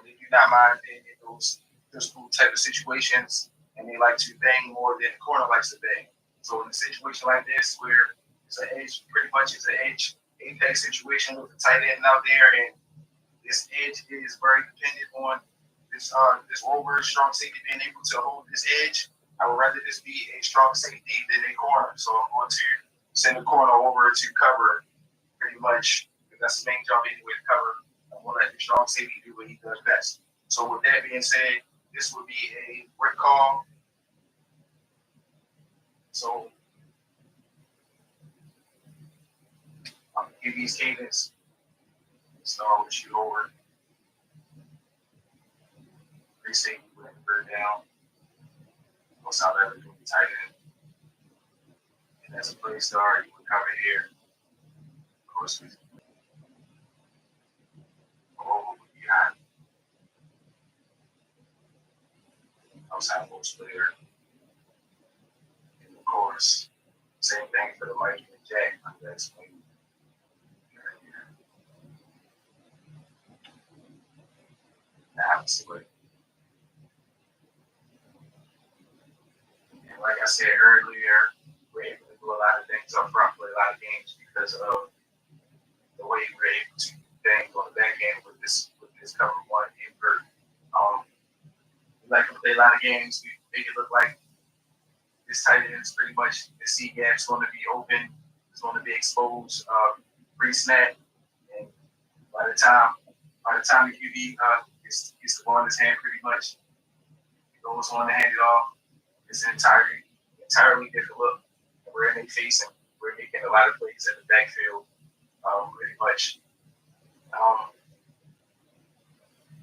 They do not mind being in those physical type of situations, and they like to bang more than the corner likes to bang. So in a situation like this, where it's an edge, pretty much it's an edge apex situation with the tight end out there, and this edge is very dependent on this rover strong safety being able to hold this edge. I would rather this be a strong safety than a corner. So I'm going to send the corner over to cover pretty much, because that's the main job anyway, to cover. I'm going to let the strong safety do what he does best. So with that being said, this would be a rip call. So I'm going to give these cadence. Start with shoot over. Free safety with the bird down. Most out there doing the tight end. And as a play start, you would cover here. Of course, we over would be hot. Outside post player. And of course, same thing for the Mike and Jack. That's when absolutely. And like I said earlier, we're able to do a lot of things up front, play a lot of games because of the way we're able to bang on the back end with this cover one invert. We like to play a lot of games. We make it look like this tight end is pretty much the C gap's going to be open, it's going to be exposed pre-snap, and by the time the QB gets the ball in his hand, pretty much he goes on to hand it off. It's an entirely different look. We're in a facing. We're making a lot of plays in the backfield, pretty much.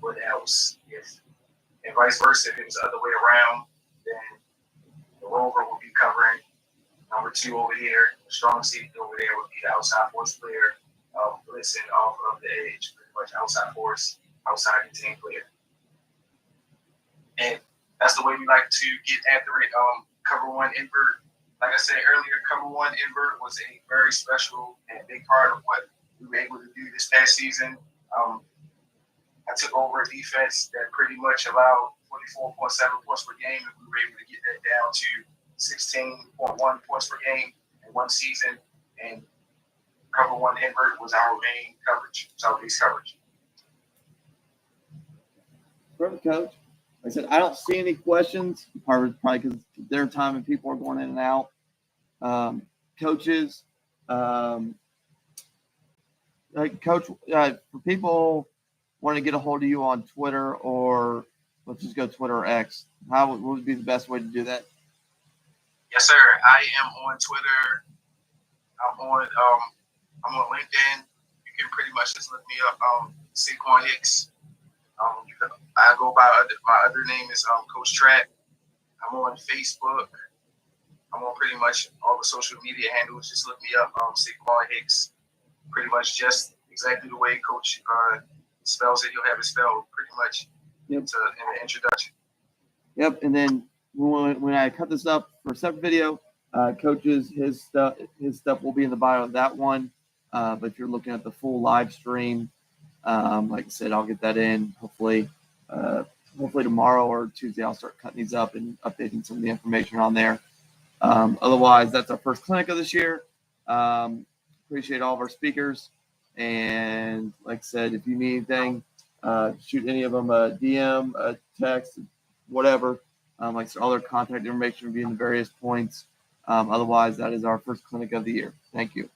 What else? And vice versa, if it was the other way around, then the rover will be covering number two over here. The strong safety over there would be the outside force player, blitzing off of the edge, pretty much outside force, outside contain player. And that's the way we like to get after it. Cover one invert. Like I said earlier, cover one invert was a very special and big part of what we were able to do this past season. I took over a defense that pretty much allowed 44.7 points per game, and we were able to get that down to 16.1 points per game in one season. And cover one invert was our main coverage, was our base coverage. Perfect, Coach. Like I said, I don't see any questions, probably because their time and people are going in and out. Coaches, Coach, for people wanting to get a hold of you on Twitter, or let's just go Twitter or X, what would be the best way to do that? Yes, sir. I am on Twitter. I'm on LinkedIn. You can pretty much just look me up. Sa'Quan Hicks. I go by my other name is Coach Track. I'm on Facebook. I'm on pretty much all the social media handles. Just look me up. Sa'Quan Hicks. Pretty much just exactly the way Coach spells it. He'll have it spelled pretty much in the introduction. Yep. And then when I cut this up for a separate video, Coach's his stuff will be in the bio of that one. But if you're looking at the full live stream, like I said, I'll get that in hopefully tomorrow or Tuesday. I'll start cutting these up and updating some of the information on there. Otherwise, that's our first clinic of this year. Appreciate all of our speakers. And like I said, if you need anything, shoot any of them a DM, a text, whatever. Like I said, all their contact information will be in the various points. Otherwise, that is our first clinic of the year. Thank you.